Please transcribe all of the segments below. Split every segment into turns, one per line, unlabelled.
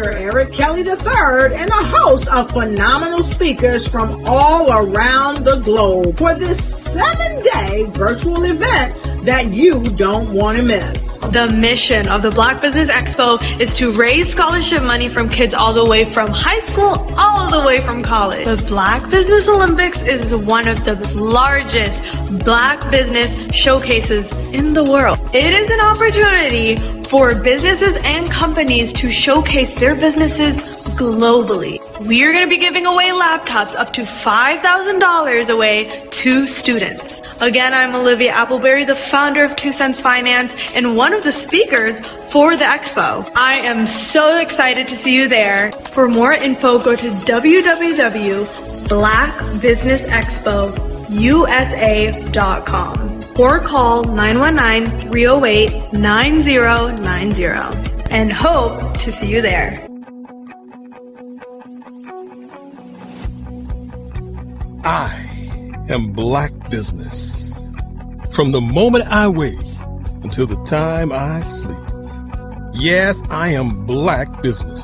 Dr. Eric Kelly III and a host of phenomenal speakers from all around the globe for this 7-day virtual event that you don't want to miss.
The mission of the Black Business Expo is to raise scholarship money from kids all the way from high school all the way from college. The Black Business Olympics is one of the largest Black business showcases in the world. It is an opportunity for businesses and companies to showcase their businesses globally. We are going to be giving away laptops up to $5,000 away to students. Again, I'm Olivia Appleberry, the founder of 2 Cents Finance and one of the speakers for the expo. I am so excited to see you there. For more info, go to www.blackbusinessexpousa.com or call 919-308-9090 and hope to see you there.
I am Black Business. From the moment I wake until the time I sleep. Yes, I am Black Business.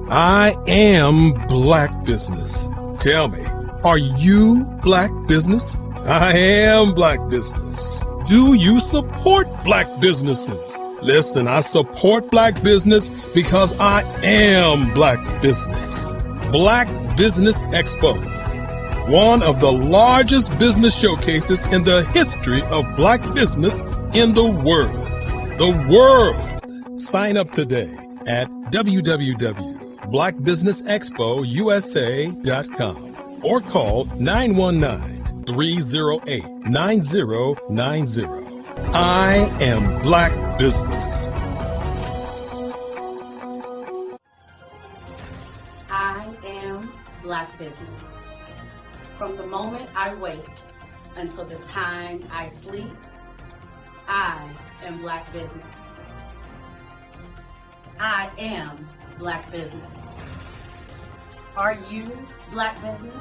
I am Black Business. Tell me, are you Black Business? I am Black Business. Do you support Black businesses? Listen, I support Black business because I am Black Business. Black Business Expo, one of the largest business showcases in the history of Black business in the world. The world! Sign up today at www.blackbusinessexpousa.com or call 919-308-9090. I am Black Business.
I am Black Business. From the moment I wake until the time I sleep, I am Black Business. I am Black Business. Are you Black Business?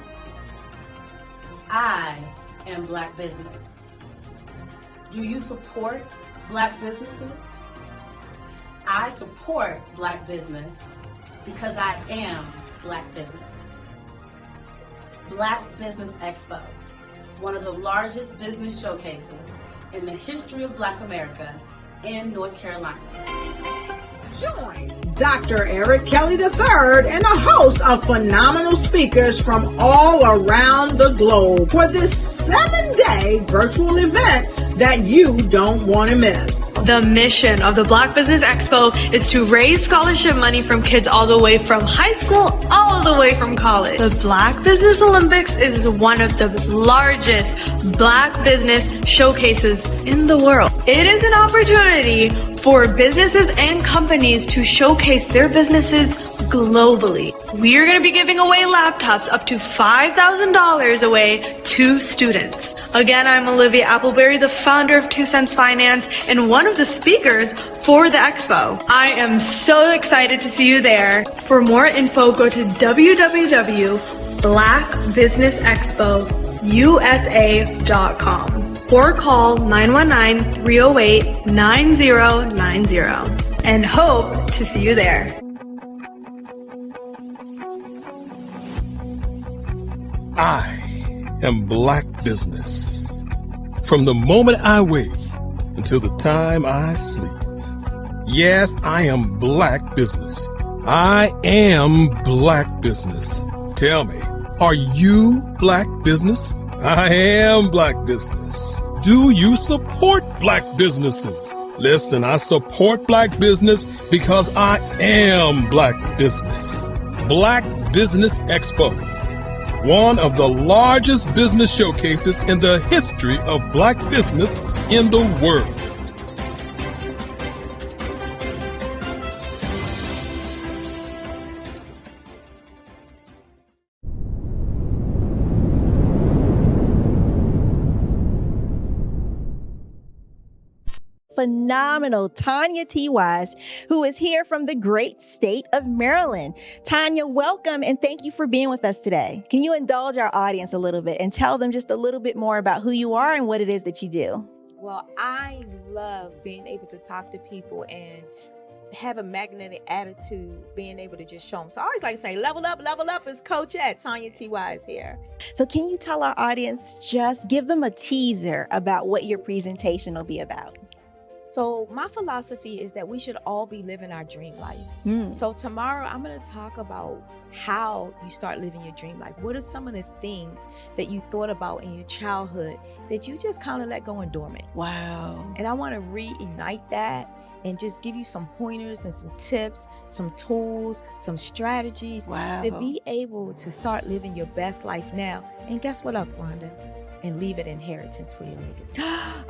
I am Black Business. Do you support Black businesses? I support Black business because I am Black Business. Black Business Expo, one of the largest business showcases in the history of Black America in North Carolina.
Join Dr. Eric Kelly III and a host of phenomenal speakers from all around the globe for this 7-day virtual event that you don't want to miss.
The mission of the Black Business Expo is to raise scholarship money from kids all the way from high school all the way from college. The Black Business Olympics is one of the largest Black business showcases in the world. It is an opportunity for businesses and companies to showcase their businesses globally. We are going to be giving away laptops up to $5,000 away to students. Again, I'm Olivia Appleberry, the founder of 2 Cents Finance and one of the speakers for the expo. I am so excited to see you there. For more info, go to www.blackbusinessexpousa.com or call 919-308-9090 and hope to see you there.
I am Black Business. From the moment I wake until the time I sleep. Yes, I am Black Business. I am Black Business. Tell me, are you Black Business? I am Black Business. Do you support Black businesses? Listen, I support Black business because I am Black Business. Black Business Expo, one of the largest business showcases in the history of Black business in the world.
Phenomenal Tanya T. Wise, who is here from the great state of Maryland. Tanya, welcome and thank you for being with us today. Can you indulge our audience a little bit and tell them just a little bit more about who you are and what it is that you do?
Well, I love being able to talk to people and
have a magnetic attitude, being able to just show them. So I always like to say, level up is Coach at Tanya T.Y. is here. So can you tell our audience, just give them a teaser about what your presentation will be about?
So my philosophy is that we should all be living our dream life. So tomorrow I'm going to talk about how you start living your dream life. What are some of the things that you thought about in your childhood that you just kind of let go and dormant?
Wow.
And I want to reignite that and just give you some pointers and some tips, some tools, some strategies to be able to start living your best life now. And guess what, Rhonda? And leave it inheritance for your legacy.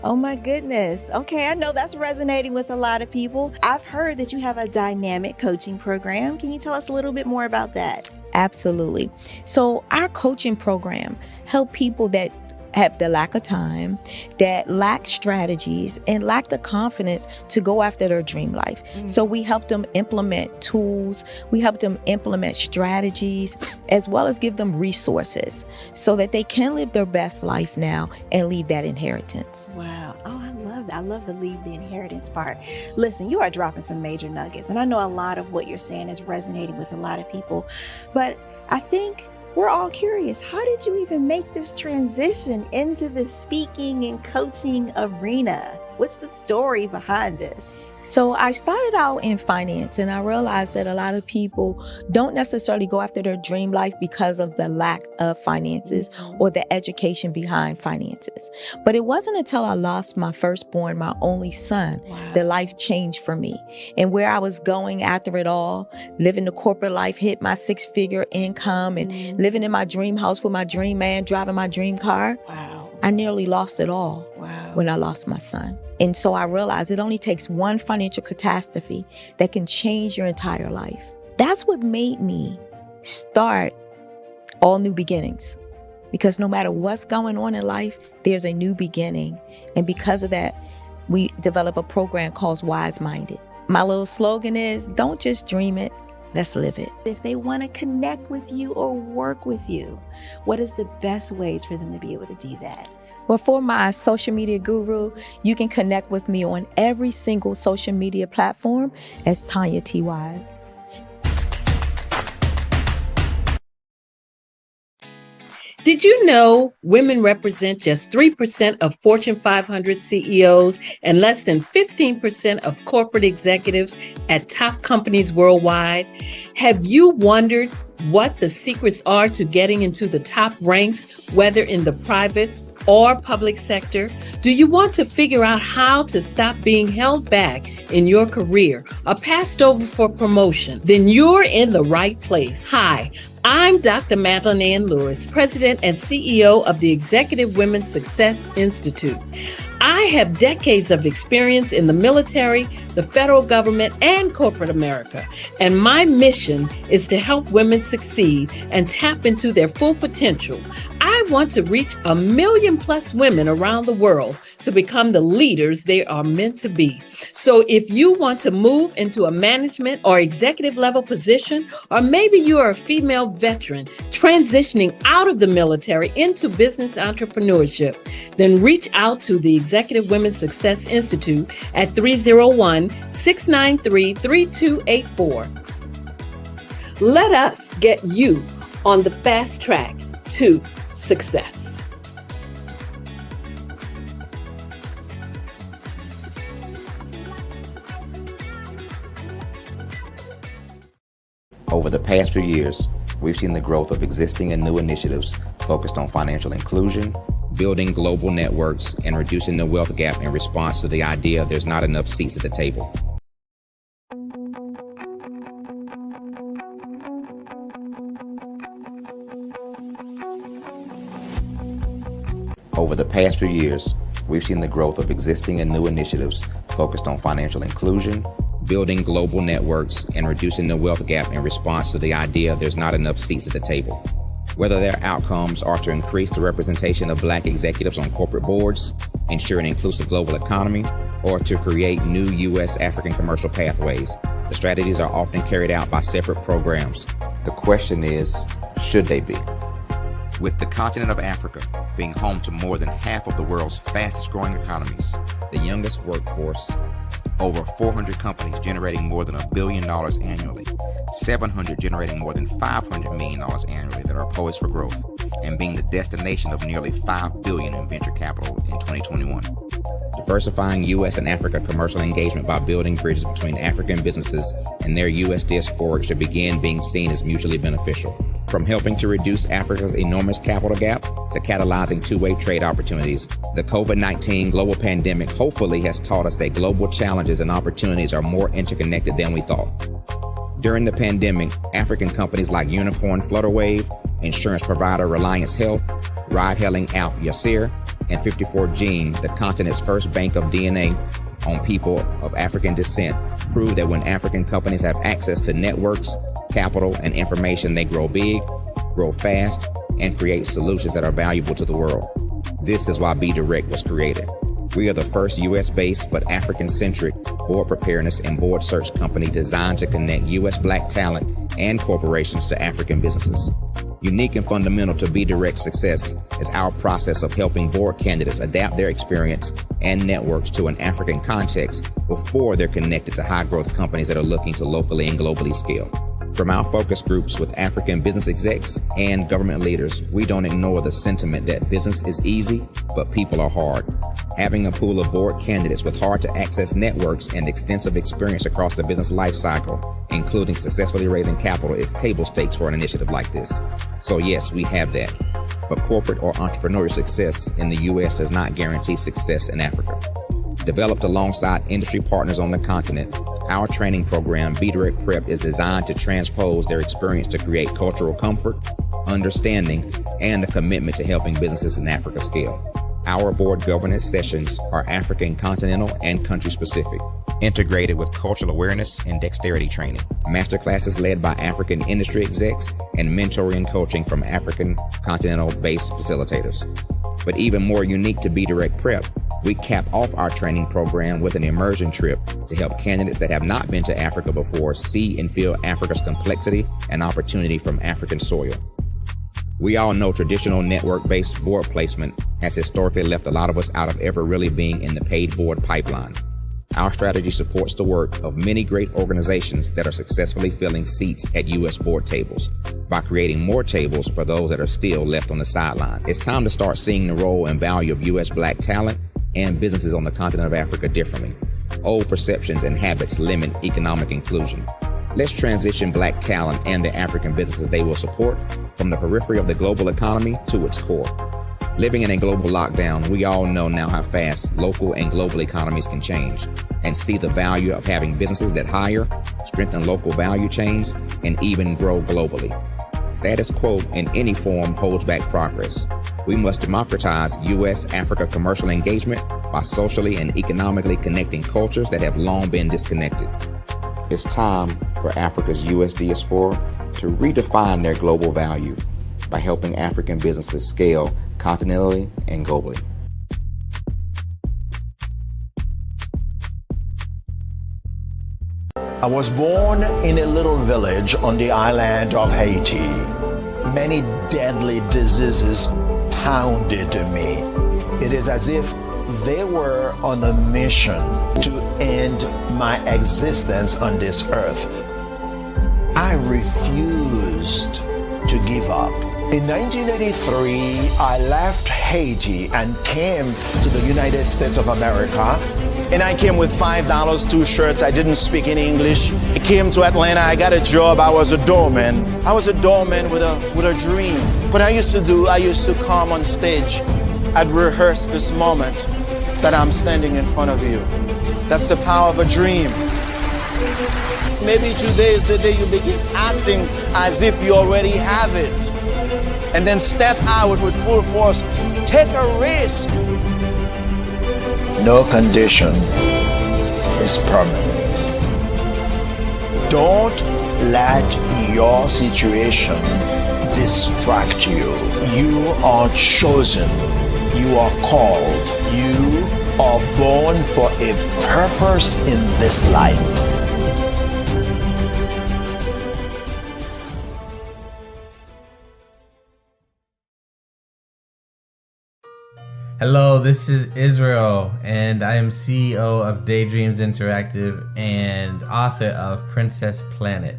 Oh my goodness. Okay, I know that's resonating with a lot of people. I've heard that you have a dynamic coaching program. Can you tell us a little bit more about that?
Absolutely. So our coaching program help people that have the lack of time, that lack strategies, and lack the confidence to go after their dream life. So we help them implement tools, we help them implement strategies, as well as give them resources so that they can live their best life now and leave that inheritance.
Wow. Oh, I love that. I love the leave the inheritance part. Listen, you are dropping some major nuggets, and I know a lot of what you're saying is resonating with a lot of people, but I think we're all curious. How did you even make this transition into the speaking and coaching arena? What's the story behind this?
So I started out in finance, and I realized that a lot of people don't necessarily go after their dream life because of the lack of finances or the education behind finances. But it wasn't until I lost my firstborn, my only son, that life changed for me. And where I was going after it all, living the corporate life, hit my 6-figure income and living in my dream house with my dream man, driving my dream car. I nearly lost it all when I lost my son. And so I realized it only takes one financial catastrophe that can change your entire life. That's what made me start All New Beginnings. Because no matter what's going on in life, there's a new beginning. And because of that, we develop a program called Wise Minded. My little slogan is, don't just dream it, let's live it.
If they want to connect with you or work with you, what is the best ways for them to be able to do that?
Well, for my social media guru, you can connect with me on every single social media platform as Tanya T. Wise.
Did you know women represent just 3% of Fortune 500 CEOs and less than 15% of corporate executives at top companies worldwide? Have you wondered what the secrets are to getting into the top ranks, whether in the private or public sector? Do you want to figure out how to stop being held back in your career or passed over for promotion? Then you're in the right place. Hi, I'm Dr. Madeline Ann Lewis, President and CEO of the Executive Women's Success Institute. I have decades of experience in the military, the federal government, and corporate America. And my mission is to help women succeed and tap into their full potential. I want to reach 1 million+ women around the world to become the leaders they are meant to be. So if you want to move into a management or executive level position, or maybe you are a female veteran transitioning out of the military into business entrepreneurship, then reach out to the Executive Women's Success Institute at 301-693-3284. Let us get you on the fast track to success.
Over the past few years, we've seen the growth of existing and new initiatives focused on financial inclusion, building global networks, and reducing the wealth gap in response to the idea there's not enough seats at the table. Over the past few years, we've seen the growth of existing and new initiatives focused on financial inclusion, building global networks, and reducing the wealth gap in response to the idea there's not enough seats at the table. Whether their outcomes are to increase the representation of Black executives on corporate boards, ensure an inclusive global economy, or to create new U.S. African commercial pathways, the strategies are often carried out by separate programs. The question is, should they be? With the continent of Africa being home to more than half of the world's fastest growing economies, the youngest workforce, Over 400 companies generating more than $1 billion annually, 700 generating more than $500 million annually that are poised for growth, and being the destination of nearly $5 billion in venture capital in 2021. Diversifying U.S. and Africa commercial engagement by building bridges between African businesses and their U.S. diaspora should begin being seen as mutually beneficial. From helping to reduce Africa's enormous capital gap to catalyzing two-way trade opportunities, the COVID-19 global pandemic hopefully has taught us that global challenges and opportunities are more interconnected than we thought. During the pandemic, African companies like Unicorn Flutterwave, insurance provider Reliance Health, ride-hailing app Yasir, and 54Gene, the continent's first bank of DNA on people of African descent, prove that when African companies have access to networks, capital, and information, they grow big, grow fast, and create solutions that are valuable to the world. This is why Be Direct was created. We are the first U.S.-based but African-centric board preparedness and board search company designed to connect U.S. Black talent and corporations to African businesses. Unique and fundamental to Be Direct's success is our process of helping board candidates adapt their experience and networks to an African context before they're connected to high-growth companies that are looking to locally and globally scale. From our focus groups with African business execs and government leaders, we don't ignore the sentiment that business is easy, but people are hard. Having a pool of board candidates with hard-to-access networks and extensive experience across the business lifecycle, including successfully raising capital, is table stakes for an initiative like this. So yes, we have that. But corporate or entrepreneurial success in the U.S. does not guarantee success in Africa. Developed alongside industry partners on the continent, our training program, Be Direct Prep, is designed to transpose their experience to create cultural comfort, understanding, and a commitment to helping businesses in Africa scale. Our board governance sessions are African, continental, and country-specific, integrated with cultural awareness and dexterity training, masterclasses led by African industry execs, and mentoring and coaching from African continental-based facilitators. But even more unique to Be Direct Prep, we cap off our training program with an immersion trip to help candidates that have not been to Africa before see and feel Africa's complexity and opportunity from African soil. We all know traditional network-based board placement has historically left a lot of us out of ever really being in the paid board pipeline. Our strategy supports the work of many great organizations that are successfully filling seats at U.S. board tables by creating more tables for those that are still left on the sideline. It's time to start seeing the role and value of U.S. Black talent and businesses on the continent of Africa differently. Old perceptions and habits limit economic inclusion. Let's transition Black talent and the African businesses they will support from the periphery of the global economy to its core. Living in a global lockdown, we all know now how fast local and global economies can change, and see the value of having businesses that hire, strengthen local value chains, and even grow globally. Status quo in any form holds back progress. We must democratize U.S.-Africa commercial engagement by socially and economically connecting cultures that have long been disconnected. It's time for Africa's U.S. diaspora to redefine their global value by helping African businesses scale continentally and globally.
I was born in a little village on the island of Haiti. Many deadly diseases pounded me. It is as if they were on a mission to end my existence on this earth. I refused to give up. In 1983, I left Haiti and came to the United States of America. And I came with $5, 2 shirts. I didn't speak any English. I came to Atlanta. I got a job. I was a doorman. I was a doorman with a dream. What I used to come on stage. I'd rehearse this moment that I'm standing in front of you. That's the power of a dream. Maybe today is the day you begin acting as if you already have it. And then step out with full force. Take a risk. No condition is permanent. Don't let your situation distract you. You are chosen. You are called. You are born for a purpose in this life.
Hello, this is Israel, and I am CEO of Daydreams Interactive and author of Princess Planet.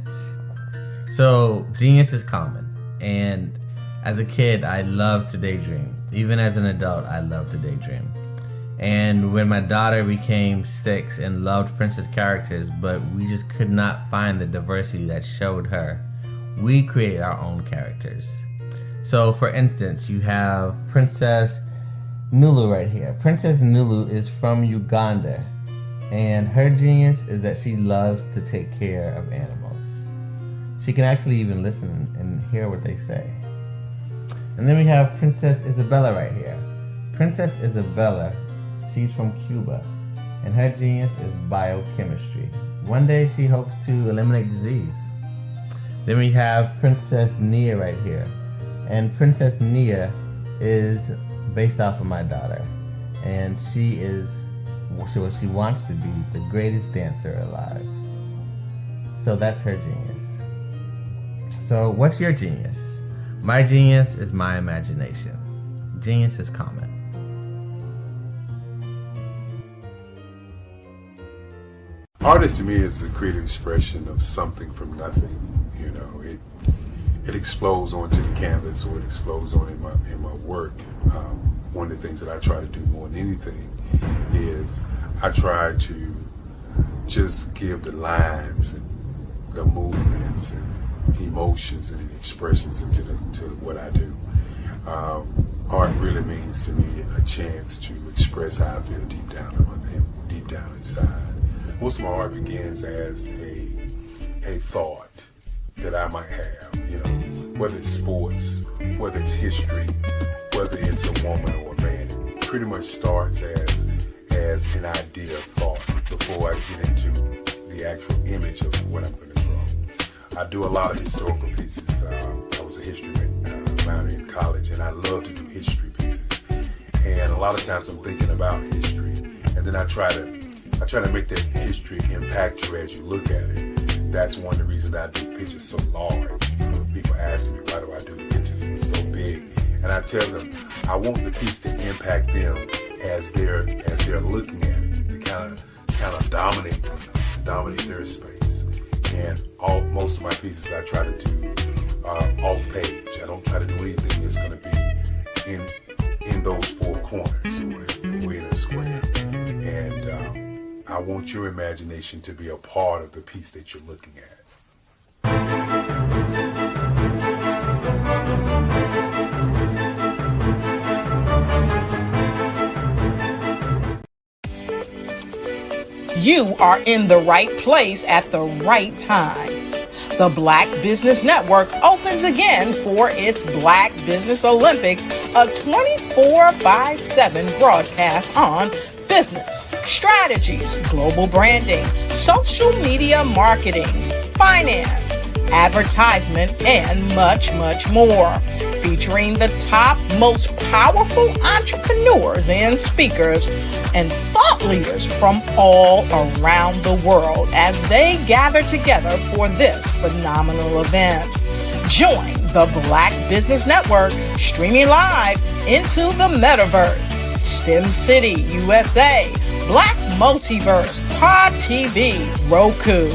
So, genius is common, and as a kid, I loved to daydream. Even as an adult, I love to daydream. And when my daughter became 6 and loved princess characters, but we just could not find the diversity that showed her, we created our own characters. So, for instance, you have Princess Nulu right here. Princess Nulu is from Uganda, and her genius is that she loves to take care of animals. She can actually even listen and hear what they say. And then we have Princess Isabella right here. Princess Isabella, she's from Cuba, and her genius is biochemistry. One day she hopes to eliminate disease. Then we have Princess Nia right here, and Princess Nia is based off of my daughter, and she wants to be the greatest dancer alive. So that's her genius. So what's your genius? My genius is my imagination. Genius is common.
Artist to me is a creative expression of something from nothing. You know, it explodes onto the canvas, or it explodes on in my work. One of the things that I try to do more than anything is I try to just give the lines and the movements and emotions and expressions into what I do. Art really means to me a chance to express how I feel deep down inside. Most of my art begins as a thought that I might have, you know, whether it's sports, whether it's history, whether it's a woman or a man. It pretty much starts as an idea of thought before I get into the actual image of what I'm going to draw. I do a lot of historical pieces. I was a history minor in college, and I love to do history pieces. And a lot of times I'm thinking about history, and then I try to make that history impact you as you look at it. That's one of the reasons I do pictures so large. People ask me, why do I do the pictures so big? And I tell them, I want the piece to impact them as they're looking at it, to kind of dominate them, dominate their space. And most of my pieces I try to do off page. I don't try to do anything that's going to be in those four corners or in a square. And I want your imagination to be a part of the piece that you're looking at.
You are in the right place at the right time. The Black Business Network opens again for its Black Business Olympics, a 24/7 broadcast on business, strategies, global branding, social media marketing, finance, advertisement, and much, much more. Featuring the top, most powerful entrepreneurs and speakers and thought leaders from all around the world as they gather together for this phenomenal event. Join the Black Business Network streaming live into the metaverse. STEM City, USA, Black Multiverse, Pod TV, Roku,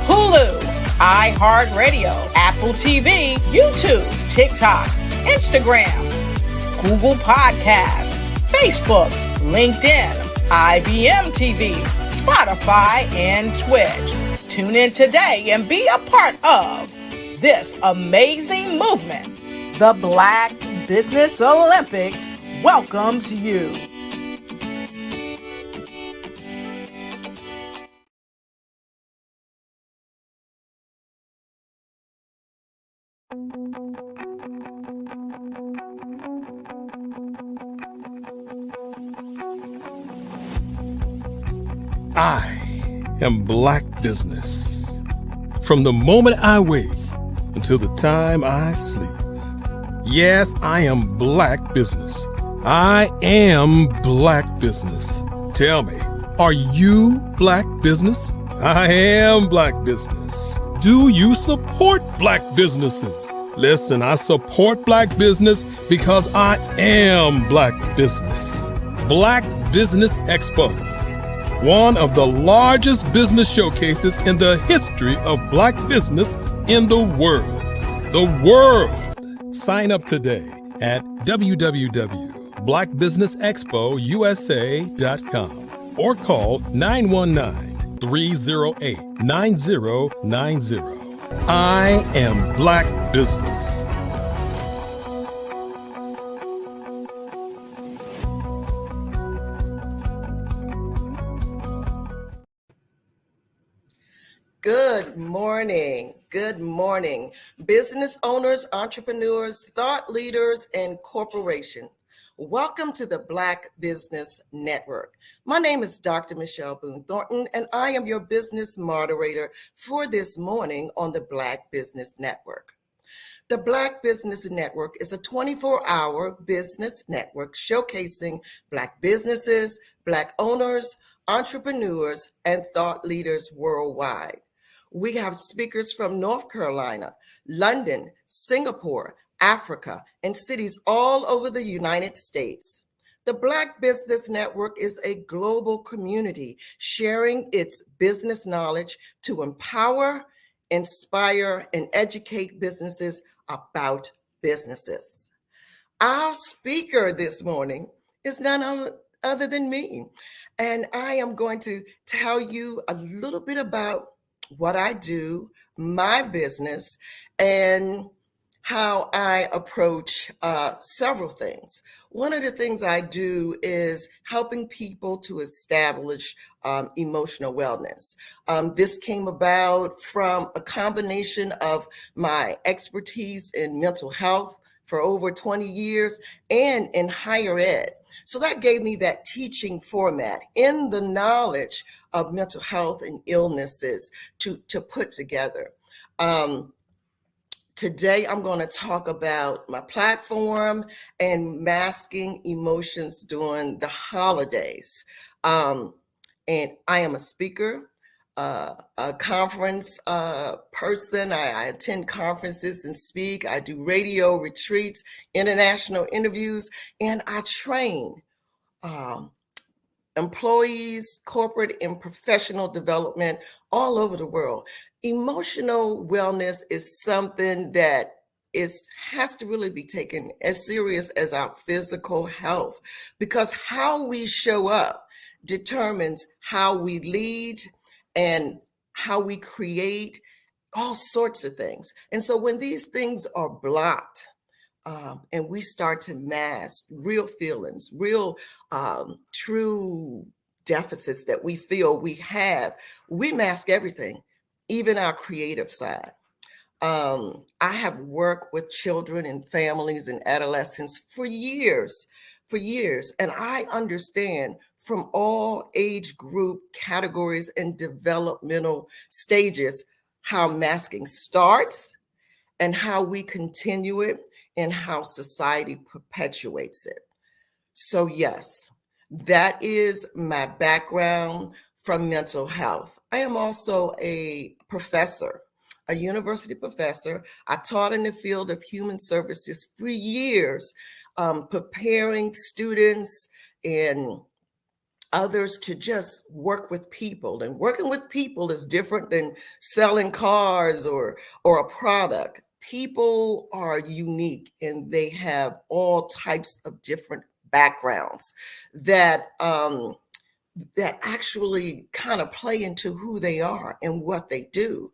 Hulu, iHeartRadio, Apple TV, YouTube, TikTok, Instagram, Google Podcasts, Facebook, LinkedIn, IBM TV, Spotify, and Twitch. Tune in today and be a part of this amazing movement. The Black Business Olympics welcomes you.
I am Black Business. From the moment I wake until the time I sleep. Yes, I am Black Business. I am Black Business. Tell me, are you Black Business? I am Black Business. Do you support Black businesses? Listen, I support Black business because I am Black business. Black Business Expo, one of the largest business showcases in the history of Black business in the world. The world! Sign up today at www.blackbusinessexpousa.com or call 919-308-9090. I am Black business.
Good morning. Good morning. Business owners, entrepreneurs, thought leaders, and corporations. Welcome to the Black Business Network. My name is Dr. Michelle Boone Thornton, and I am your business moderator for this morning on the Black Business Network. The Black Business Network is a 24-hour business network showcasing Black businesses, Black owners, entrepreneurs, and thought leaders worldwide. We have speakers from North Carolina, London, Singapore, Africa, and cities all over the United States. The Black Business Network is a global community sharing its business knowledge to empower, inspire, and educate businesses about businesses. Our speaker this morning is none other than me, and I am going to tell you a little bit about what I do, my business, and how I approach several things. One of the things I do is helping people to establish emotional wellness. This came about from a combination of my expertise in mental health for over 20 years and in higher ed. So that gave me that teaching format in the knowledge of mental health and illnesses to put together. Today, I'm going to talk about my platform and masking emotions during the holidays. And I am a speaker, a conference person. I attend conferences and speak. I do radio retreats, international interviews, and I train employees, corporate and professional development all over the world. Emotional wellness is something that has to really be taken as serious as our physical health, because how we show up determines how we lead and how we create all sorts of things. And so when these things are blocked, and we start to mask real feelings, real true deficits that we feel we have, we mask everything, even our creative side. I have worked with children and families and adolescents for years, and I understand from all age group categories and developmental stages how masking starts and how we continue it and how society perpetuates it. So yes, that is my background from mental health. I am also a professor, a university professor. I taught in the field of human services for years, preparing students and others to just work with people. And working with people is different than selling cars or a product. People are unique and they have all types of different backgrounds that actually kind of play into who they are and what they do.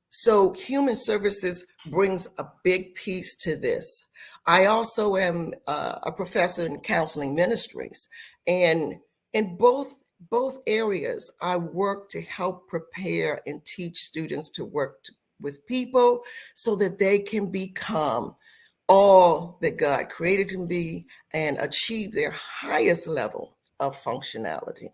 So human services brings a big piece to this. I also am a professor in counseling ministries, and in both areas, I work to help prepare and teach students to work with people so that they can become all that God created them to be and achieve their highest level of functionality.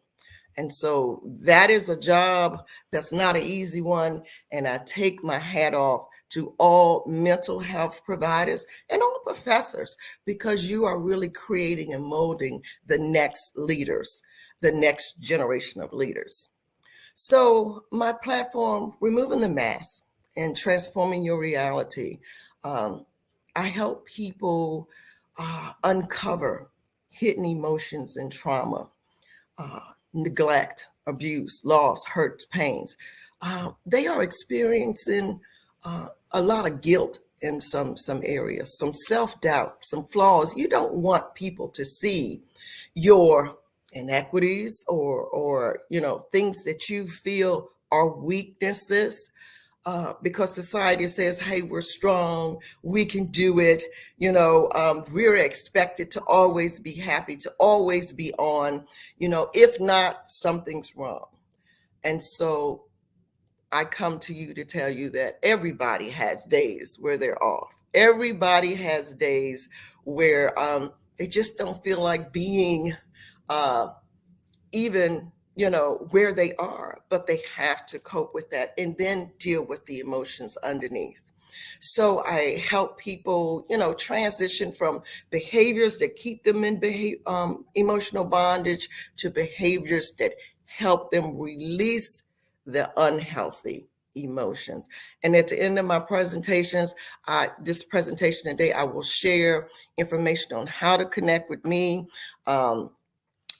And so that is a job that's not an easy one. And I take my hat off to all mental health providers and all professors, because you are really creating and molding the next leaders, the next generation of leaders. So my platform, Removing the Mask and Transforming Your Reality, I help people uncover hidden emotions and trauma, neglect, abuse, loss, hurt, pains. They are experiencing a lot of guilt in some areas, some self-doubt, some flaws. You don't want people to see your inequities or things that you feel are weaknesses, because society says, hey, we're strong, we can do it. We're expected to always be happy, to always be on. If not, something's wrong. And so I come to you to tell you that everybody has days where they're off. Everybody has days where they just don't feel like being even where they are, but they have to cope with that and then deal with the emotions underneath. So I help people transition from behaviors that keep them in emotional bondage to behaviors that help them release the unhealthy emotions. And at the end of my presentations, this presentation today, I will share information on how to connect with me.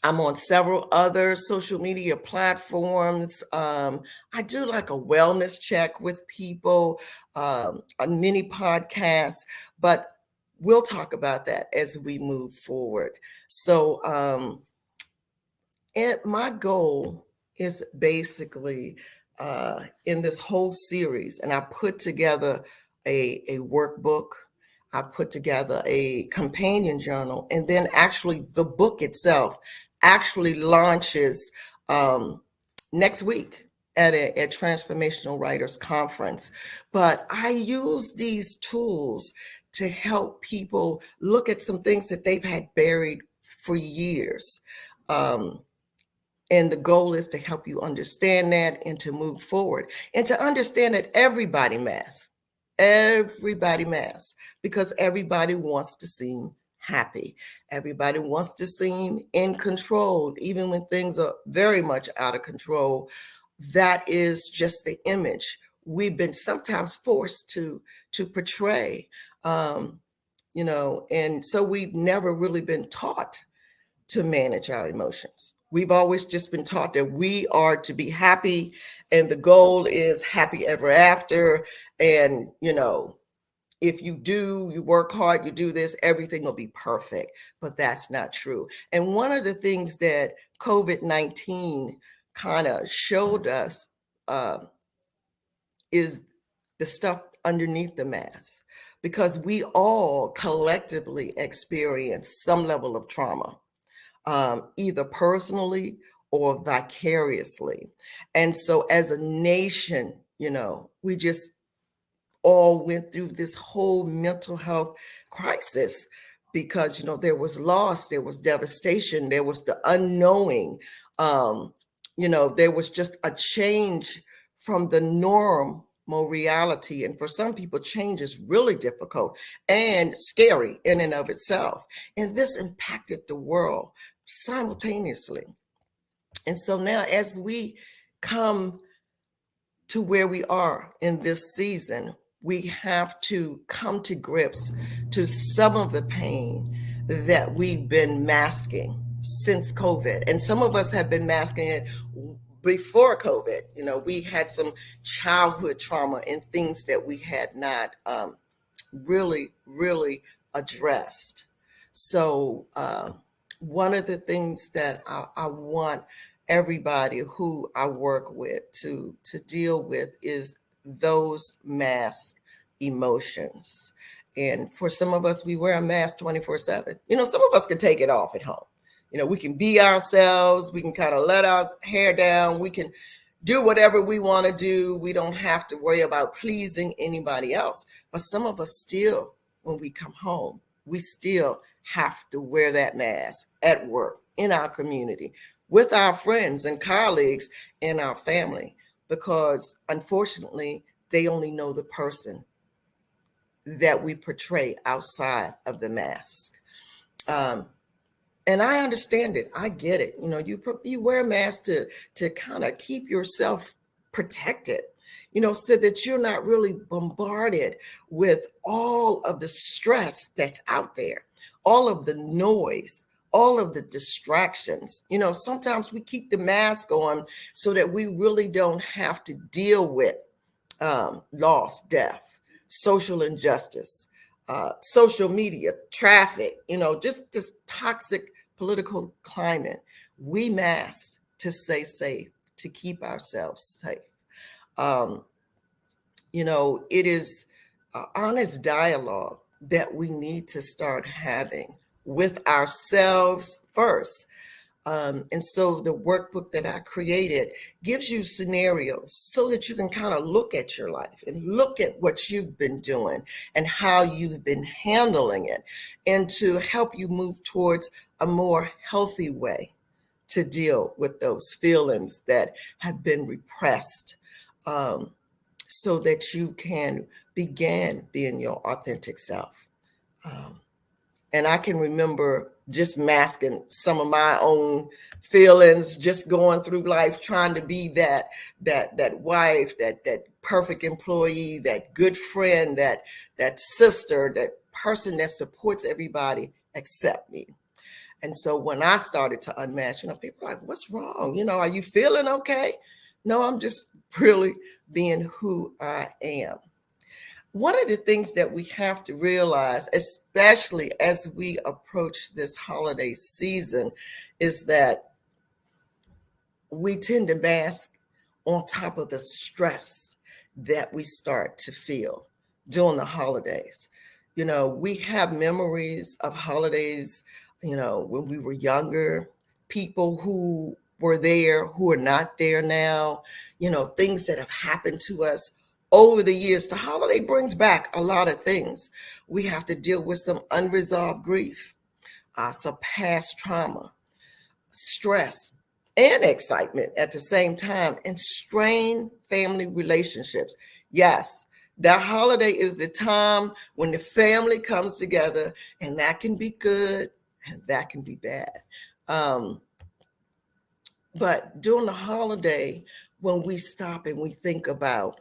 I'm on several other social media platforms. I do like a wellness check with people, a mini podcast, but we'll talk about that as we move forward. So and my goal is basically in this whole series, and I put together a workbook. I put together a companion journal, and then actually the book itself actually launches next week at a Transformational Writers Conference. But I use these tools to help people look at some things that they've had buried for years. And the goal is to help you understand that and to move forward and to understand that everybody masks, because everybody wants to seem happy. Everybody wants to seem in control, even when things are very much out of control. That is just the image we've been sometimes forced to portray, and so we've never really been taught to manage our emotions. We've always just been taught that we are to be happy and the goal is happy ever after. And, if you work hard, you do this, everything will be perfect. But that's not true. And one of the things that COVID-19 kind of showed us is the stuff underneath the mask, because we all collectively experience some level of trauma, either personally or vicariously. And so as a nation, we just all went through this whole mental health crisis because, there was loss, there was devastation, there was the unknowing, there was just a change from the normal reality. And for some people, change is really difficult and scary in and of itself. And this impacted the world simultaneously. And so now as we come to where we are in this season, we have to come to grips to some of the pain that we've been masking since COVID. And some of us have been masking it before COVID. We had some childhood trauma and things that we had not really addressed. So one of the things that I want everybody who I work with to deal with is those mask emotions. And for some of us, we wear a mask 24/7. Some of us can take it off at home. We can be ourselves. We can kind of let our hair down. We can do whatever we want to do. We don't have to worry about pleasing anybody else. But some of us still, when we come home, we still have to wear that mask at work, in our community, with our friends and colleagues and our family, because unfortunately, they only know the person that we portray outside of the mask. And I understand it. I get it. You wear a mask to kind of keep yourself protected. so that you're not really bombarded with all of the stress that's out there, all of the noise, all of the distractions. Sometimes we keep the mask on so that we really don't have to deal with loss, death, social injustice, social media, traffic, just this toxic political climate. We mask to stay safe, to keep ourselves safe. It is an honest dialogue that we need to start having with ourselves first. And so the workbook that I created gives you scenarios so that you can kind of look at your life and look at what you've been doing and how you've been handling it, and to help you move towards a more healthy way to deal with those feelings that have been repressed, so that you can begin being your authentic self. And I can remember just masking some of my own feelings, just going through life trying to be that wife, that perfect employee, that good friend, that sister, that person that supports everybody except me. And so when I started to unmask, people are like, what's wrong? Are you feeling okay? No, I'm just really being who I am. One of the things that we have to realize, especially as we approach this holiday season, is that we tend to mask on top of the stress that we start to feel during the holidays. We have memories of holidays, when we were younger, people who were there, who are not there now, things that have happened to us over the years. The holiday brings back a lot of things. We have to deal with some unresolved grief, some past trauma, stress, and excitement at the same time, and strained family relationships. Yes, that holiday is the time when the family comes together, and that can be good and that can be bad. But during the holiday, when we stop and we think about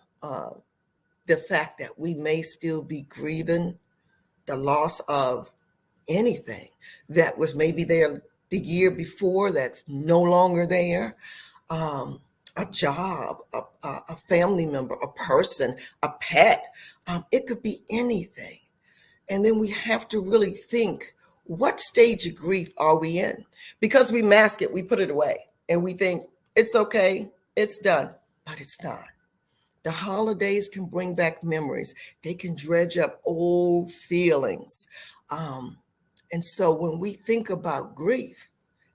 the fact that we may still be grieving the loss of anything that was maybe there the year before that's no longer there, a job, a family member, a person, a pet, it could be anything. And then we have to really think, what stage of grief are we in? Because we mask it, we put it away, and we think it's okay, it's done, but it's not. The holidays can bring back memories. They can dredge up old feelings. And so when we think about grief,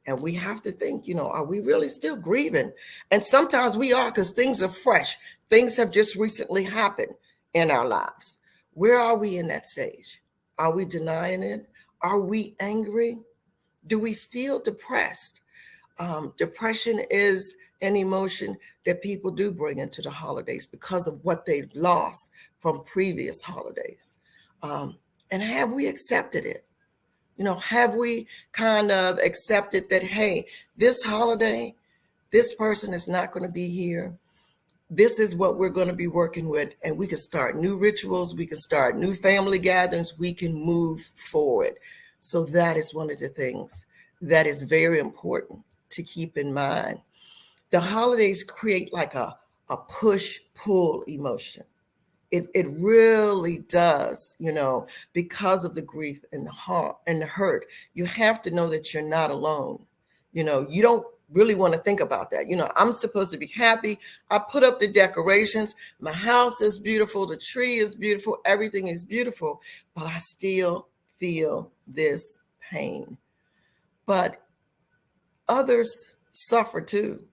and we have to think, are we really still grieving? And sometimes we are, because things are fresh. Things have just recently happened in our lives. Where are we in that stage? Are we denying it? Are we angry? Do we feel depressed? Depression is an emotion that people do bring into the holidays because of what they've lost from previous holidays. And have we accepted it? Have we kind of accepted that, hey, this holiday, this person is not going to be here. This is what we're going to be working with, and we can start new rituals. We can start new family gatherings. We can move forward. So that is one of the things that is very important to keep in mind. The holidays create like a push-pull emotion. It really does, because of the grief and the harm and the hurt. You have to know that you're not alone. You don't really want to think about that. I'm supposed to be happy. I put up the decorations. My house is beautiful. The tree is beautiful. Everything is beautiful, but I still feel this pain. But others suffer too.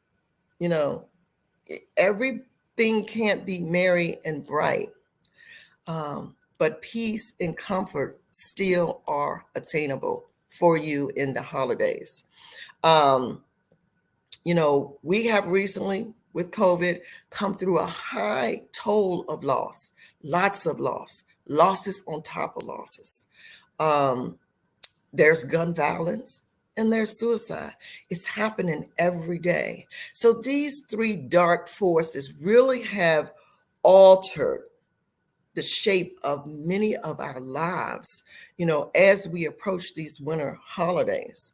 Everything can't be merry and bright, but peace and comfort still are attainable for you in the holidays. We have recently, with COVID, come through a high toll of loss, lots of loss, losses on top of losses. There's gun violence and there's suicide. It's happening every day. So these three dark forces really have altered the shape of many of our lives, as we approach these winter holidays.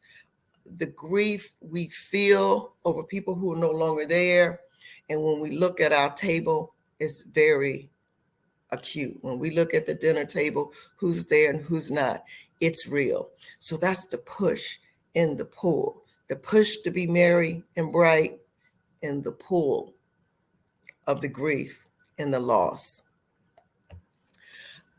The grief we feel over people who are no longer there, and when we look at our table, it's very acute. When we look at the dinner table, who's there and who's not, it's real. So that's the push and the pull. The push to be merry and bright, and the pull of the grief and the loss.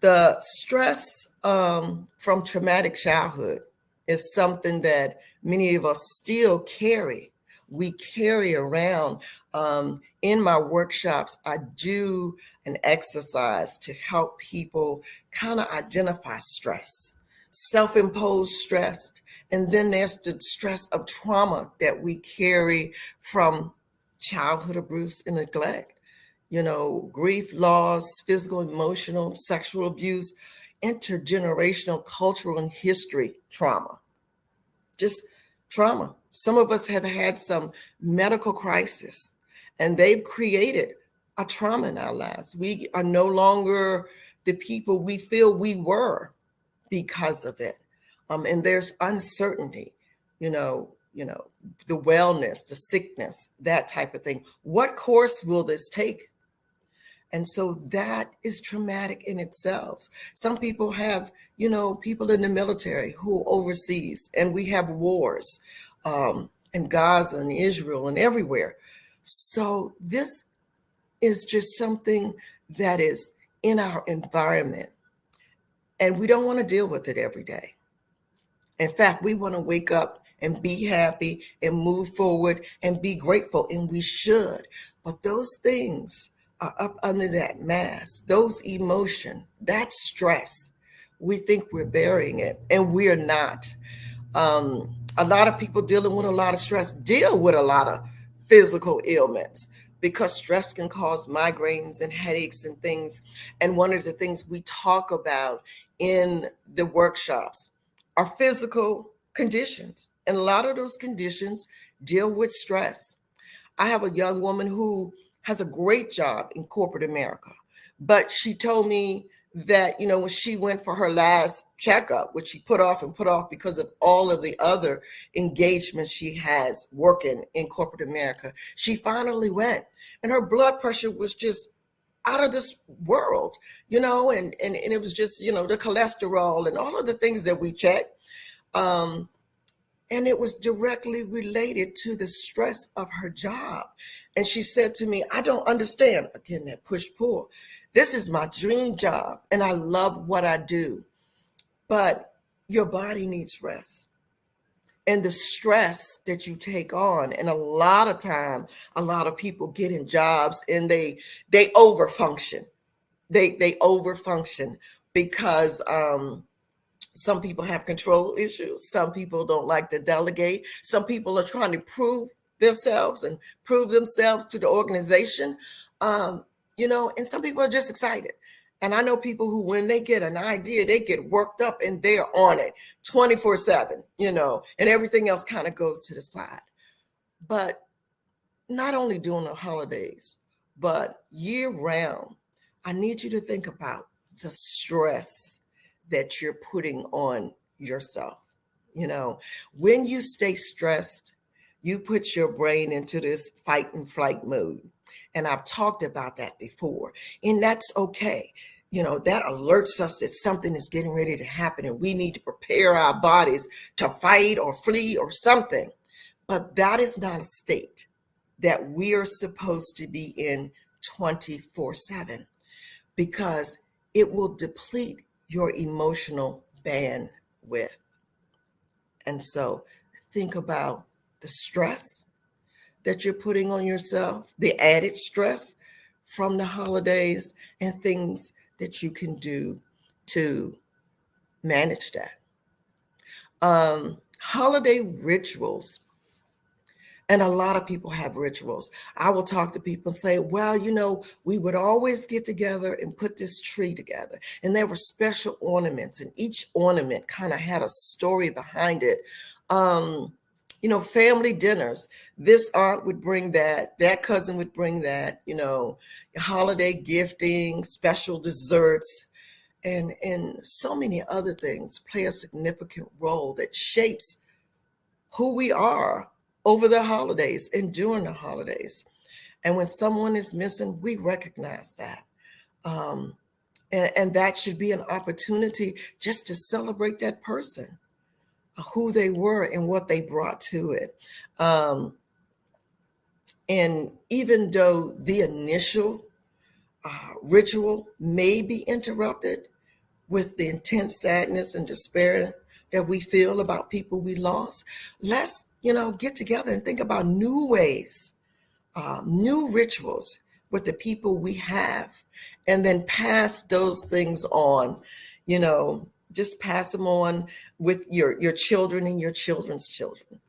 The stress from traumatic childhood is something that many of us still carry. We carry around. In my workshops, I do an exercise to help people kind of identify stress, self-imposed stress, and then there's the stress of trauma that we carry from childhood abuse and neglect. Grief, loss, physical, emotional, sexual abuse, intergenerational, cultural, and history trauma. Just trauma. Some of us have had some medical crisis, and they've created a trauma in our lives. We are no longer the people we feel we were because of it. And there's uncertainty, the wellness, the sickness, that type of thing. What course will this take? And so that is traumatic in itself. Some people have, people in the military who overseas, and we have wars in Gaza and Israel and everywhere. So this is just something that is in our environment, and we don't want to deal with it every day. In fact, we want to wake up and be happy and move forward and be grateful, and we should. But those things are up under that mask, those emotions, that stress. We think we're burying it, and we're not. A lot of people dealing with a lot of stress deal with a lot of physical ailments, because stress can cause migraines and headaches and things. And one of the things we talk about in the workshops are physical conditions. And a lot of those conditions deal with stress. I have a young woman who has a great job in corporate America, but she told me that, when she went for her last checkup, which she put off because of all of the other engagements she has working in corporate America, she finally went, and her blood pressure was just out of this world, and it was just, the cholesterol and all of the things that we check. And it was directly related to the stress of her job. And she said to me, I don't understand. Again, that push-pull. This is my dream job, and I love what I do. But your body needs rest. And the stress that you take on, and a lot of time, a lot of people get in jobs and they overfunction. They overfunction because some people have control issues. Some people don't like to delegate. Some people are trying to prove themselves to the organization, and some people are just excited. And I know people who, when they get an idea, they get worked up and they're on it 24/7, and everything else kind of goes to the side. But not only during the holidays, but year round, I need you to think about the stress that you're putting on yourself. When you stay stressed, you put your brain into this fight and flight mode. And I've talked about that before, and that's okay. That alerts us that something is getting ready to happen, and we need to prepare our bodies to fight or flee or something. But that is not a state that we are supposed to be in 24/7, because it will deplete your emotional bandwidth. And so think about the stress that you're putting on yourself, the added stress from the holidays, and things that you can do to manage that. Holiday rituals. And a lot of people have rituals. I will talk to people and say, well, we would always get together and put this tree together. And there were special ornaments, and each ornament kind of had a story behind it. family dinners. This aunt would bring that cousin would bring that, holiday gifting, special desserts, and so many other things play a significant role that shapes who we are over the holidays and during the holidays. And when someone is missing, we recognize that. And that should be an opportunity just to celebrate that person, who they were and what they brought to it. And even though the initial ritual may be interrupted with the intense sadness and despair that we feel about people we lost, let's, get together and think about new ways, new rituals with the people we have, and then pass those things on, just pass them on with your children and your children's children.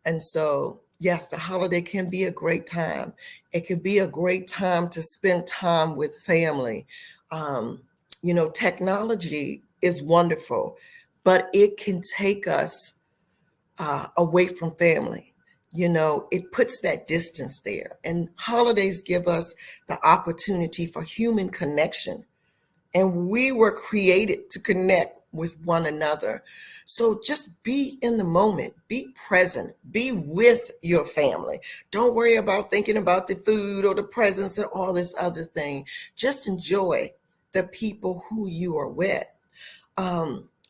And so, yes, the holiday can be a great time. It can be a great time to spend time with family. Technology is wonderful, but it can take us away from family. It puts that distance there. And holidays give us the opportunity for human connection. And we were created to connect with one another. So just be in the moment, be present, be with your family. Don't worry about thinking about the food or the presents and all this other thing. Just enjoy the people who you are with.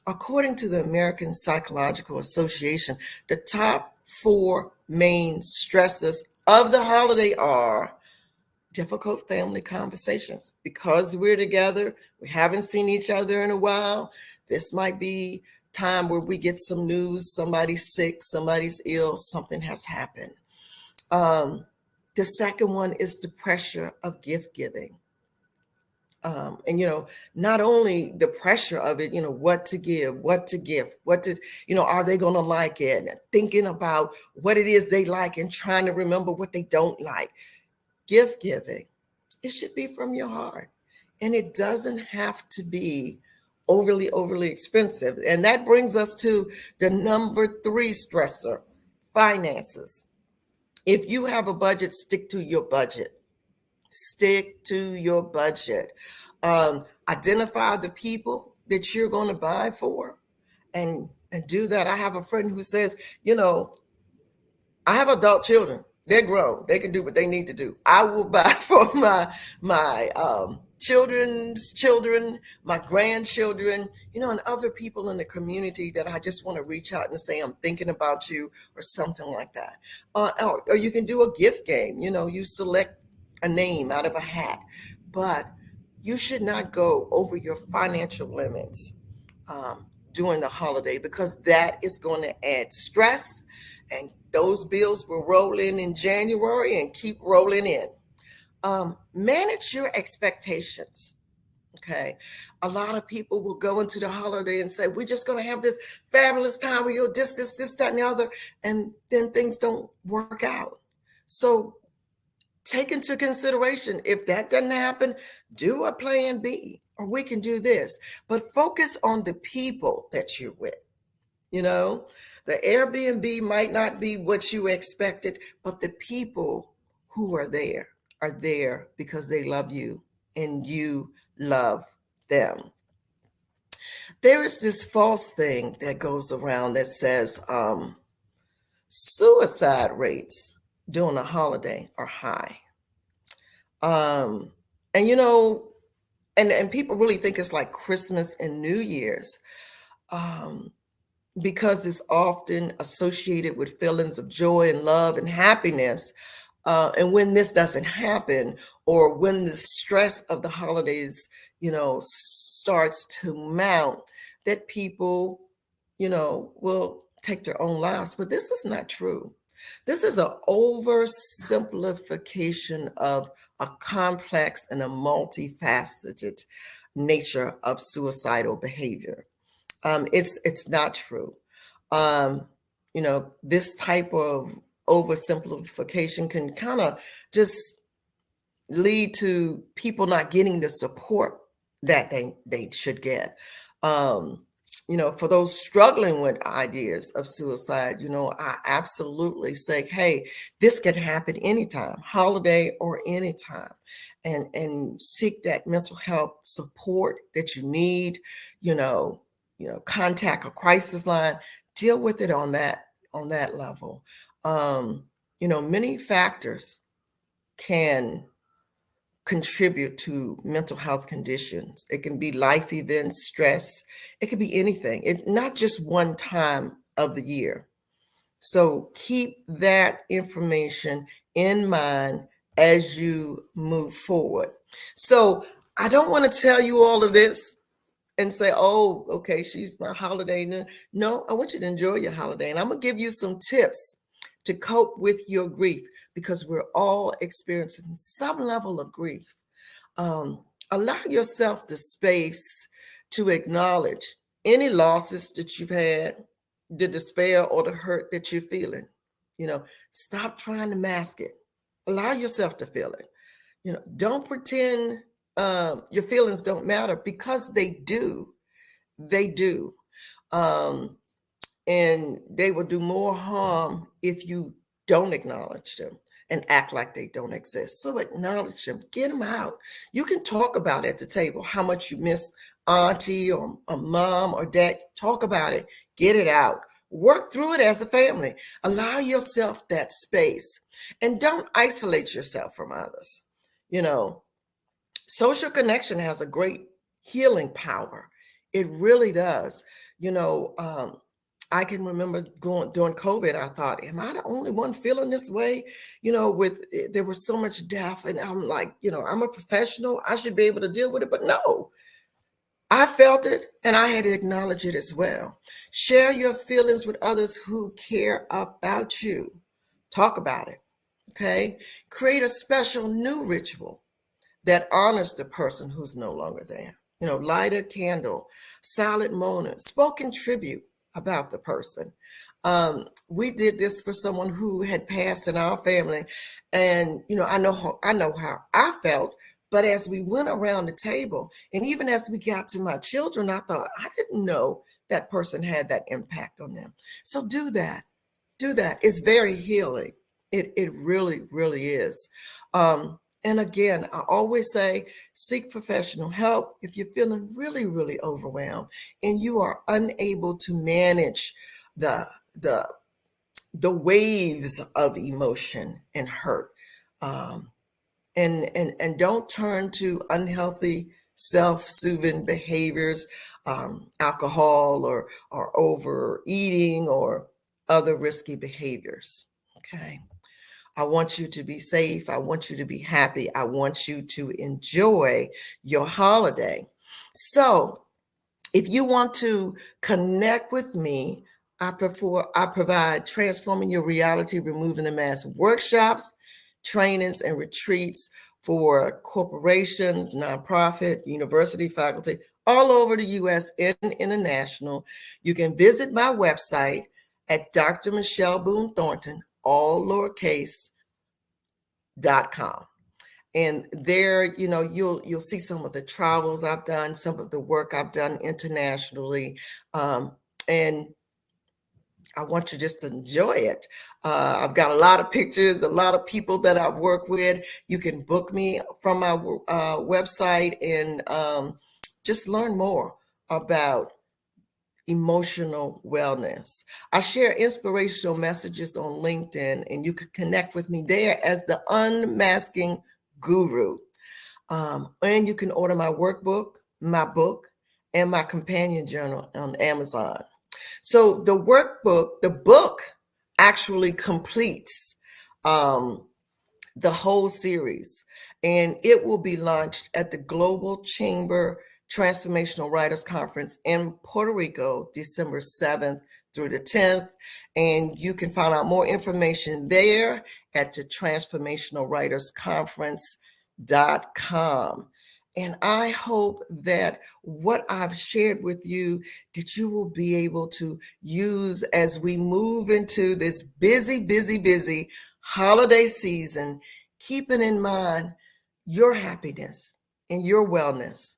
According to the American Psychological Association, the top 4 main stressors of the holiday are difficult family conversations. Because we're together, we haven't seen each other in a while. This might be time where we get some news, somebody's sick, somebody's ill, something has happened. The second one is the pressure of gift giving. Not only the pressure of it, what to give, what to gift, are they going to like it? And thinking about what it is they like and trying to remember what they don't like. Gift giving, it should be from your heart. And it doesn't have to be overly expensive. And that brings us to the number 3 stressor, finances. If you have a budget, stick to your budget. Stick to your budget. Identify the people that you're going to buy for and do that. I have a friend who says, I have adult children. They're grown. They can do what they need to do. I will buy for my children's children, my grandchildren, and other people in the community that I just want to reach out and say, I'm thinking about you, or something like that. Or you can do a gift game. You select a name out of a hat, but you should not go over your financial limits during the holiday, because that is going to add stress, and those bills will roll in January and keep rolling in. Manage your expectations. Okay. A lot of people will go into the holiday and say, we're just going to have this fabulous time where you'll this, that, and the other. And then things don't work out. So take into consideration, if that doesn't happen, do a plan B, or we can do this. But focus on the people that you're with. The Airbnb might not be what you expected, but the people who are there because they love you and you love them. There is this false thing that goes around that says suicide rates during a holiday are high. And people really think it's like Christmas and New Year's. Because it's often associated with feelings of joy and love and happiness. And when this doesn't happen, or when the stress of the holidays, starts to mount, that people, will take their own lives. But this is not true. This is an oversimplification of a complex and a multifaceted nature of suicidal behavior. It's not true. This type of oversimplification can kind of just lead to people not getting the support that they should get. for those struggling with ideas of suicide, I absolutely say, hey, this can happen anytime, holiday or anytime, and seek that mental health support that you need. Contact a crisis line, deal with it on that level. Many factors can contribute to mental health conditions. It can be life events, stress. It could be anything. It's not just one time of the year. So keep that information in mind as you move forward. So I don't want to tell you all of this and say, oh, okay, she's my holiday. No, I want you to enjoy your holiday. And I'm going to give you some tips to cope with your grief, because we're all experiencing some level of grief. Allow yourself the space to acknowledge any losses that you've had, the despair or the hurt that you're feeling. Stop trying to mask it. Allow yourself to feel it. Don't pretend your feelings don't matter, because they do. They do. And they will do more harm if you don't acknowledge them and act like they don't exist. So acknowledge them, get them out. You can talk about at the table how much you miss auntie or a mom or dad. Talk about it, get it out. Work through it as a family. Allow yourself that space, and don't isolate yourself from others. Social connection has a great healing power. It really does. I can remember during COVID, I thought, am I the only one feeling this way? There was so much death, and I'm like, I'm a professional, I should be able to deal with it. But no, I felt it, and I had to acknowledge it as well. Share your feelings with others who care about you. Talk about it, okay? Create a special new ritual that honors the person who's no longer there. Light a candle, silent moment, spoken tribute about the person. We did this for someone who had passed in our family, and I know how I felt. But as we went around the table, and even as we got to my children, I thought, I didn't know that person had that impact on them. So do that. It's very healing. It really, really is. And again, I always say, seek professional help if you're feeling really, really overwhelmed and you are unable to manage the waves of emotion and hurt. And don't turn to unhealthy self-soothing behaviors, alcohol or overeating or other risky behaviors. Okay. I want you to be safe. I want you to be happy. I want you to enjoy your holiday. So if you want to connect with me, I provide Transforming Your Reality, Removing the Mask workshops, trainings, and retreats for corporations, nonprofit, university, faculty, all over the U.S. and international. You can visit my website at Dr. Michelle Boone Thornton, all lowercase, .com. And there, you'll see some of the travels I've done, some of the work I've done internationally. And I want you just to enjoy it. I've got a lot of pictures, a lot of people that I've worked with. You can book me from my website and just learn more about emotional wellness. I share inspirational messages on LinkedIn, and you can connect with me there as the Unmasking Guru. And you can order my workbook, my book, and my companion journal on Amazon. So the book actually completes the whole series, and it will be launched at the Global Chamber Transformational Writers Conference in Puerto Rico, December 7th through the 10th. And you can find out more information there at the transformationalwritersconference.com. And I hope that what I've shared with you, that you will be able to use as we move into this busy holiday season, keeping in mind your happiness and your wellness.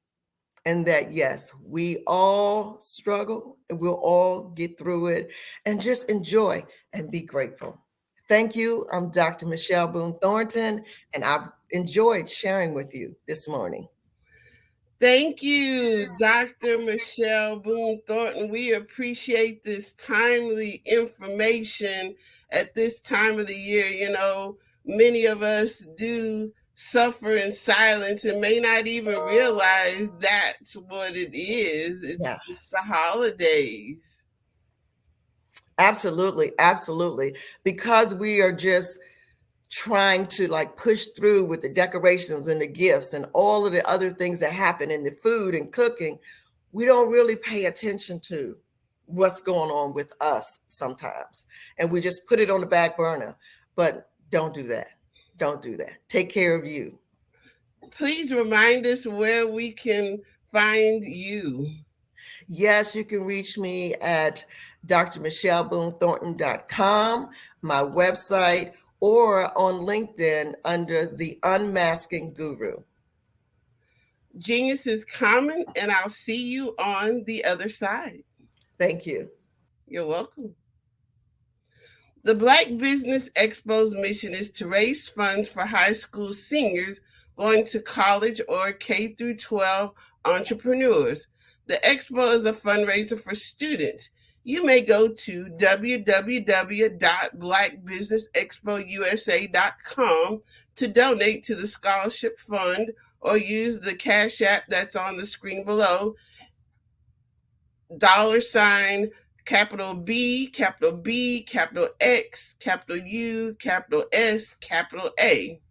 and that, yes, we all struggle and we'll all get through it, and just enjoy and be grateful. Thank you. I'm Dr. Michelle Boone Thornton, and I've enjoyed sharing with you this morning.
Thank you, Dr. Michelle Boone Thornton. We appreciate this timely information at this time of the year. You know, many of us do suffer in silence and may not even realize that's what it is. It's the holidays.
Absolutely, absolutely. Because we are just trying to like push through with the decorations and the gifts and all of the other things that happen in the food and cooking, we don't really pay attention to what's going on with us sometimes. And we just put it on the back burner. But don't do that. Don't do that. Take care of you.
Please remind us where we can find you.
Yes, you can reach me at drmichellebooneThornton.com, my website, or on LinkedIn under The Unmasking Guru.
Genius is common, and I'll see you on the other side.
Thank you.
You're welcome. The Black Business Expo's mission is to raise funds for high school seniors going to college or K through 12 entrepreneurs. The expo is a fundraiser for students. You may go to www.blackbusinessexpousa.com to donate to the scholarship fund, or use the Cash App that's on the screen below, $, capital B, capital B, capital X, capital U, capital S, capital A.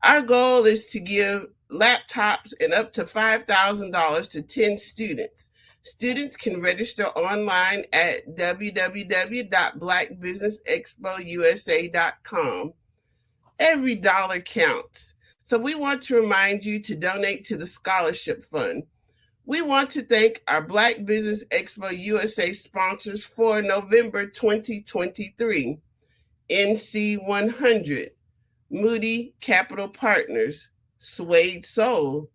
Our goal is to give laptops and up to $5,000 to 10 students. Students can register online at www.blackbusinessexpousa.com. Every dollar counts. So we want to remind you to donate to the scholarship fund. We want to thank our Black Business Expo USA sponsors for November 2023. NC 100, Moody Capital Partners, Suede Soul,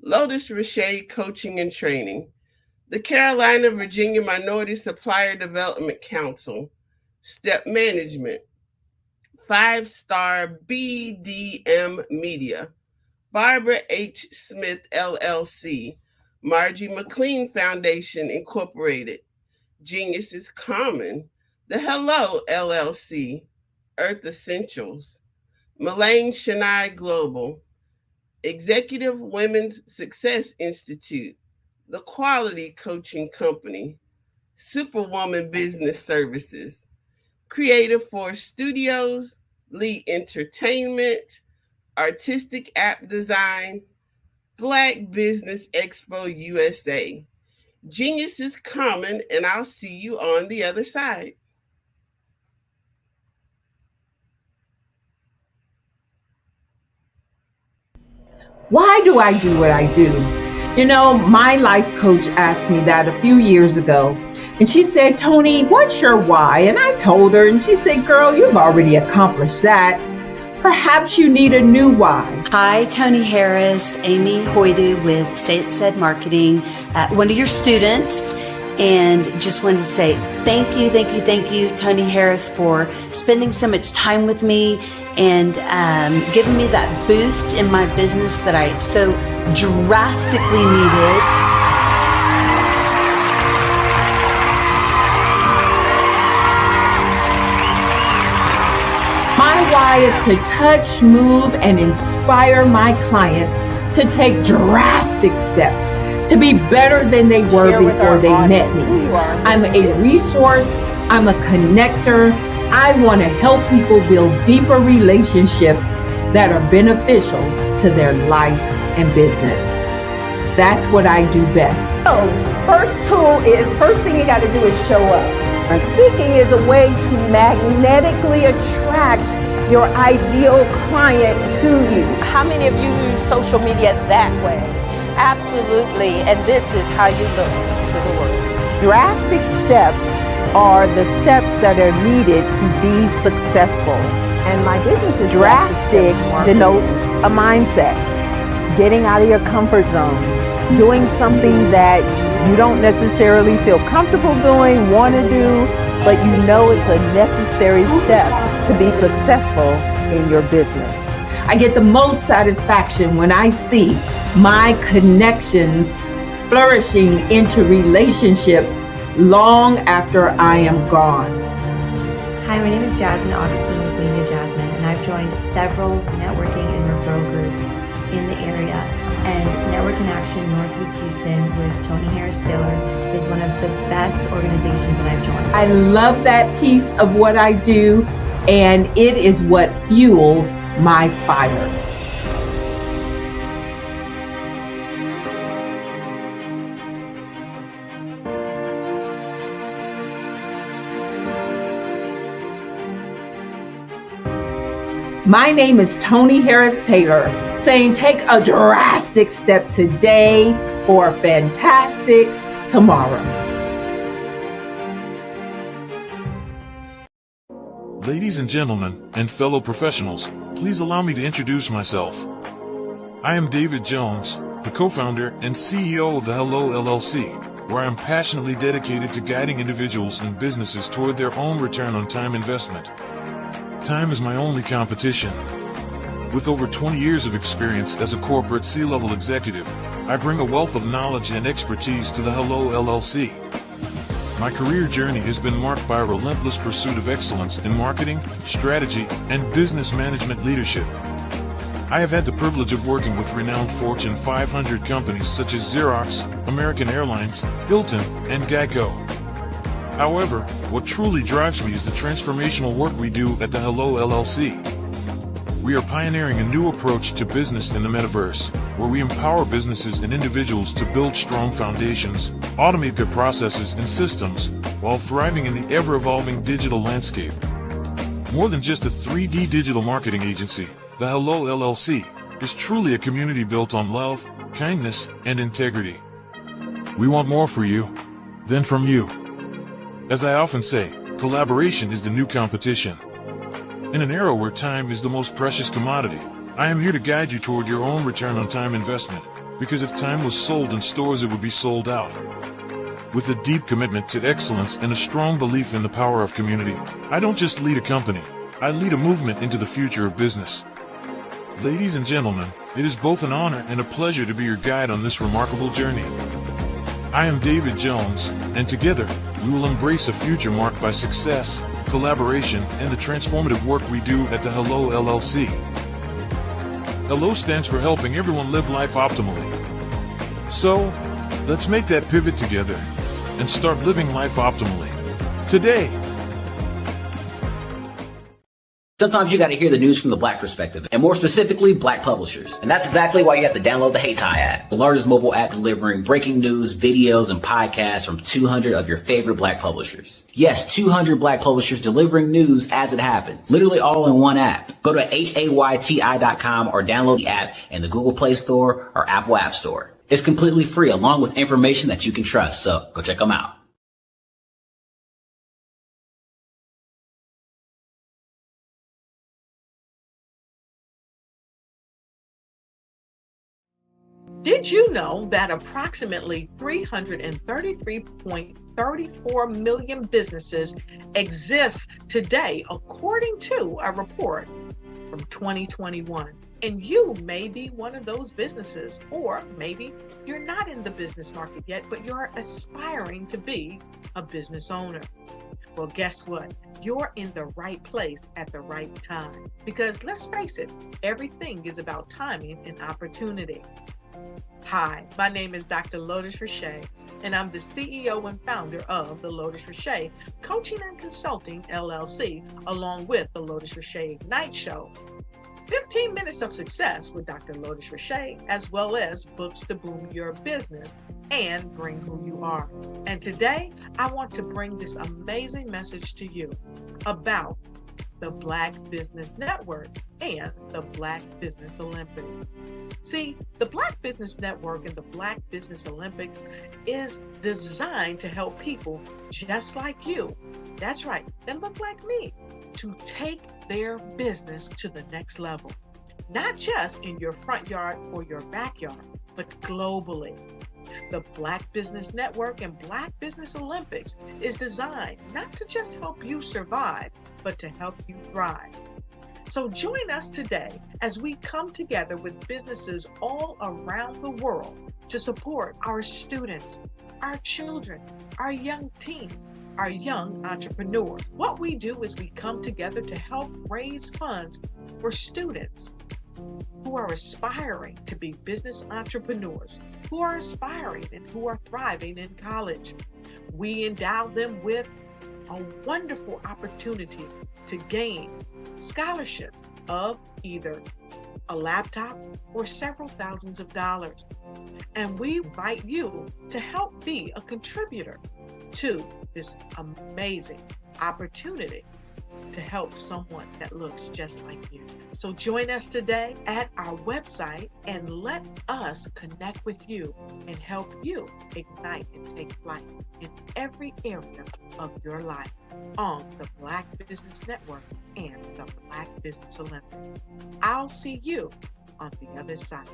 Lotus Richey Coaching and Training, the Carolina Virginia Minority Supplier Development Council, Step Management, 5-Star BDM Media, Barbara H. Smith LLC, Margie McLean Foundation Incorporated, Genius is Common, The Hello LLC, Earth Essentials, Mullane Shania Global, Executive Women's Success Institute, The Quality Coaching Company, Superwoman Business Services, Creative Force Studios, Lee Entertainment, Artistic App Design, Black Business Expo USA. Genius is common, and I'll see you on the other side.
Why do I do what I do? You know, my life coach asked me that a few years ago, and she said, Tony, what's your why? And I told her, and she said, girl, you've already accomplished that. Perhaps you need a new why.
Hi, Tony Harris, Amy Hoydu with Say It Said Marketing, one of your students. And just wanted to say thank you, Tony Harris, for spending so much time with me and giving me that boost in my business that I so drastically needed.
My why is to touch, move, and inspire my clients to take drastic steps to be better than they were before they met me. I'm a resource. I'm a connector. I want to help people build deeper relationships that are beneficial to their life and business. That's what I do best.
So, first thing you got to do is show up. And speaking is a way to magnetically attract your ideal client to you. How many of you use social media that way? Absolutely, and this is how you look to the world. Drastic steps are the steps that are needed to be successful. And my business is drastic denotes a mindset, getting out of your comfort zone, doing something that you don't necessarily feel comfortable doing, want to do, but you know it's a necessary step to be successful in your business.
I get the most satisfaction when I see my connections flourishing into relationships long after I am gone.
Hi, my name is Jasmine Augustine with Media Jasmine, and I've joined several networking and referral groups in the area. And Network in Action Northeast Houston with Tony Harris Taylor is one of the best organizations that I've joined.
I love that piece of what I do, and it is what fuels my fire. My name is Tony Harris Taylor, saying take a drastic step today for a fantastic tomorrow.
Ladies and gentlemen, and fellow professionals, please allow me to introduce myself. I am David Jones, the co-founder and CEO of the Hello LLC, where I am passionately dedicated to guiding individuals and businesses toward their own return on time investment. Time is my only competition. With over 20 years of experience as a corporate C-level executive, I bring a wealth of knowledge and expertise to the Hello LLC. My career journey has been marked by a relentless pursuit of excellence in marketing, strategy, and business management leadership. I have had the privilege of working with renowned Fortune 500 companies such as Xerox, American Airlines, Hilton, and Geico. However, what truly drives me is the transformational work we do at the Hello LLC. We are pioneering a new approach to business in the metaverse, where we empower businesses and individuals to build strong foundations, automate their processes and systems, while thriving in the ever-evolving digital landscape. More than just a 3D digital marketing agency, the Hello LLC is truly a community built on love, kindness, and integrity. We want more for you than from you. As I often say, collaboration is the new competition. In an era where time is the most precious commodity, I am here to guide you toward your own return on time investment, because if time was sold in stores, it would be sold out. With a deep commitment to excellence and a strong belief in the power of community, I don't just lead a company, I lead a movement into the future of business. Ladies and gentlemen, it is both an honor and a pleasure to be your guide on this remarkable journey. I am David Jones, and together, we will embrace a future marked by success, collaboration, and the transformative work we do at the Hello LLC. Hello stands for helping everyone live life optimally. So, let's make that pivot together and start living life optimally today.
Sometimes you got to hear the news from the Black perspective, and more specifically, Black publishers. And that's exactly why you have to download the HeyTie app, the largest mobile app delivering breaking news, videos, and podcasts from 200 of your favorite Black publishers. Yes, 200 Black publishers delivering news as it happens, literally all in one app. Go to HAYTI.com or download the app in the Google Play Store or Apple App Store. It's completely free, along with information that you can trust, so go check them out.
Did you know that approximately 333.34 million businesses exist today, according to a report from 2021? And you may be one of those businesses, or maybe you're not in the business market yet, but you're aspiring to be a business owner. Well, guess what? You're in the right place at the right time. Because let's face it, everything is about timing and opportunity. Hi, my name is Dr. Lotus Richey, and I'm the CEO and founder of the Lotus Richey Coaching and Consulting LLC, along with the Lotus Richey Ignite Show. 15 minutes of success with Dr. Lotus Richey, as well as books to boom your business and bring who you are. And today, I want to bring this amazing message to you about the Black Business Network and the Black Business Olympics. See, the Black Business Network and the Black Business Olympics is designed to help people just like you, that's right, that look like me, to take their business to the next level. Not just in your front yard or your backyard, but globally.
The Black Business Network and Black Business Olympics is designed not to just help you survive, but to help you thrive. So join us today as we come together with businesses all around the world to support our students, our children, our young teens, our young entrepreneurs. What we do is we come together to help raise funds for students who are aspiring to be business entrepreneurs, who are aspiring and who are thriving in college. We endow them with a wonderful opportunity to gain scholarship of either a laptop or several thousands of dollars. And we invite you to help be a contributor to this amazing opportunity to help someone that looks just like you. So join us today at our website and let us connect with you and help you ignite and take flight in every area of your life on the Black Business Network and the Black Business Olympics. I'll see you on the other side.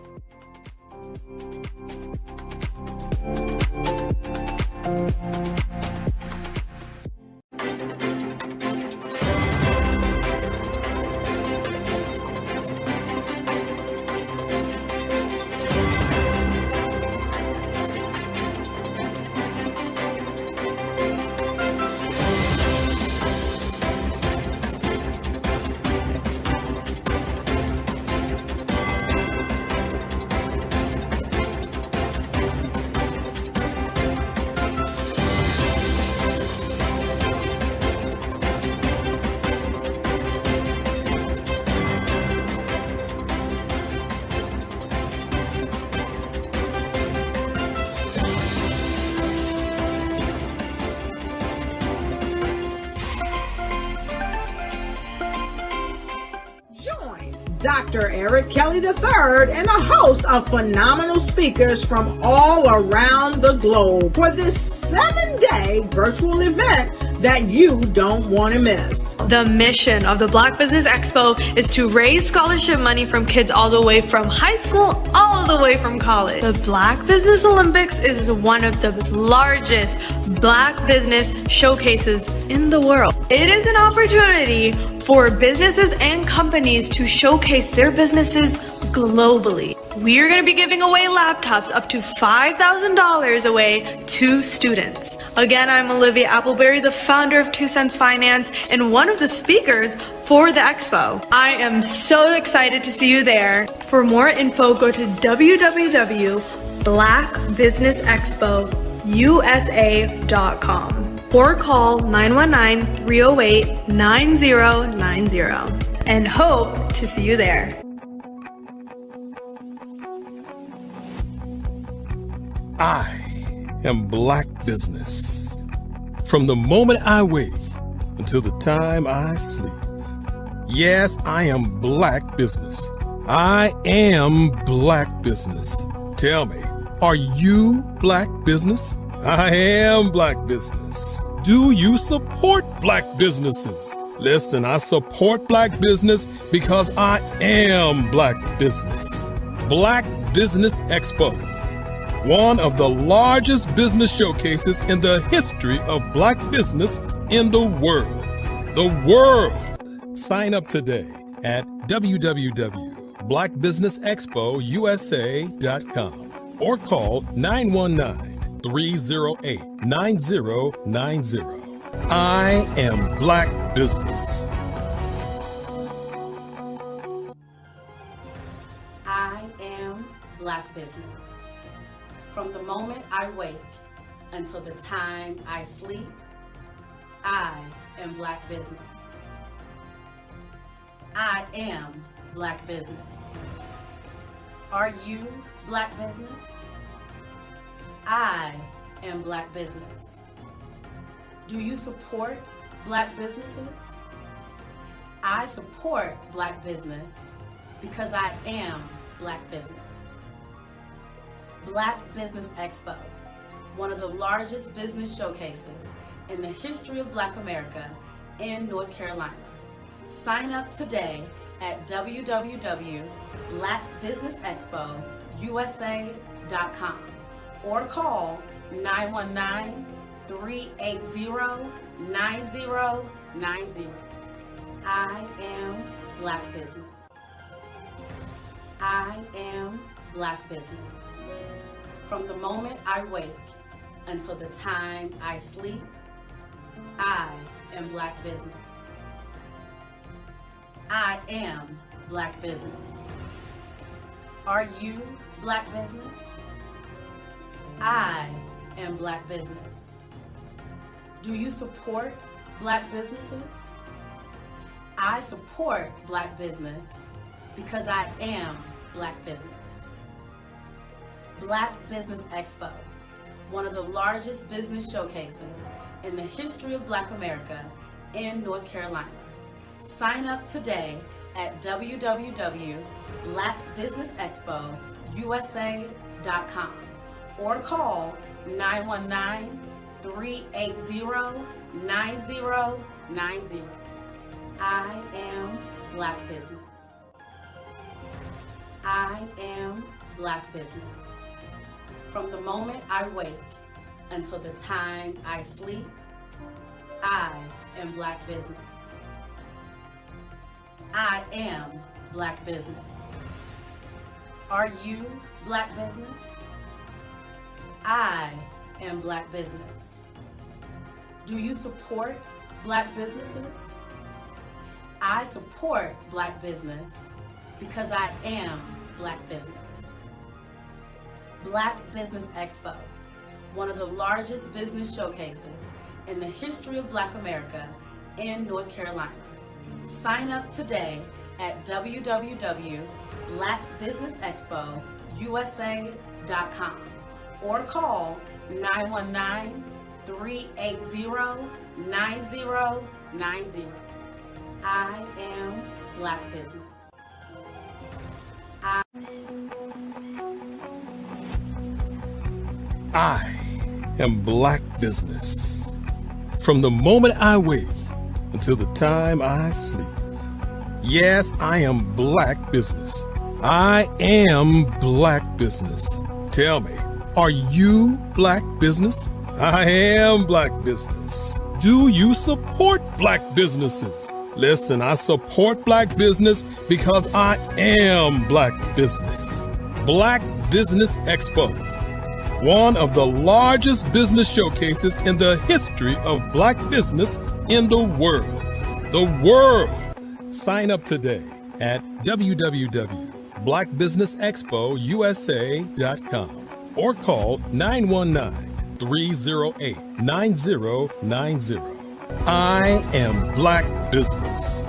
Dr. Eric Kelly III and a host of phenomenal speakers from all around the globe for this 7-day virtual event that you don't want to miss.
The mission of the Black Business Expo is to raise scholarship money from kids all the way from high school all the way from college. The Black Business Olympics is one of the largest Black business showcases in the world. It is an opportunity for businesses and companies to showcase their businesses globally. We are going to be giving away laptops up to $5,000 away to students. Again, I'm Olivia Appleberry, the founder of 2 Cents Finance and one of the speakers for the expo. I am so excited to see you there. For more info, go to www.blackbusinessexpousa.com or call 919-308-9090 and hope to see you there.
I am Black Business. From the moment I wake until the time I sleep. Yes, I am Black Business. I am Black Business. Tell me, are you Black Business? I am Black Business. Do you support Black businesses? Listen, I support Black business because I am Black Business. Black Business Expo, one of the largest business showcases in the history of Black business in the world. The world! Sign up today at www.blackbusinessexpousa.com or call 919-308-9090. I am Black Business.
I am Black Business. From the moment I wake until the time I sleep, I am Black Business. I am Black Business. Are you Black Business? I am Black Business. Do you support Black businesses? I support Black business because I am Black Business. Black Business Expo, one of the largest business showcases in the history of Black America in North Carolina. Sign up today at www.blackbusinessexpousa.com or call 919-380-9090. I am Black Business. I am Black Business. From the moment I wake until the time I sleep, I am Black Business. I am Black Business. Are you Black Business? I am Black Business. Do you support Black businesses? I support Black business because I am Black Business. Black Business Expo, one of the largest business showcases in the history of Black America in North Carolina. Sign up today at www.blackbusinessexpousa.com or call 919-380-9090. I am Black Business. I am Black Business. From the moment I wake until the time I sleep, I am Black Business. I am Black Business. Are you Black Business? I am Black Business. Do you support Black businesses? I support Black business because I am Black Business. Black Business Expo, one of the largest business showcases in the history of Black America in North Carolina. Sign up today at www.blackbusinessexpousa.com or call 919-380-9090. I am Black Business.
I am Black Business. From the moment I wake until the time I sleep. Yes, I am Black Business. I am Black Business. Tell me, are you Black Business? I am Black Business. Do you support Black businesses? Listen, I support Black business because I am Black Business. Black Business Expo, one of the largest business showcases in the history of Black business in the world. The world! Sign up today at www.blackbusinessexpousa.com or call 919-308-9090. I am Black Business.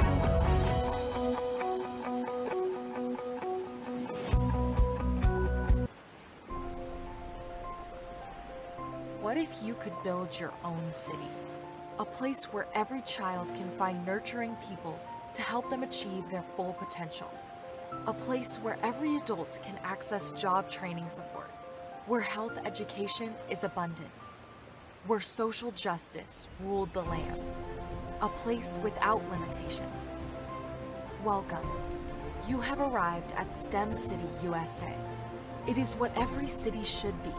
What if you could build your own city? A place where every child can find nurturing people to help them achieve their full potential. A place where every adult can access job training support, where health education is abundant, where social justice ruled the land. A place without limitations. Welcome. You have arrived at STEM City USA. It is what every city should be.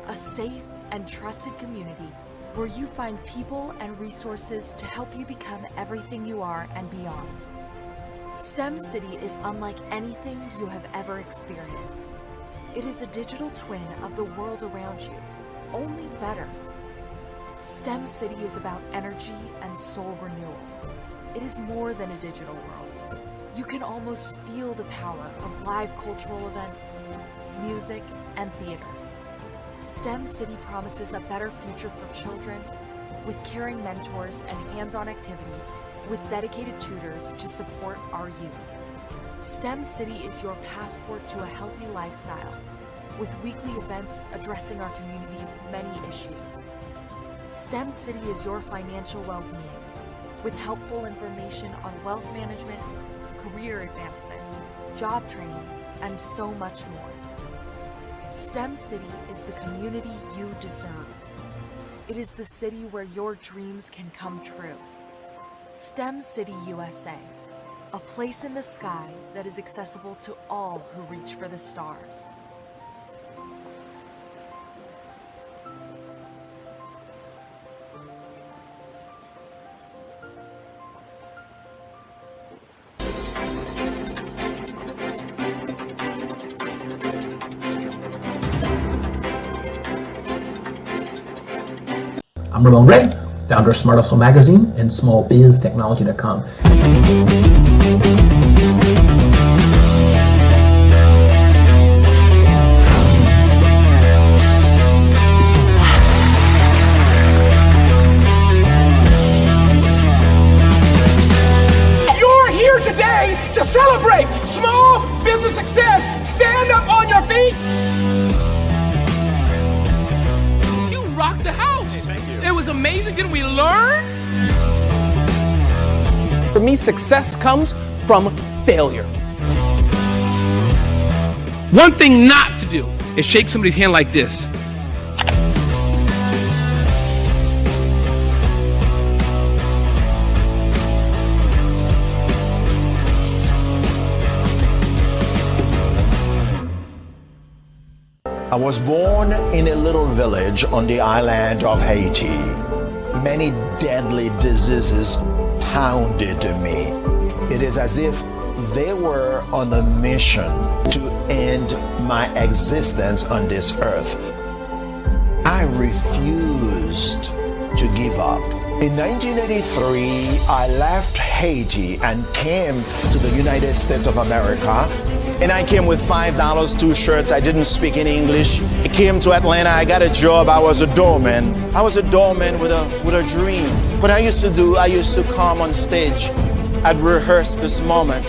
A safe and trusted community where you find people and resources to help you become everything you are and beyond. STEM City is unlike anything you have ever experienced. It is a digital twin of the world around you, only better. STEM City is about energy and soul renewal. It is more than a digital world. You can almost feel the power of live cultural events, music, and theater. STEM City promises a better future for children with caring mentors and hands-on activities with dedicated tutors to support our youth. STEM City is your passport to a healthy lifestyle with weekly events addressing our community's many issues. STEM City is your financial well-being with helpful information on wealth management, career advancement, job training, and so much more. STEM City is the community you deserve. It is the city where your dreams can come true. STEM City USA, a place in the sky that is accessible to all who reach for the stars.
I'm Ramon Ray, founder of Smart Hustle Magazine and smallbiztechnology.com.
You're here today to celebrate small business success. Stand up on your feet. You rocked the house. It was amazing. Didn't we learn? For me, success comes from failure. One thing not to do is shake somebody's hand like this.
I was born in a little village on the island of Haiti. Many deadly diseases pounded me. It is as if they were on a mission to end my existence on this earth. I refused to give up. In 1983, I left Haiti and came to the United States of America. And I came with $5, 2 shirts. I didn't speak any English. I came to Atlanta. I got a job. I was a doorman. I was a doorman with a dream. What I used to come on stage. I'd rehearse this moment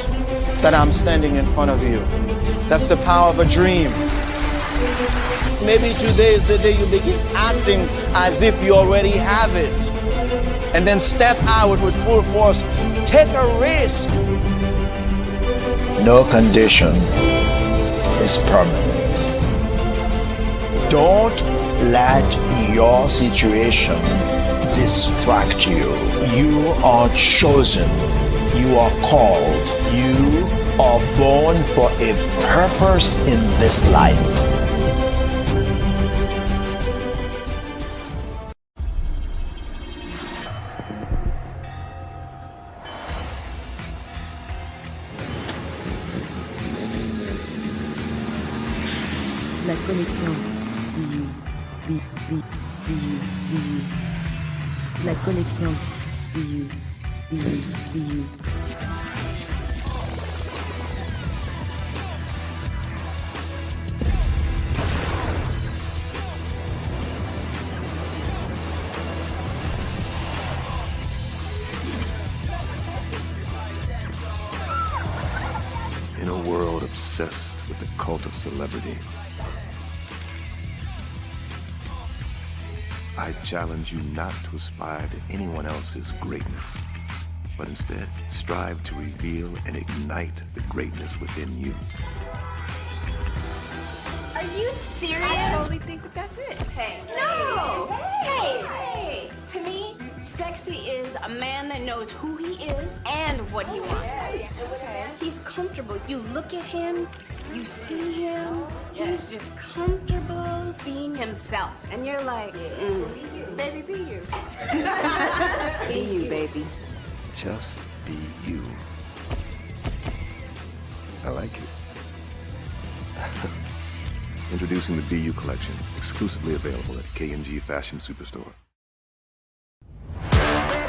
that I'm standing in front of you. That's the power of a dream. Maybe today is the day you begin acting as if you already have it. And then step out with full force. Take a risk. No condition is permanent. Don't let your situation distract you. You are chosen. You are called. You are born for a purpose in this life.
La connexion. La connexion.
In a world obsessed with the cult of celebrity, I challenge you not to aspire to anyone else's greatness, but instead strive to reveal and ignite the greatness within you.
Are you serious?
I totally think that that's it.
Hey.
No!
Hey! To me, sexy is a man that knows who he is and what he wants.
Okay.
He's comfortable. You look at him, you see him, he's just comfortable being himself. And you're like,
Baby, be you.
be you, baby.
Just be you. I like it. Introducing the BU collection, exclusively available at K&G Fashion Superstore.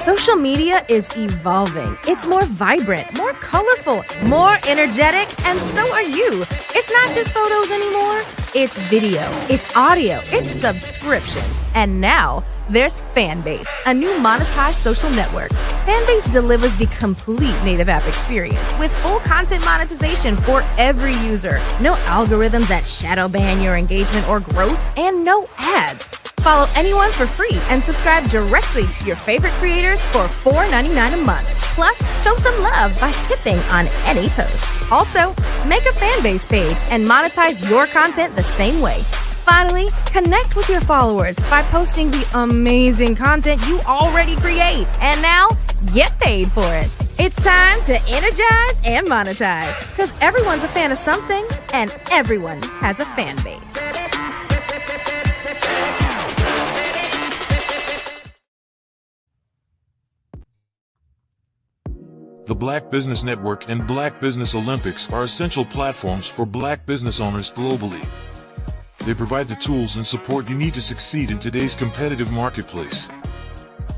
Social media is evolving. It's more vibrant, more colorful, more energetic, and so are you. It's not just photos anymore. It's video, it's audio, it's subscriptions. And now there's Fanbase, a new monetized social network. Fanbase delivers the complete native app experience with full content monetization for every user. No algorithms that shadow ban your engagement or growth, and no ads. Follow anyone for free and subscribe directly to your favorite creators for $4.99 a month. Plus, show some love by tipping on any post. Also, make a Fanbase page and monetize your content the same way. Finally, connect with your followers by posting the amazing content you already create. And now, get paid for it. It's time to energize and monetize, because everyone's a fan of something and everyone has a fan base.
The Black Business Network and Black Business Olympics are essential platforms for Black business owners globally. They provide the tools and support you need to succeed in today's competitive marketplace.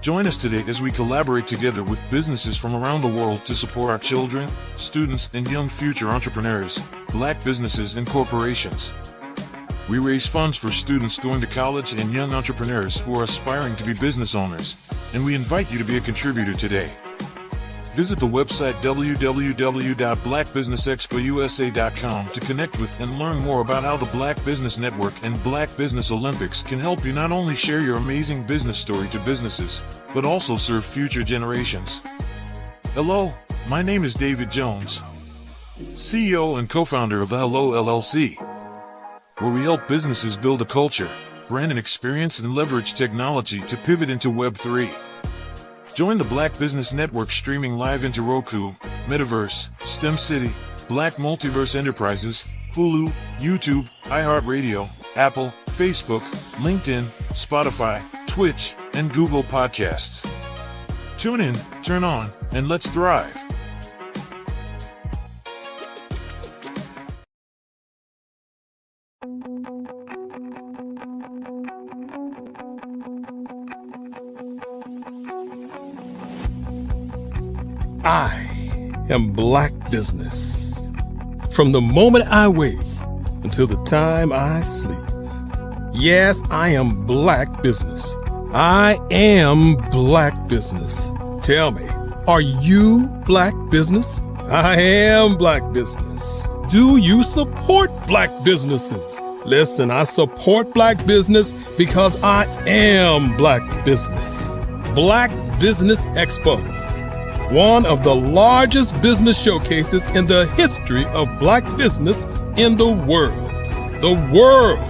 Join us today as we collaborate together with businesses from around the world to support our children, students, and young future entrepreneurs, Black businesses and corporations. We raise funds for students going to college and young entrepreneurs who are aspiring to be business owners, and we invite you to be a contributor today. Visit the website www.blackbusinessexpousa.com to connect with and learn more about how the Black Business Network and Black Business Olympics can help you not only share your amazing business story to businesses, but also serve future generations. Hello, my name is David Jones, CEO and co-founder of the Hello LLC, where we help businesses build a culture, brand and experience, and leverage technology to pivot into Web3. Join the Black Business Network streaming live into Roku, Metaverse, STEM City, Black Multiverse Enterprises, Hulu, YouTube, iHeartRadio, Apple, Facebook, LinkedIn, Spotify, Twitch, and Google Podcasts. Tune in, turn on, and let's thrive.
I am Black Business. From the moment I wake until the time I sleep. Yes, I am Black Business. I am Black Business. Tell me, are you Black Business? I am Black Business. Do you support Black businesses? Listen, I support Black business because I am Black Business. Black Business Expo, one of the largest business showcases in the history of Black business in the world. The world!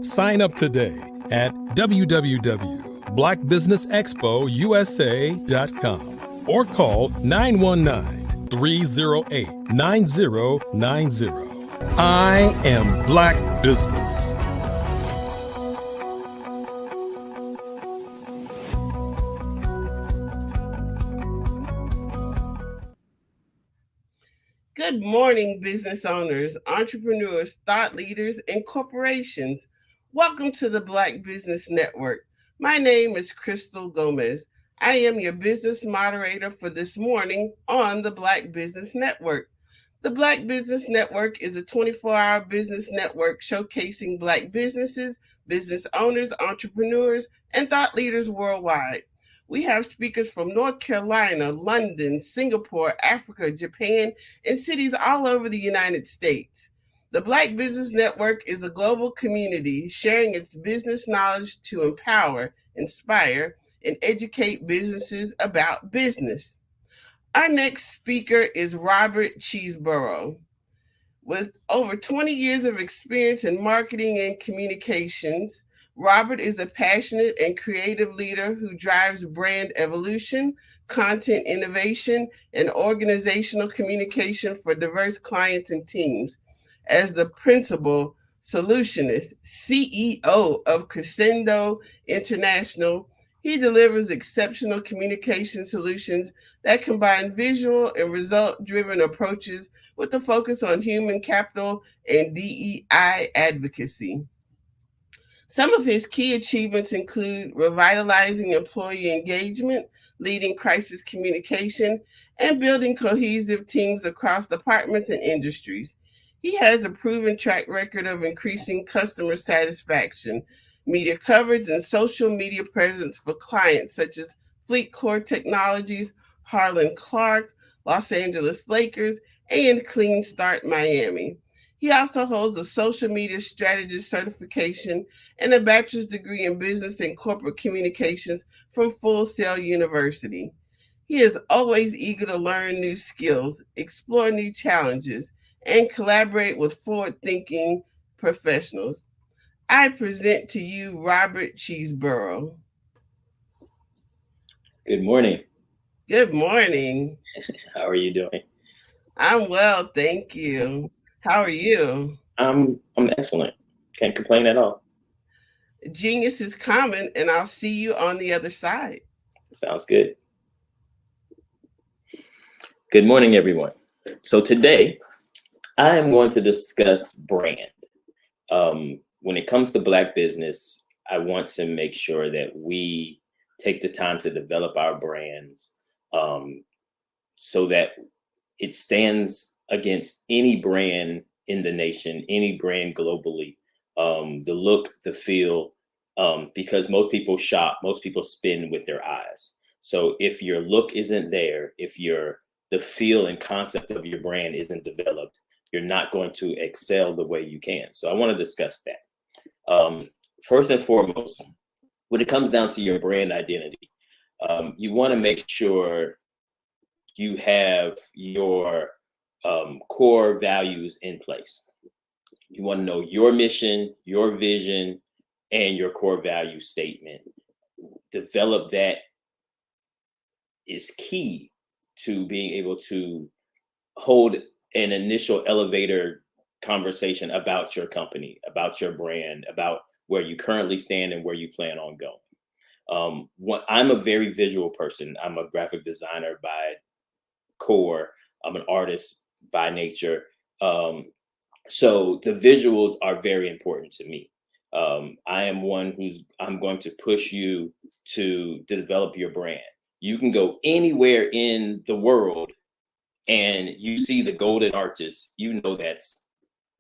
Sign up today at www.blackbusinessexpousa.com or call 919-308-9090. I am Black Business.
Good morning, business owners, entrepreneurs, thought leaders, and corporations. Welcome to the Black Business Network. My name is Crystal Gomez. I am your business moderator for this morning on the Black Business Network. The Black Business Network is a 24-hour business network showcasing Black businesses, business owners, entrepreneurs, and thought leaders worldwide. We have speakers from North Carolina, London, Singapore, Africa, Japan, and cities all over the United States. The Black Business Network is a global community sharing its business knowledge to empower, inspire, and educate businesses about business. Our next speaker is Robert Cheeseborough. With over 20 years of experience in marketing and communications, Robert is a passionate and creative leader who drives brand evolution, content innovation, and organizational communication for diverse clients and teams. As the principal solutionist, CEO of Crescendo International, he delivers exceptional communication solutions that combine visual and result-driven approaches with a focus on human capital and DEI advocacy. Some of his key achievements include revitalizing employee engagement, leading crisis communication, and building cohesive teams across departments and industries. He has a proven track record of increasing customer satisfaction, media coverage, and social media presence for clients such as Fleet Core Technologies, Harlan Clark, Los Angeles Lakers, and Clean Start Miami. He also holds a social media strategist certification and a bachelor's degree in business and corporate communications from Full Sail University. He is always eager to learn new skills, explore new challenges, and collaborate with forward-thinking professionals. I present to you Robert Cheeseborough.
Good morning.
Good morning.
How are you doing?
I'm well, thank you. How are you?
I'm excellent. Can't complain at all.
Genius is common, and I'll see you on the other side.
Sounds good. Good morning, everyone. So today, I am going to discuss brand. When it comes to Black business, I want to make sure that we take the time to develop our brands so that it stands against any brand in the nation, any brand globally. The look, the feel, because most people shop, most people spend with their eyes. So if your look isn't there, if the feel and concept of your brand isn't developed, you're not going to excel the way you can. So I want to discuss that. First and foremost, when it comes down to your brand identity, you want to make sure you have your core values in place. You want to know your mission, your vision, and your core value statement. Develop that is key to being able to hold an initial elevator conversation about your company, about your brand, about where you currently stand and where you plan on going. I'm a very visual person. I'm a graphic designer by core. I'm an artist by nature. So the visuals are very important to me. I am one I'm going to push you to develop your brand. You can go anywhere in the world and you see the golden arches, you know that's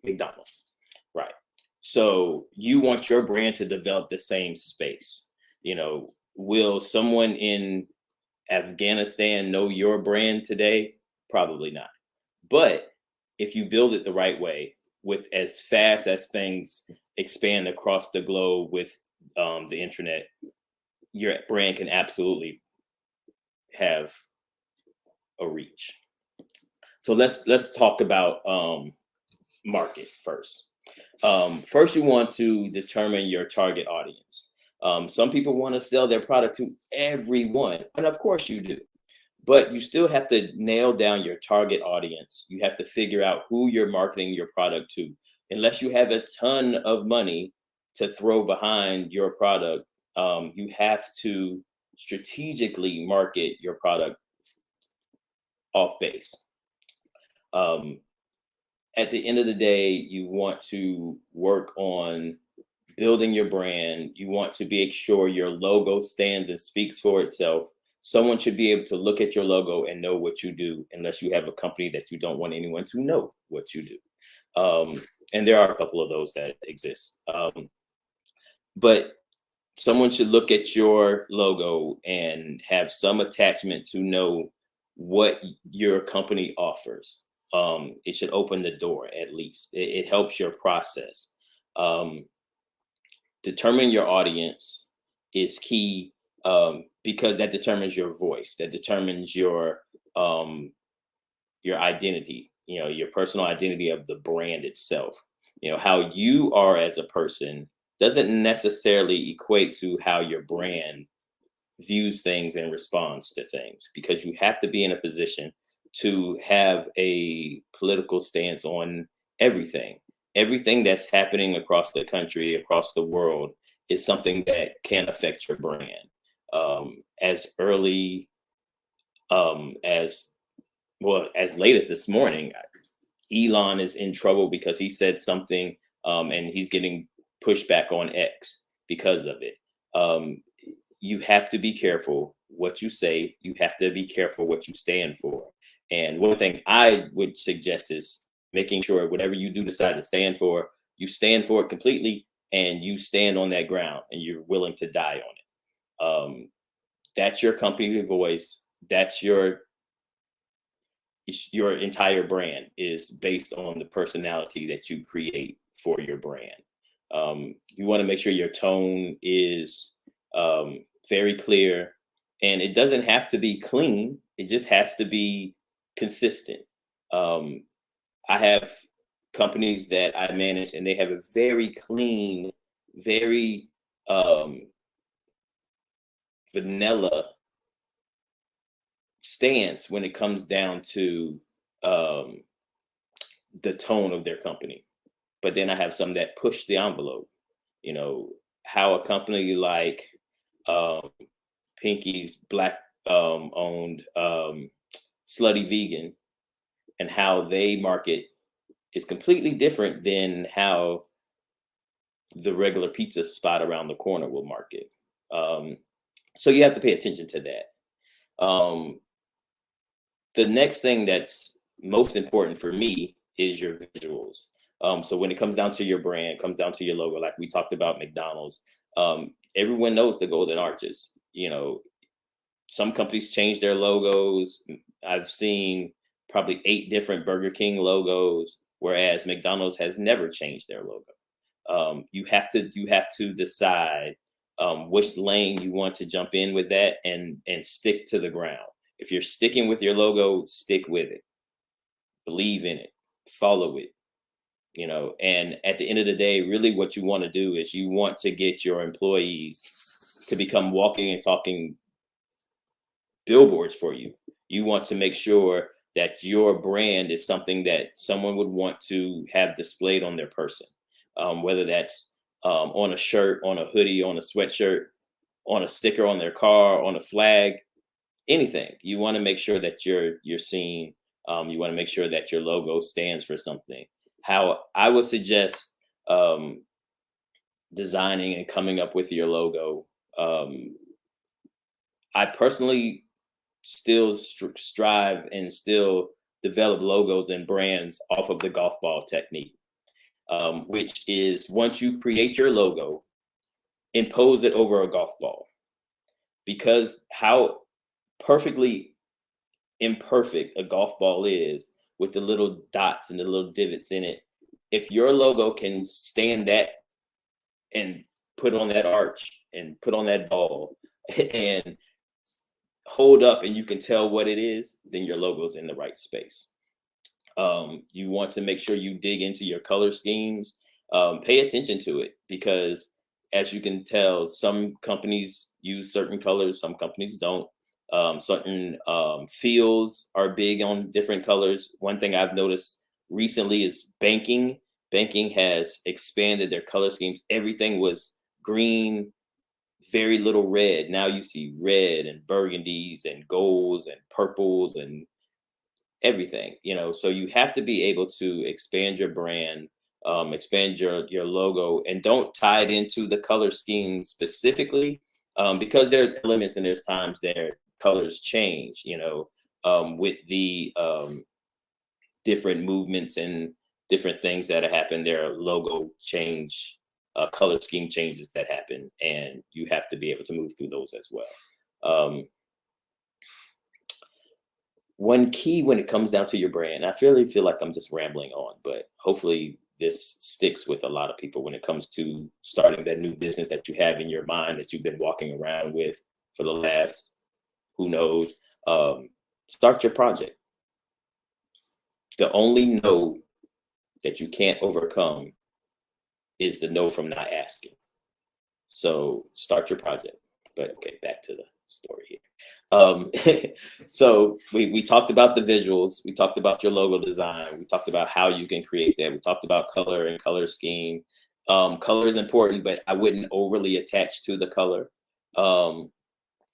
McDonald's, right? So you want your brand to develop the same space. Will someone in Afghanistan know your brand today? Probably not. But if you build it the right way, with as fast as things expand across the globe with the internet, your brand can absolutely have a reach. So let's talk about market first. First, you want to determine your target audience. Some people want to sell their product to everyone, and of course you do. But you still have to nail down your target audience. You have to figure out who you're marketing your product to. Unless you have a ton of money to throw behind your product, you have to strategically market your product off base. At the end of the day, you want to work on building your brand. You want to make sure your logo stands and speaks for itself. Someone should be able to look at your logo and know what you do, unless you have a company that you don't want anyone to know what you do. And there are a couple of those that exist. But someone should look at your logo and have some attachment to know what your company offers. It should open the door, at least. It helps your process. Determine your audience is key. Because that determines your voice, that determines your identity, your personal identity of the brand itself. How you are as a person doesn't necessarily equate to how your brand views things and responds to things, because you have to be in a position to have a political stance on everything. Everything that's happening across the country, across the world, is something that can affect your brand. As early as late as this morning, Elon is in trouble because he said something, and he's getting pushback on X because of it. You have to be careful what you say. You have to be careful what you stand for. And one thing I would suggest is making sure whatever you do decide to stand for, you stand for it completely, and you stand on that ground, and you're willing to die on it. That's your company voice. That's your entire brand is based on the personality that you create for your brand. You want to make sure your tone is very clear, and it doesn't have to be clean. It just has to be consistent. I have companies that I manage, and they have a very clean, very vanilla stance when it comes down to the tone of their company. But then I have some that push the envelope. How a company like Pinky's Black owned Slutty Vegan, and how they market is completely different than how the regular pizza spot around the corner will market. So you have to pay attention to that. The next thing that's most important for me is your visuals. So when it comes down to your brand, comes down to your logo, like we talked about McDonald's, everyone knows the golden arches. You know, some companies change their logos. I've seen probably 8 different Burger King logos, whereas McDonald's has never changed their logo. You have to decide which lane you want to jump in with that and stick to the ground. If you're sticking with your logo, stick with it. Believe in it. Follow it. You know, and at the end of the day, really what you want to do is you want to get your employees to become walking and talking billboards for you. You want to make sure that your brand is something that someone would want to have displayed on their person, whether that's on a shirt, on a hoodie, on a sweatshirt, on a sticker on their car, on a flag. Anything. You want to make sure that you're seen. You want to make sure that your logo stands for something. How I would suggest designing and coming up with your logo. I personally still strive and still develop logos and brands off of the golf ball technique, which is once you create your logo, impose it over a golf ball, because how perfectly imperfect a golf ball is with the little dots and the little divots in it. If your logo can stand that and put on that arch and put on that ball and hold up and you can tell what it is, then your logo's in the right space. You want to make sure you dig into your color schemes, pay attention to it, because as you can tell, some companies use certain colors, some companies don't. Certain fields are big on different colors. One thing I've noticed recently is banking. Banking has expanded their color schemes. Everything was green, very little red. Now you see red and burgundies and golds and purples and everything, you know. So you have to be able to expand your brand, expand your logo, and don't tie it into the color scheme specifically, because there are elements and there's times there colors change, you know, with the different movements and different things that happen. There are logo change, color scheme changes that happen, and you have to be able to move through those as well. One key when it comes down to your brand, I really feel like I'm just rambling on, but hopefully this sticks with a lot of people when it comes to starting that new business that you have in your mind that you've been walking around with for the last, who knows, start your project. The only no that you can't overcome is the no from not asking. So start your project. But okay, back to the story here. So we talked about the visuals. We talked about your logo design. We talked about how you can create that. We talked about color and color scheme. Color is important, but I wouldn't overly attach to the color.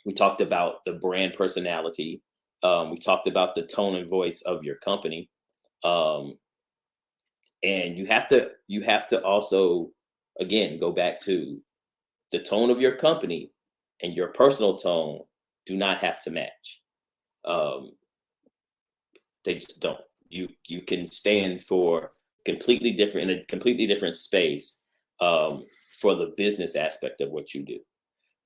We talked about the brand personality. We talked about the tone and voice of your company. And you have to also, again, go back to the tone of your company and your personal tone do not have to match. They just don't. You can stand for completely different, in a completely different space, for the business aspect of what you do.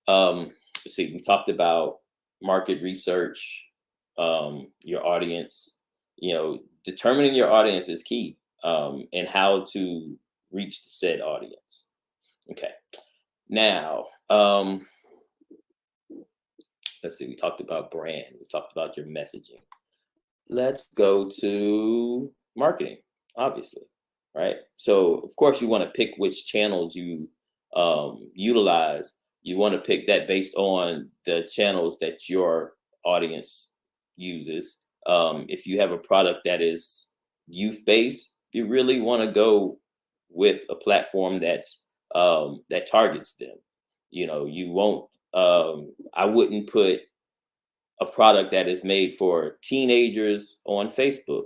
Let's see, we talked about market research, your audience. You know, determining your audience is key, and how to reach the said audience. Okay, now let's see. We talked about brand. We talked about your messaging. Let's go to marketing, obviously, right? So, of course, you want to pick which channels you utilize. You want to pick that based on the channels that your audience uses. If you have a product that is youth-based, you really want to go with a platform that's that targets them. You know, you won't. I wouldn't put a product that is made for teenagers on Facebook.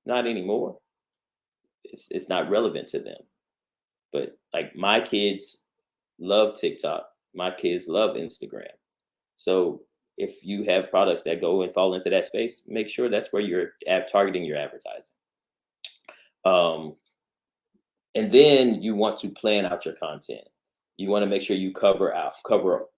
Not anymore. It's not relevant to them. But like my kids love TikTok. My kids love Instagram. So if you have products that go and fall into that space, make sure that's where you're targeting your advertising. And then you want to plan out your content. You want to make sure you cover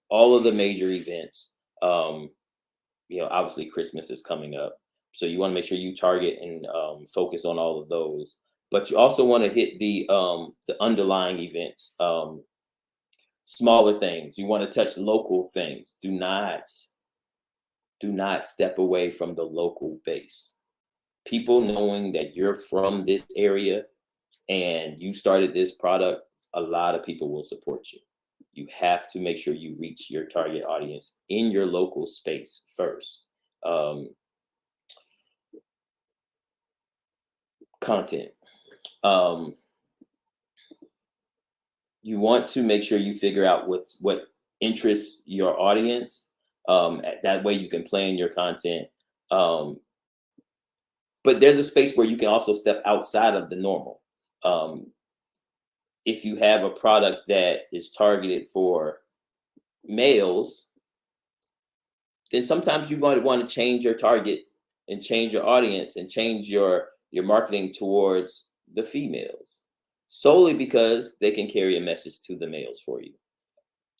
all of the major events. Obviously Christmas is coming up, so you want to make sure you target and focus on all of those. But you also want to hit the underlying events, smaller things. You want to touch local things. Do not step away from the local base. People knowing that you're from this area and you started this product, a lot of people will support you. You have to make sure you reach your target audience in your local space first. Content. You want to make sure you figure out what interests your audience. That way you can plan your content. But there's a space where you can also step outside of the normal. If you have a product that is targeted for males, then sometimes you might want to change your target and change your audience and change your marketing towards the females, solely because they can carry a message to the males for you.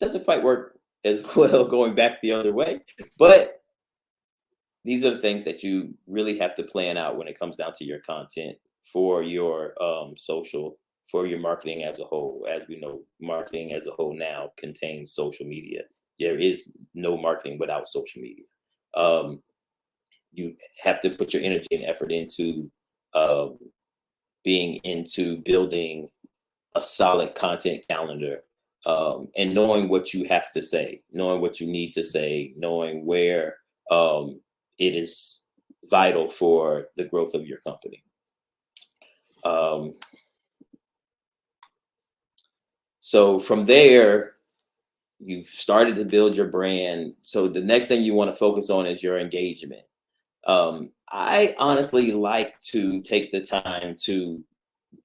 Doesn't quite work as well going back the other way, but these are the things that you really have to plan out when it comes down to your content for your social, for your marketing as a whole. As we know, marketing as a whole now contains social media. There is no marketing without social media. You have to put your energy and effort into building a solid content calendar, and knowing what you have to say, knowing what you need to say, knowing where it is vital for the growth of your company. So from there, you've started to build your brand. So the next thing you want to focus on is your engagement. I honestly like to take the time to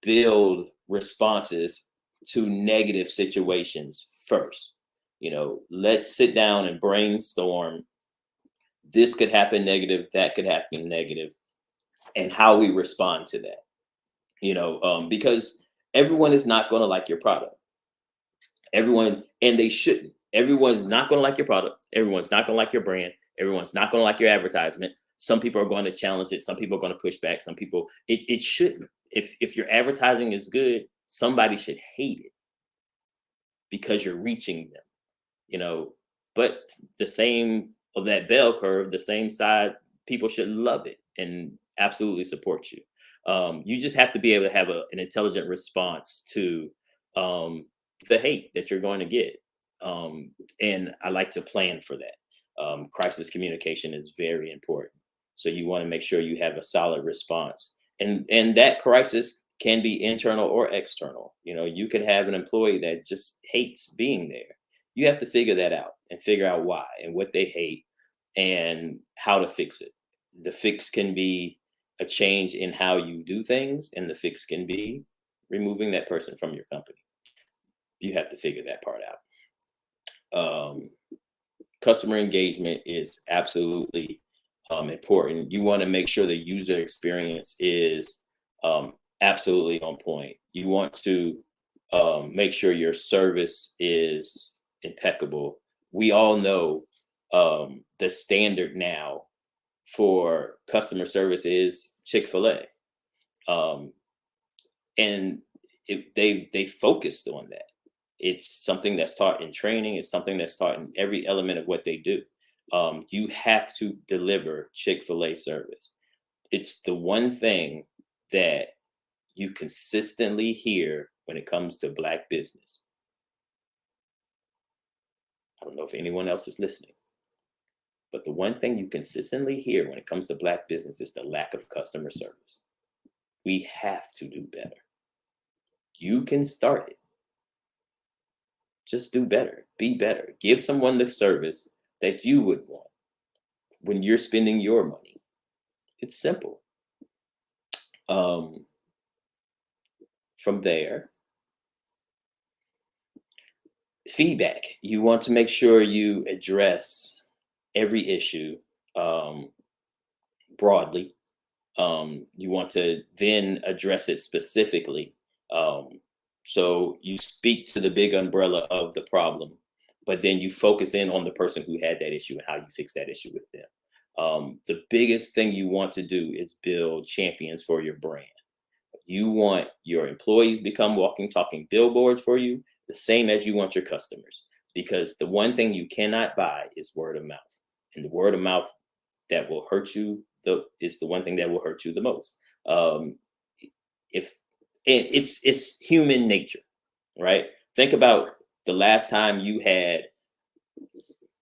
build responses to negative situations first. Let's sit down and brainstorm. This could happen negative, that could happen negative, and how we respond to that. Because everyone is not going to like your product. Everyone, and they shouldn't. Everyone's not going to like your product. Everyone's not going to like your brand. Everyone's not going to like your advertisement. Some people are going to challenge it. Some people are going to push back. Some people, it shouldn't. If your advertising is good, somebody should hate it because you're reaching them, but the same of that bell curve, the same side, people should love it and absolutely support you. You just have to be able to have an intelligent response to the hate that you're going to get. And I like to plan for that. Crisis communication is very important. So you want to make sure you have a solid response. And that crisis can be internal or external. You can have an employee that just hates being there. You have to figure that out and figure out why and what they hate and how to fix it. The fix can be a change in how you do things, and the fix can be removing that person from your company. You have to figure that part out. Customer engagement is absolutely important. You want to make sure the user experience is absolutely on point. You want to make sure your service is impeccable. We all know the standard now for customer service is Chick-fil-A. And they focused on that. It's something that's taught in training. It's something that's taught in every element of what they do. You have to deliver Chick-fil-A service. It's the one thing that you consistently hear when it comes to Black business. I don't know if anyone else is listening, but the one thing you consistently hear when it comes to Black business is the lack of customer service. We have to do better. You can start it. Just do better. Be better. Give someone the service that you would want when you're spending your money. It's simple. From there, Feedback. You want to make sure you address every issue broadly. You want to then address it specifically. So you speak to the big umbrella of the problem, but then you focus in on the person who had that issue and how you fix that issue with them. The biggest thing you want to do is build champions for your brand. You want your employees to become walking, talking billboards for you, the same as you want your customers, because the one thing you cannot buy is word of mouth. And the word of mouth that will hurt you is the one thing that will hurt you the most. It's human nature, right? Think about the last time you had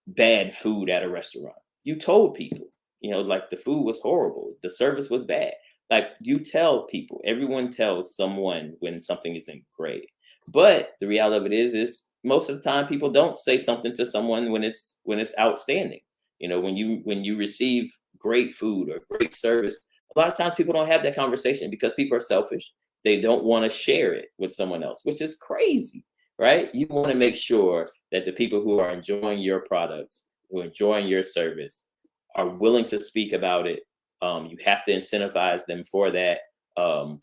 bad food at a restaurant. You told people, like the food was horrible, the service was bad. Like you tell people, everyone tells someone when something isn't great. But the reality of it is most of the time people don't say something to someone when it's outstanding. When you receive great food or great service, a lot of times people don't have that conversation because people are selfish. They don't want to share it with someone else, which is crazy, right? You want to make sure that the people who are enjoying your products, who are enjoying your service, are willing to speak about it. You have to incentivize them for that,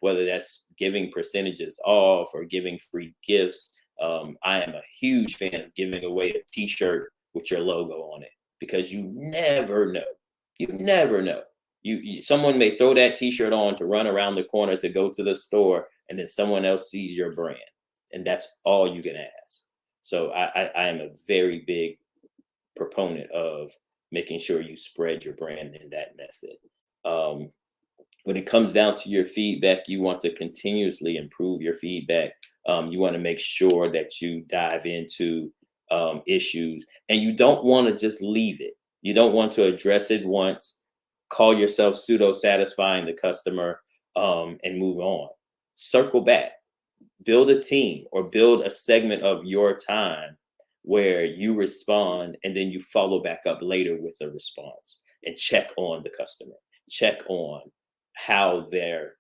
whether that's giving percentages off or giving free gifts. I am a huge fan of giving away a t-shirt with your logo on it, because you never know. You never know. Someone may throw that t-shirt on to run around the corner to go to the store, and then someone else sees your brand, and that's all you can ask. So I am a very big proponent of making sure you spread your brand in that method. When it comes down to your feedback, you want to continuously improve your feedback. You want to make sure that you dive into issues, and you don't want to just leave it. You don't want to address it once, call yourself pseudo-satisfying the customer, and move on. Circle back, build a team or build a segment of your time where you respond, and then you follow back up later with a response and check on the customer, check on how their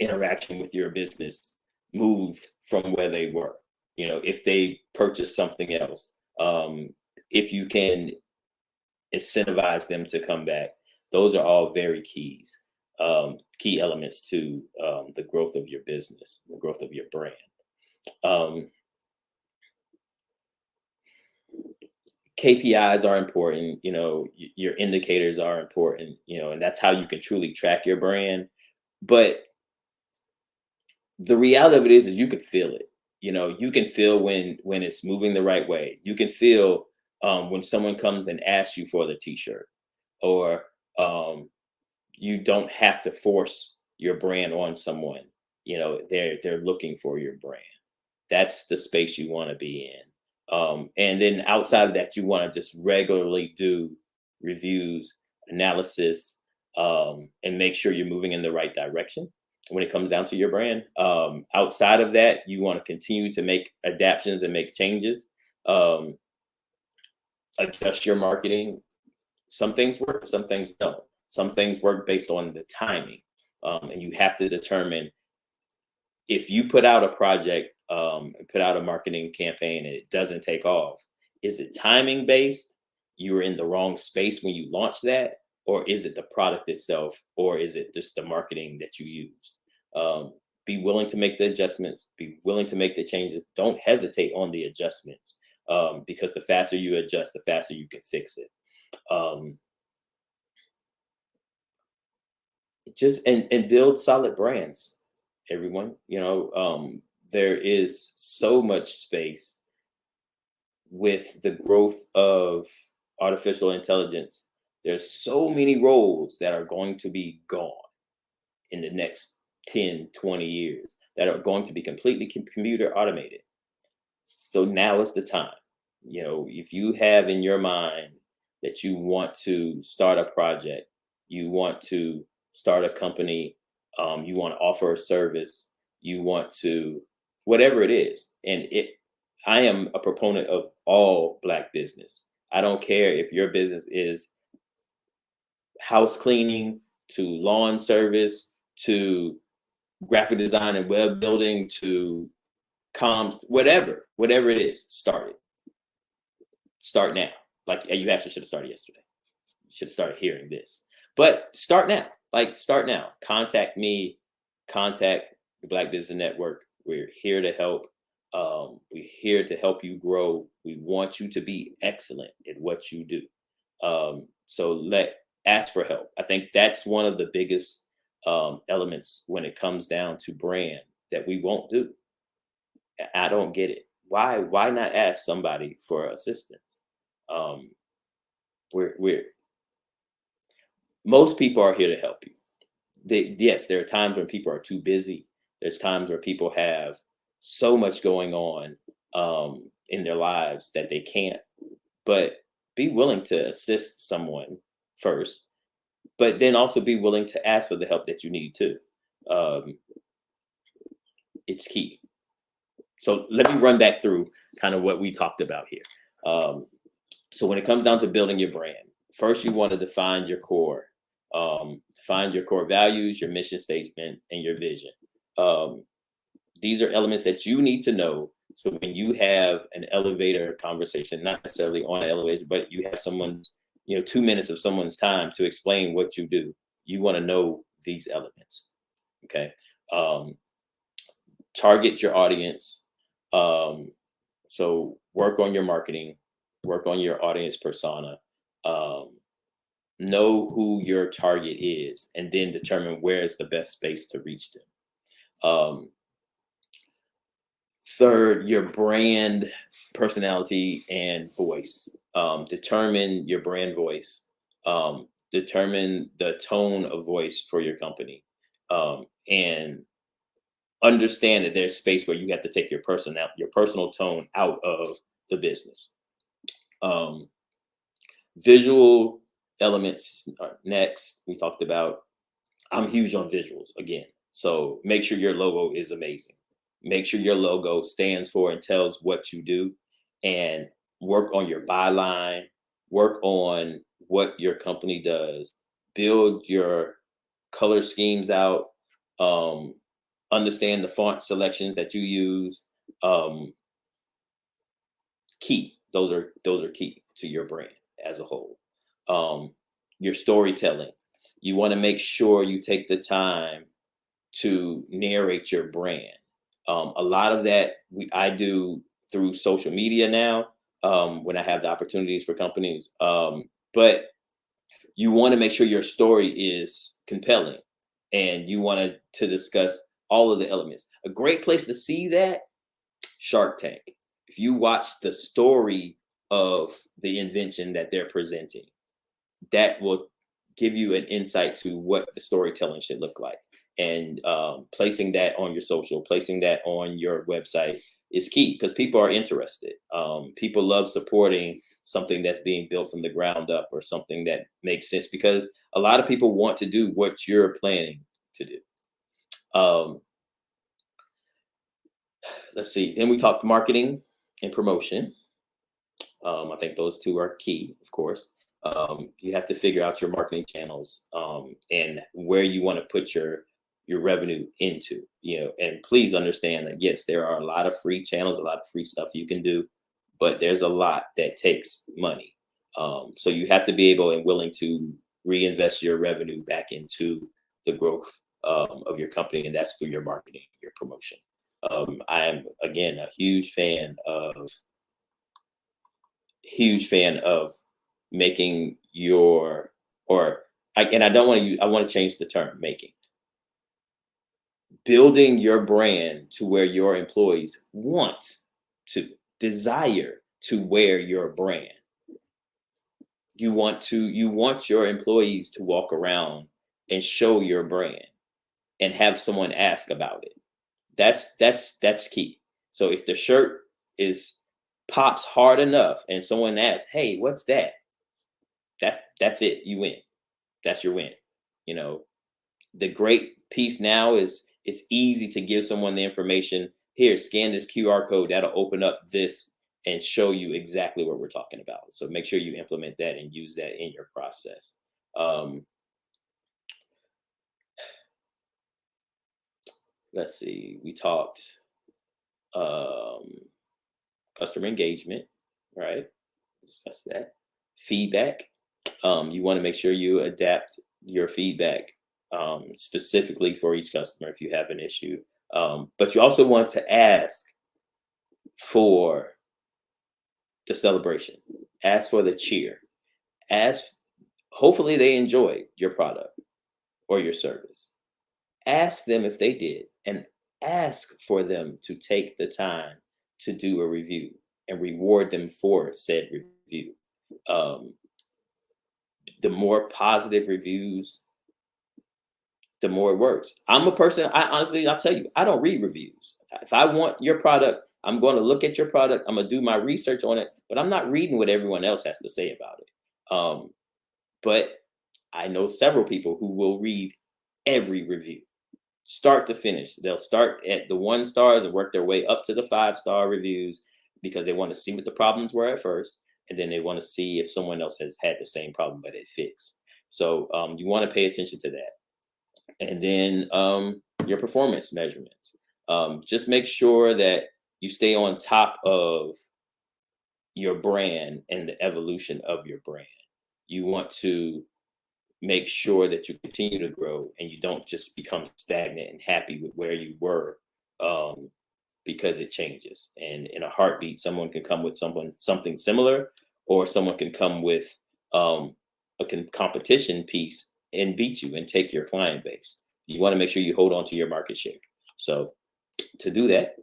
interaction with your business moved from where they were. If they purchased something else, if you can incentivize them to come back. Those are all very key elements to the growth of your business, the growth of your brand. KPIs are important, your indicators are important, and that's how you can truly track your brand. But the reality of it is you can feel it. You can feel when it's moving the right way. You can feel when someone comes and asks you for the t-shirt, or you don't have to force your brand on someone. They're looking for your brand. That's the space you want to be in. And then outside of that, you want to just regularly do reviews, analysis, and make sure you're moving in the right direction when it comes down to your brand. Outside of that, you want to continue to make adaptations and make changes. Adjust your marketing. Some things work, some things don't. Some things work based on the timing. And you have to determine, if you put out a project, put out a marketing campaign and it doesn't take off, is it timing based? You were in the wrong space when you launched that, or is it the product itself, or is it just the marketing that you used? Be willing to make the adjustments, be willing to make the changes. Don't hesitate on the adjustments, because the faster you adjust, the faster you can fix it. Just and build solid brands, everyone. There is so much space with the growth of artificial intelligence. There's so many roles that are going to be gone in the next 10, 20 years that are going to be completely computer automated. So now is the time. If you have in your mind that you want to start a project, you want to start a company, you want to offer a service, you want to, whatever it is. And I am a proponent of all Black business. I don't care if your business is house cleaning, to lawn service, to graphic design and web building, to comms, whatever it is, start it. Start now. Like, you actually should have started yesterday. You should have started hearing this. But start now. Like, start now. Contact me. Contact the Black Business Network. We're here to help. We're here to help you grow. We want you to be excellent at what you do. So ask for help. I think that's one of the biggest elements when it comes down to brand that we won't do. I don't get it. Why not ask somebody for assistance? Most people are here to help you. Yes, there are times when people are too busy. There's times where people have so much going on in their lives that they can't. But be willing to assist someone first, but then also be willing to ask for the help that you need too. It's key. So let me run back through kind of what we talked about here. So when it comes down to building your brand, first you want to define your core. Define your core values, your mission statement, and your vision. These are elements that you need to know. So when you have an elevator conversation, not necessarily on an elevator, but you have someone's, 2 minutes of someone's time to explain what you do, you want to know these elements. Okay. Target your audience. So work on your marketing, work on your audience persona. Know who your target is, and then determine where is the best space to reach them. Third, your brand personality and voice. Determine your brand voice. Determine the tone of voice for your company. And understand that there's space where you have to take your personal tone out of the business. Visual elements are next. We talked about, I'm huge on visuals again. So make sure your logo is amazing. Make sure your logo stands for and tells what you do, and work on your byline, work on what your company does, build your color schemes out, understand the font selections that you use. Key. Those are key to your brand as a whole. Your storytelling. You want to make sure you take the time to narrate your brand. A lot of that I do through social media now, when I have the opportunities for companies. But you want to make sure your story is compelling, and you want to discuss all of the elements. A great place to see that, Shark Tank. If you watch the story of the invention that they're presenting, that will give you an insight to what the storytelling should look like. And placing that on your social, placing that on your website is key, because people are interested. People love supporting something that's being built from the ground up, or something that makes sense, because a lot of people want to do what you're planning to do. Let's see. Then we talked marketing and promotion. I think those two are key, of course. You have to figure out your marketing channels, and where you want to put your revenue into, and please understand that, yes, there are a lot of free channels, a lot of free stuff you can do, but there's a lot that takes money. So you have to be able and willing to reinvest your revenue back into the growth of your company, and that's through your marketing, your promotion. I am, again, a huge fan of making your, and I want to change the term making. Building your brand to where your employees desire to wear your brand. You want your employees to walk around and show your brand and have someone ask about it. That's key. So if the shirt pops hard enough and someone asks, "Hey, what's that?" That's it. You win. That's your win. The great piece now is it's easy to give someone the information. Here, scan this QR code. That'll open up this and show you exactly what we're talking about. So make sure you implement that and use that in your process. Let's see. We talked customer engagement, right? Discuss that. Feedback. You want to make sure you adapt your feedback specifically for each customer if you have an issue. But you also want to ask for the celebration. Ask for the cheer. Hopefully they enjoyed your product or your service. Ask them if they did, and ask for them to take the time to do a review and reward them for said review. The more positive reviews, the more it works. I'm a person, I'll tell you, I don't read reviews. If I want your product, I'm going to look at your product. I'm going to do my research on it, but I'm not reading what everyone else has to say about it. But I know several people who will read every review, start to finish. They'll start at the 1 stars and work their way up to the 5-star reviews because they want to see what the problems were at first. And then they want to see if someone else has had the same problem, but it fixed. So you want to pay attention to that. And then your performance measurements. Just make sure that you stay on top of your brand and the evolution of your brand. You want to make sure that you continue to grow and you don't just become stagnant and happy with where you were because it changes. And in a heartbeat, someone can come with something similar, or someone can come with a competition piece and beat you and take your client base. You want to make sure you hold on to your market share. So to do that,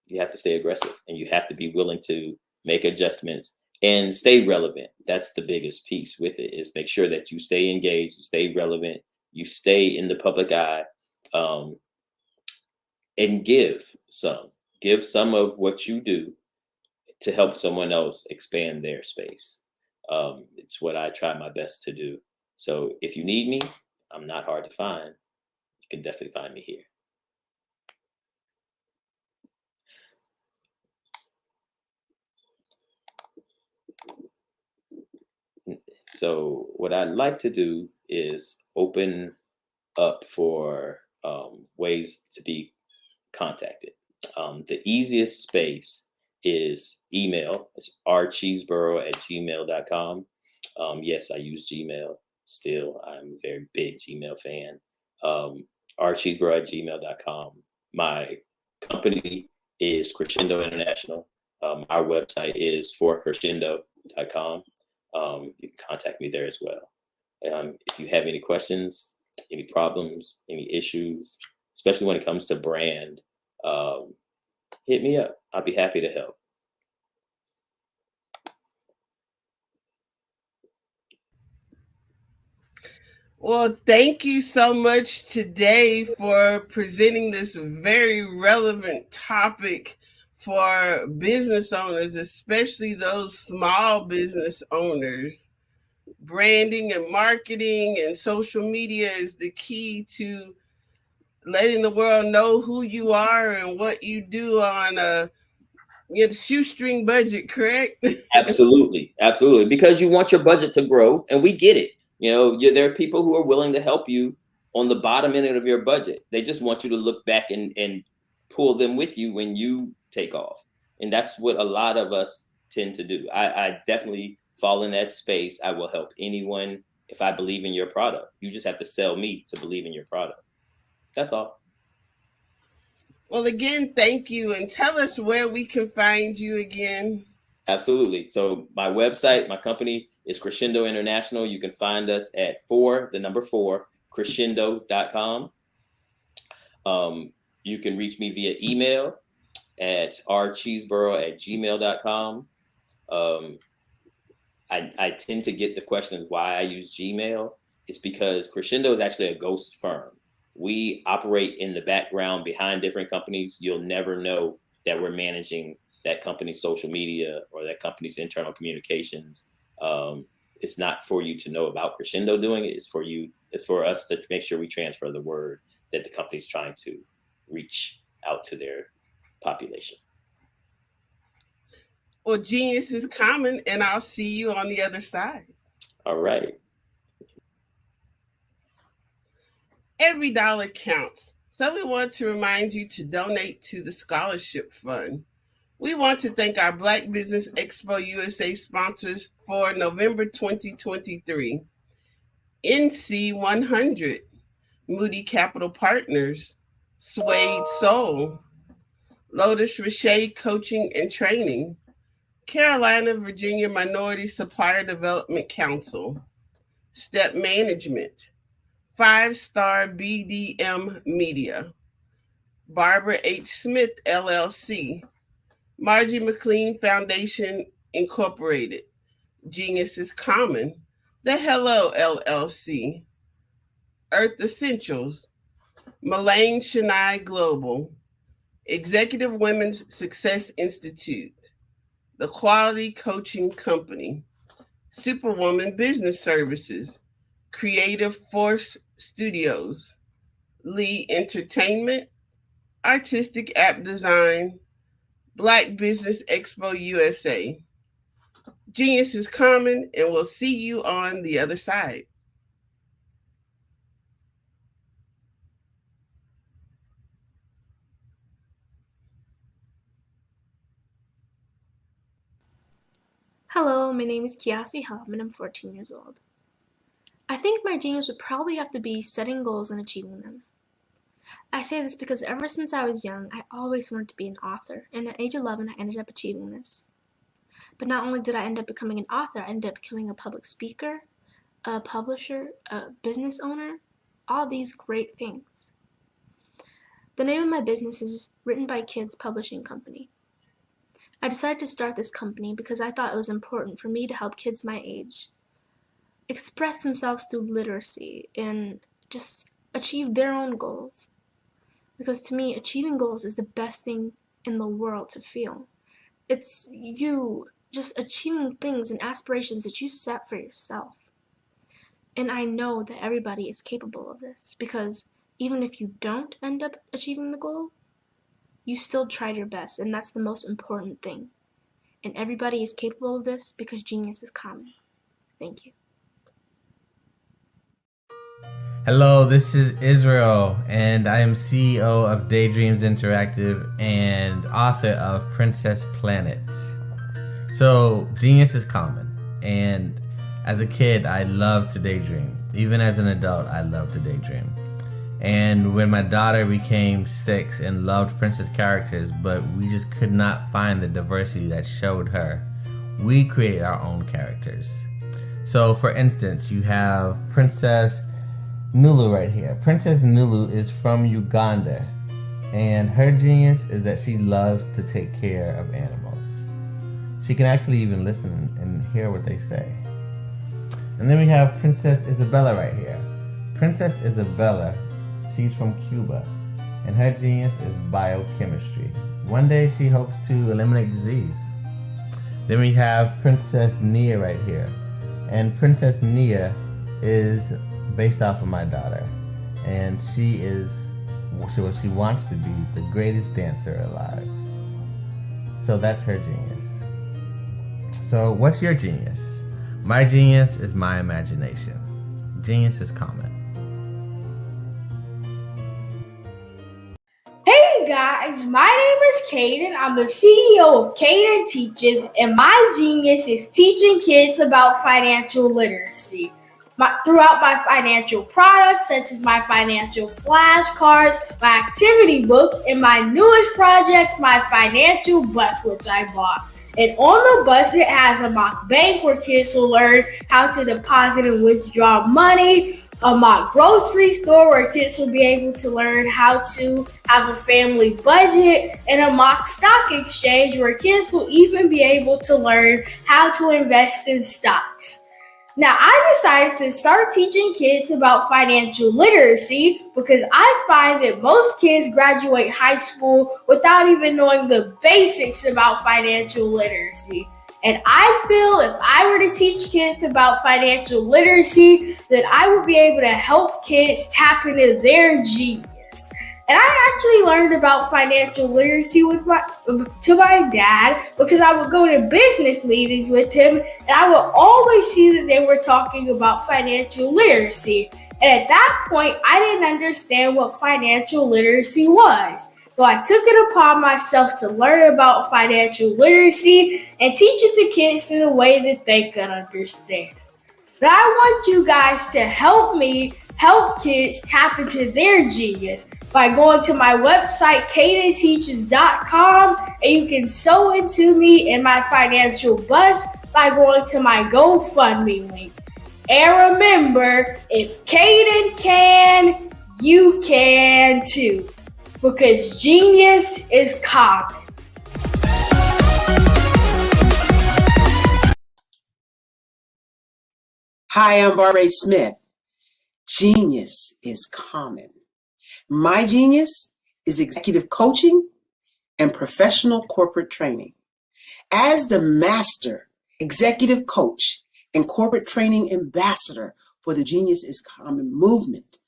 you have to stay aggressive and you have to be willing to make adjustments and stay relevant. That's the biggest piece with it, is make sure that you stay engaged, you stay relevant, you stay in the public eye, and give some of what you do to help someone else expand their space. It's what I try my best to do. So if you need me, I'm not hard to find. You can definitely find me here. So what I'd like to do is open up for ways to be contacted. The easiest space is email. It's rcheeseboro@gmail.com. Yes, I use Gmail still. I'm a very big Gmail fan. rcheeseboro@gmail.com. My company is Crescendo International. Our website is forcrescendo.com. You can contact me there as well. If you have any questions, any problems, any issues, especially when it comes to brand, hit me up. I'll be happy to help.
Well, thank you so much today for presenting this very relevant topic for business owners, especially those small business owners. Branding and marketing and social media is the key to letting the world know who you are and what you do on a shoestring budget, correct?
Absolutely. Because you want your budget to grow, and we get it. There are people who are willing to help you on the bottom end of your budget. They just want you to look back and pull them with you when you take off. And that's what a lot of us tend to do. I definitely fall in that space. I will help anyone if I believe in your product. You just have to sell me to believe in your product. That's all.
Well, again, thank you. And tell us where we can find you again.
Absolutely. So my website, my company is Crescendo International. You can find us at 4, crescendo.com. You can reach me via email at rcheeseboro@gmail.com. I tend to get the questions why I use Gmail. It's because Crescendo is actually a ghost firm. We operate in the background behind different companies. You'll never know that we're managing that company's social media or that company's internal communications. It's not for you to know about Crescendo doing it. It's for us to make sure we transfer the word that the company's trying to reach out to their population.
Well, genius is common, and I'll see you on the other side.
All right.
Every dollar counts. So we want to remind you to donate to the scholarship fund. We want to thank our Black Business Expo USA sponsors for November 2023. NC 100, Moody Capital Partners, Suede Soul, Lotus Richey Coaching and Training, Carolina, Virginia Minority Supplier Development Council, Step Management, 5-Star BDM Media, Barbara H. Smith, LLC, Margie McLean Foundation, Incorporated, Genius is Common, The Hello, LLC, Earth Essentials, Mullane Shania Global, Executive Women's Success Institute, The Quality Coaching Company, Superwoman Business Services, Creative Force Studios, Lee Entertainment, Artistic App Design, Black Business Expo USA. Genius is Common, and we'll see you on the other side.
Hello, my name is Kiasi Helm and I'm 14 years old. I think my genius would probably have to be setting goals and achieving them. I say this because ever since I was young, I always wanted to be an author, and at age 11 I ended up achieving this. But not only did I end up becoming an author, I ended up becoming a public speaker, a publisher, a business owner, all these great things. The name of my business is Written by Kids Publishing Company. I decided to start this company because I thought it was important for me to help kids my age express themselves through literacy and just achieve their own goals. Because to me, achieving goals is the best thing in the world to feel. It's you just achieving things and aspirations that you set for yourself. And I know that everybody is capable of this because even if you don't end up achieving the goal, you still tried your best, and that's the most important thing. And everybody is capable of this because genius is common. Thank you.
Hello, this is Israel, and I am CEO of Daydreams Interactive and author of Princess Planet. So, genius is common, and as a kid, I love to daydream. Even as an adult, I love to daydream. And when my daughter became 6 and loved princess characters, but we just could not find the diversity that showed her, we created our own characters. So, for instance, you have Princess Nulu right here. Princess Nulu is from Uganda, and her genius is that she loves to take care of animals. She can actually even listen and hear what they say. And then we have Princess Isabella right here. Princess Isabella, she's from Cuba, and her genius is biochemistry. One day she hopes to eliminate disease. Then we have Princess Nia right here, and Princess Nia is based off of my daughter, and she wants to be the greatest dancer alive. So that's her genius. So what's your genius? My genius is my imagination. Genius is common.
Hey guys, my name is Caden. I'm the CEO of Caden Teaches, and my genius is teaching kids about financial literacy. Throughout my financial products, such as my financial flashcards, my activity book, and my newest project, my financial bus, which I bought. And on the bus, it has a mock bank where kids will learn how to deposit and withdraw money, a mock grocery store where kids will be able to learn how to have a family budget, and a mock stock exchange where kids will even be able to learn how to invest in stocks. Now, I decided to start teaching kids about financial literacy because I find that most kids graduate high school without even knowing the basics about financial literacy. And I feel if I were to teach kids about financial literacy, that I would be able to help kids tap into their genius. And I actually learned about financial literacy to my dad because I would go to business meetings with him, and I would always see that they were talking about financial literacy. And at that point, I didn't understand what financial literacy was. So I took it upon myself to learn about financial literacy and teach it to kids in a way that they could understand. But I want you guys to help me help kids tap into their genius by going to my website, cadenteaches.com, and you can sew into me in my financial bust by going to my GoFundMe link. And remember, if Caden can, you can too. Because genius is common.
Hi, I'm Barbara Smith. Genius is common. My genius is executive coaching and professional corporate training. As the master executive coach and corporate training ambassador for the Genius is Common movement,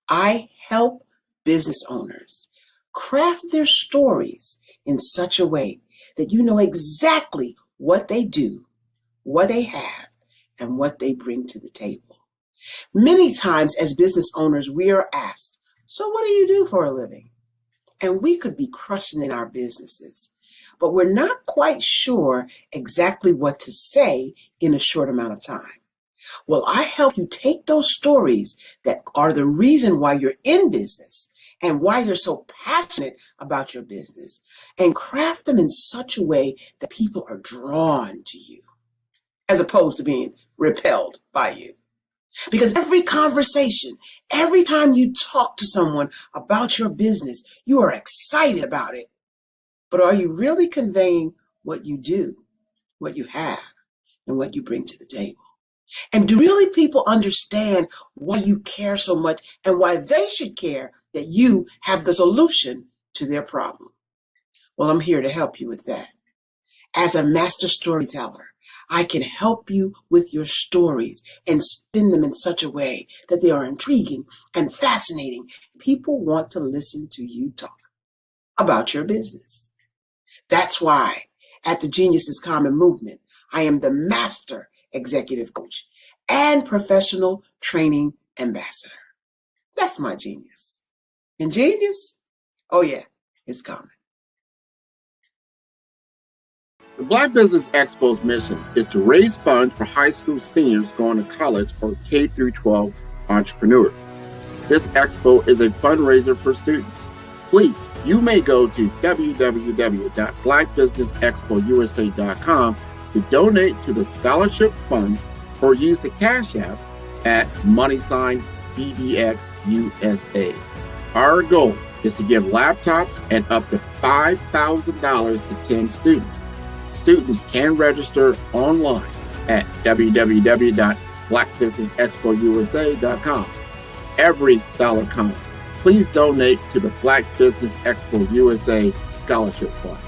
I help business owners craft their stories in such a way that you know exactly what they do, what they have, and what they bring to the table. Many times as business owners, we are asked, so what do you do for a living? And we could be crushing in our businesses, but we're not quite sure exactly what to say in a short amount of time. Well, I help you take those stories that are the reason why you're in business and why you're so passionate about your business and craft them in such a way that people are drawn to you as opposed to being repelled by you. Because every conversation, every time you talk to someone about your business, you are excited about it. But are you really conveying what you do, what you have, and what you bring to the table? And do really people understand why you care so much and why they should care that you have the solution to their problem? Well, I'm here to help you with that. As a master storyteller, I can help you with your stories and spin them in such a way that they are intriguing and fascinating. People want to listen to you talk about your business. That's why at the Genius is Common movement, I am the master executive coach and professional training ambassador. That's my genius. And genius? Oh yeah, it's common.
The Black Business Expo's mission is to raise funds for high school seniors going to college or K-12 entrepreneurs. This expo is a fundraiser for students. Please, you may go to www.blackbusinessexpousa.com to donate to the scholarship fund or use the Cash App at $BBXUSA. Our goal is to give laptops and up to $5,000 to 10 students. Students can register online at www.blackbusinessexpousa.com. Every dollar counts. Please donate to the Black Business Expo USA Scholarship Fund.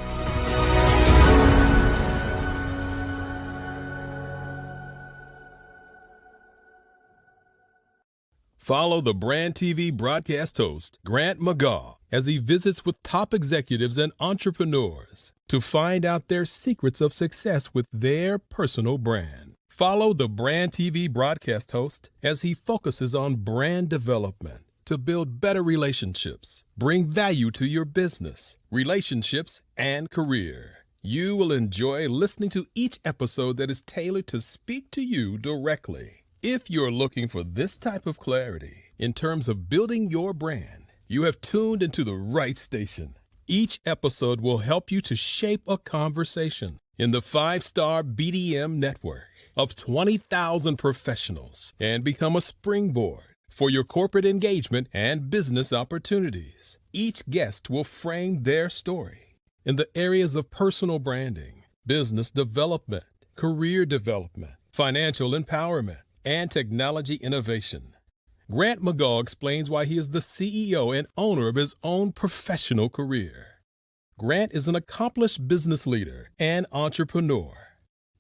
Follow the Brand TV broadcast host, Grant McGaugh, as he visits with top executives and entrepreneurs to find out their secrets of success with their personal brand. Follow the Brand TV broadcast host as he focuses on brand development to build better relationships, bring value to your business, relationships, and career. You will enjoy listening to each episode that is tailored to speak to you directly. If you're looking for this type of clarity in terms of building your brand, you have tuned into the right station. Each episode will help you to shape a conversation in the 5-star BDM network of 20,000 professionals and become a springboard for your corporate engagement and business opportunities. Each guest will frame their story in the areas of personal branding, business development, career development, financial empowerment, and technology innovation. Grant McGaugh explains why he is the CEO and owner of his own professional career. Grant is an accomplished business leader and entrepreneur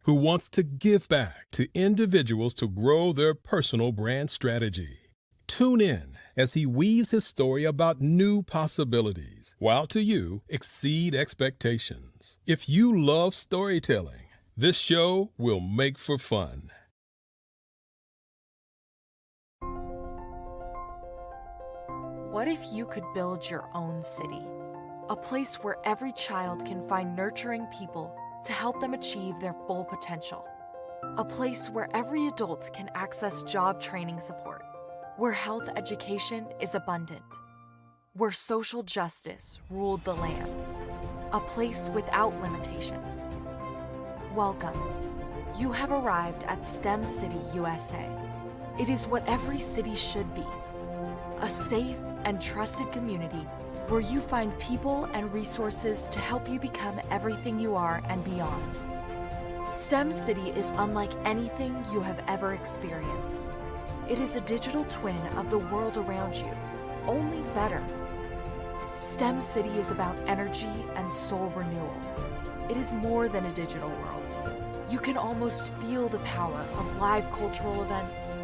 who wants to give back to individuals to grow their personal brand strategy. Tune in as he weaves his story about new possibilities, while to you exceed expectations. If you love storytelling, this show will make for fun.
What if you could build your own city? A place where every child can find nurturing people to help them achieve their full potential. A place where every adult can access job training support. Where health education is abundant. Where social justice ruled the land. A place without limitations. Welcome. You have arrived at STEM City USA. It is what every city should be. A safe and trusted community where you find people and resources to help you become everything you are and beyond. STEM City is unlike anything you have ever experienced. It is a digital twin of the world around you, only better. STEM City is about energy and soul renewal. It is more than a digital world. You can almost feel the power of live cultural events,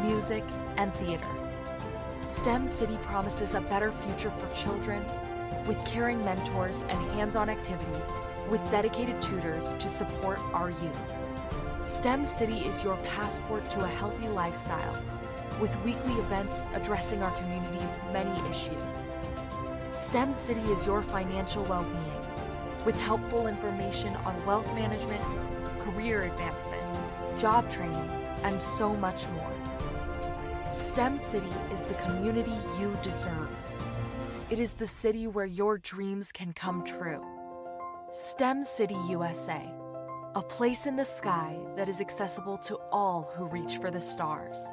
music, and theater. STEM City promises a better future for children with caring mentors and hands-on activities with dedicated tutors to support our youth. STEM City is your passport to a healthy lifestyle with weekly events addressing our community's many issues. STEM City is your financial well-being with helpful information on wealth management, career advancement, job training, and so much more. STEM City is the community you deserve. It is the city where your dreams can come true. STEM City USA, a place in the sky that is accessible to all who reach for the stars.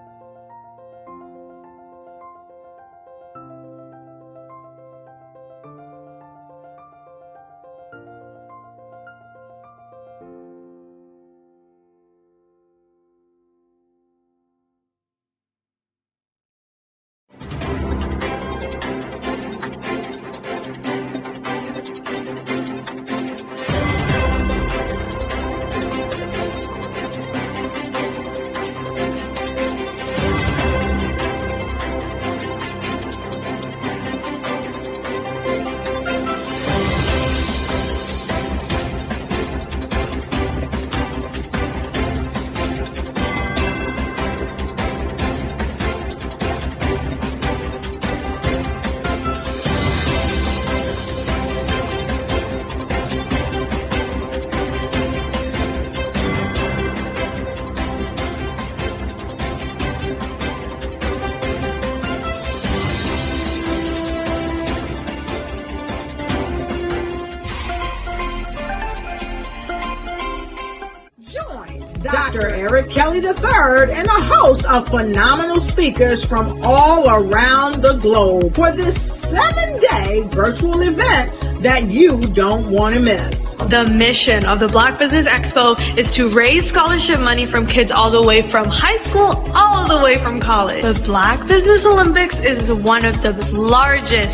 Dr. Eric Kelly III and a host of phenomenal speakers from all around the globe for this 7-day virtual event that you don't want to miss.
The mission of the Black Business Expo is to raise scholarship money from kids all the way from high school, all the way from college. The Black Business Olympics is one of the largest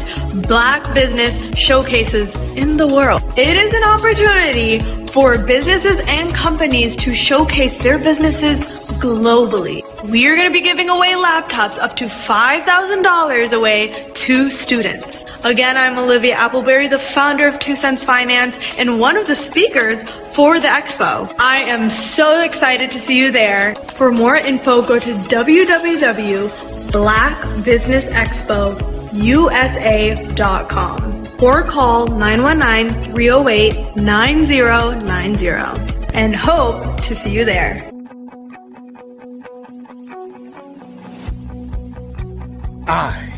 Black business showcases in the world. It is an opportunity for businesses and companies to showcase their businesses globally. We are going to be giving away laptops up to $5,000 away to students. Again, I'm Olivia Appleberry, the founder of 2 Cents Finance and one of the speakers for the expo. I am so excited to see you there. For more info, go to www.blackbusinessexpousa.com or call 919-308-9090 and hope to see you there.
I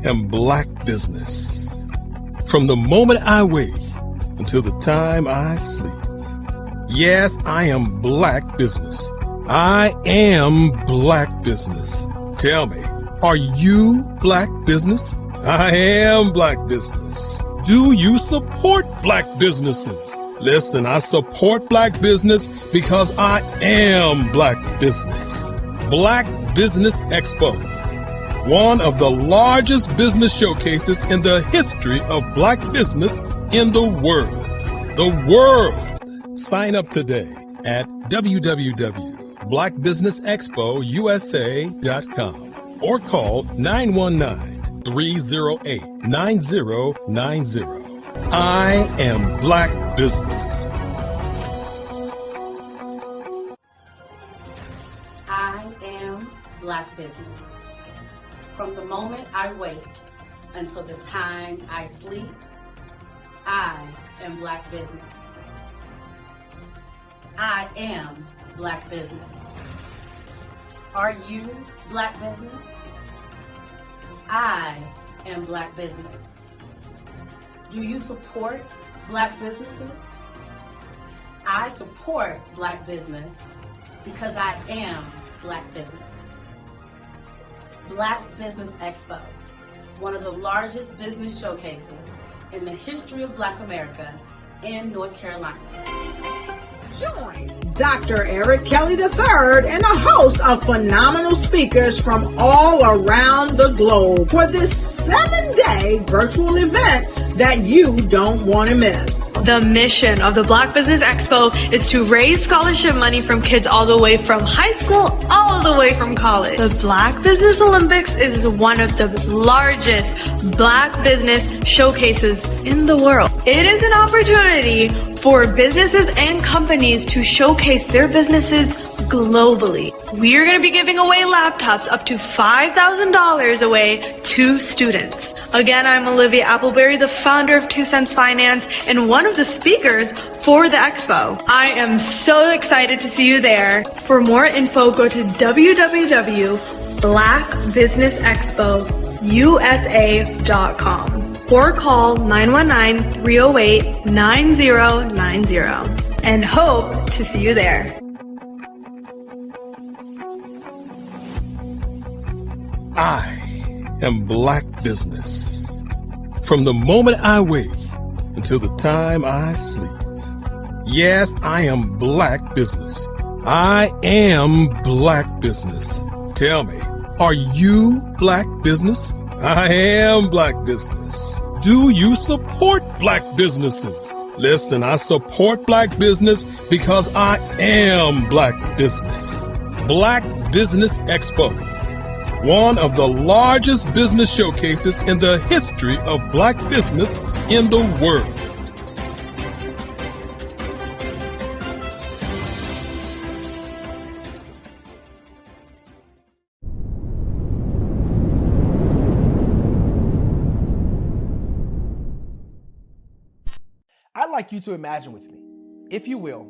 am Black Business. From the moment I wake until the time I sleep. Yes, I am Black Business. I am Black Business. Tell me, are you Black Business? I am Black Business. Do you support Black businesses? Listen, I support Black business because I am Black Business. Black Business Expo, one of the largest business showcases in the history of Black business in the world. The world! Sign up today at www.blackbusinessexpousa.com or call 919-308-9090. I am Black Business.
I am Black Business. From the moment I wake until the time I sleep. I am Black business. I am Black business. Are you Black business? I am Black business. Do you support Black businesses? I support Black business because I am Black business. Black Business Expo, one of the largest business showcases in the history of Black America in North Carolina.
Join Dr. Eric Kelly III and a host of phenomenal speakers from all around the globe for this 7-day virtual event that you don't want to miss.
The mission of the Black Business Expo is to raise scholarship money from kids all the way from high school all the way from college. The Black Business Olympics is one of the largest Black business showcases in the world. It is an opportunity for businesses and companies to showcase their businesses globally. We are going to be giving away laptops up to $5,000 away to students. Again, I'm Olivia Appleberry, the founder of 2 Cents Finance and one of the speakers for the expo. I am so excited to see you there. For more info, go to www.blackbusinessexpousa.com or call 919-308-9090 and hope to see you there.
I am Black business. From the moment I wake until the time I sleep. Yes, I am Black business. I am Black business. Tell me, are you Black business? I am Black business. Do you support Black businesses? Listen, I support Black business because I am Black business. Black Business Expo, one of the largest business showcases in the history of Black business in the world.
I'd like you to imagine with me, if you will,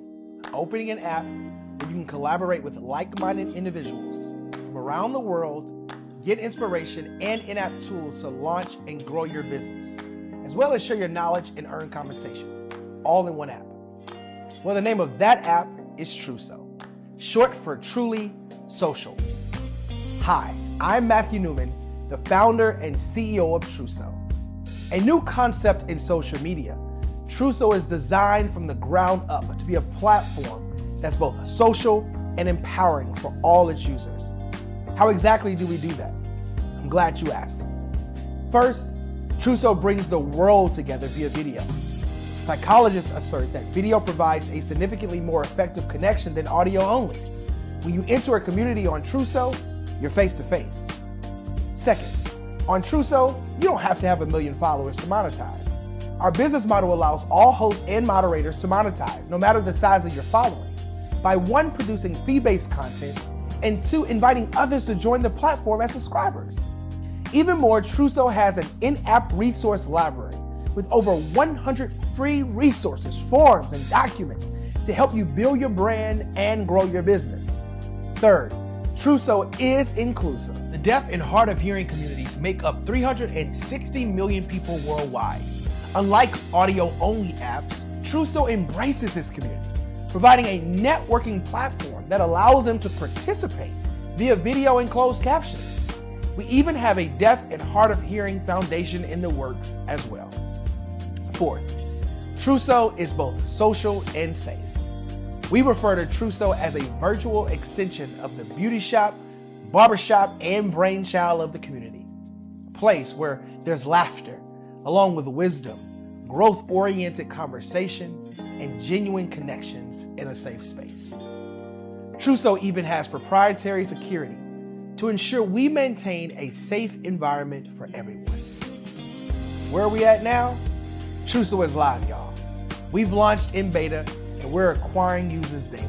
opening an app where you can collaborate with like-minded individuals from around the world, get inspiration and in-app tools to launch and grow your business, as well as share your knowledge and earn compensation, all in one app. Well, the name of that app is Truso, short for Truly Social. Hi, I'm Matthew Newman, the founder and CEO of Truso. A new concept in social media, Truso is designed from the ground up to be a platform that's both social and empowering for all its users. How exactly do we do that? I'm glad you asked. First, Truso brings the world together via video. Psychologists assert that video provides a significantly more effective connection than audio only. When you enter a community on Truso, you're face-to-face. Second, on Truso, you don't have to have 1 million followers to monetize. Our business model allows all hosts and moderators to monetize, no matter the size of your following, by 1, producing fee-based content, and 2, inviting others to join the platform as subscribers. Even more, Truso has an in-app resource library with over 100 free resources, forms, and documents to help you build your brand and grow your business. Third, Truso is inclusive. The deaf and hard of hearing communities make up 360 million people worldwide. Unlike audio-only apps, Truso embraces this community, providing a networking platform that allows them to participate via video and closed captioning. We even have a deaf and hard of hearing foundation in the works as well. Fourth, Truso is both social and safe. We refer to Truso as a virtual extension of the beauty shop, barbershop, and brainchild of the community. A place where there's laughter, along with wisdom, growth-oriented conversation, and genuine connections in a safe space. Truso even has proprietary security to ensure we maintain a safe environment for everyone. Where are we at now? Truso is live, y'all. We've launched in beta and we're acquiring users daily.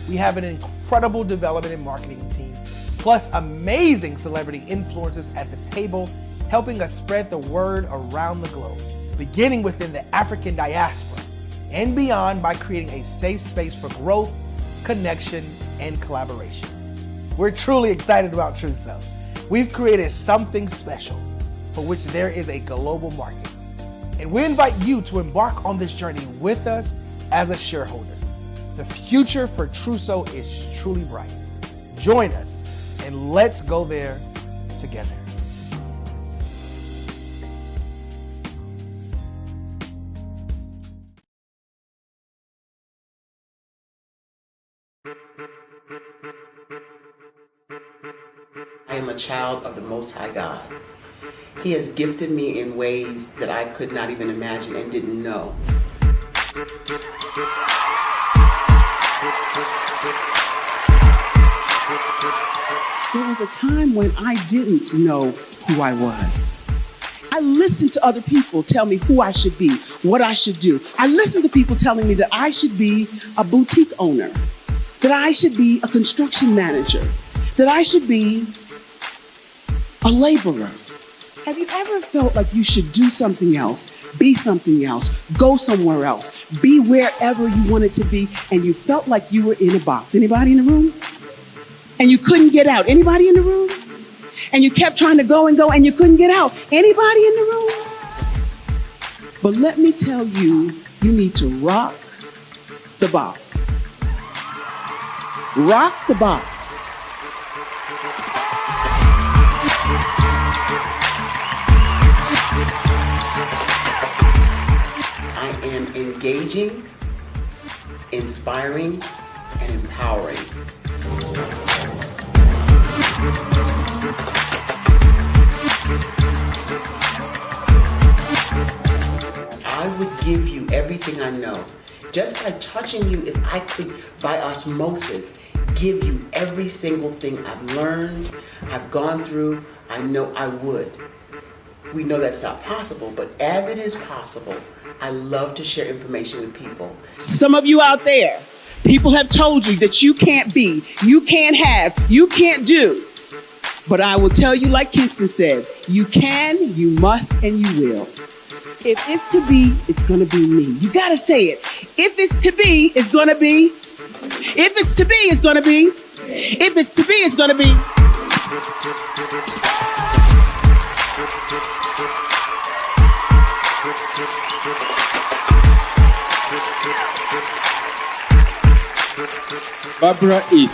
We have an incredible development and marketing team, plus amazing celebrity influencers at the table, helping us spread the word around the globe, beginning within the African diaspora and beyond by creating a safe space for growth, connection, and collaboration. We're truly excited about Truso. We've created something special for which there is a global market. And we invite you to embark on this journey with us as a shareholder. The future for Truso is truly bright. Join us and let's go there together.
I am a child of the Most High God. He has gifted me in ways that I could not even imagine and didn't know.
There was a time when I didn't know who I was. I listened to other people tell me who I should be, what I should do. I listened to people telling me that I should be a boutique owner, that I should be a construction manager, that I should be a laborer. Have you ever felt like you should do something else, be something else, go somewhere else, be wherever you wanted to be, and you felt like you were in a box? Anybody in the room? And you couldn't get out? Anybody in the room? And you kept trying to go and you couldn't get out? Anybody in the room? But let me tell you, you need to rock the box. Rock the box.
I am engaging, inspiring, and empowering. I would give you everything I know. Just by touching you, if I could, by osmosis, give you every single thing I've learned, I've gone through, I know I would. We know that's not possible, but as it is possible, I love to share information with people.
Some of you out there, people have told you that you can't be, you can't have, you can't do. But I will tell you, like Kingston said, you can, you must, and you will. If it's to be, it's going to be me. You got to say it. If it's to be, it's going to be. If it's to be, it's going to be. If it's to be, it's going to be.
Barbara is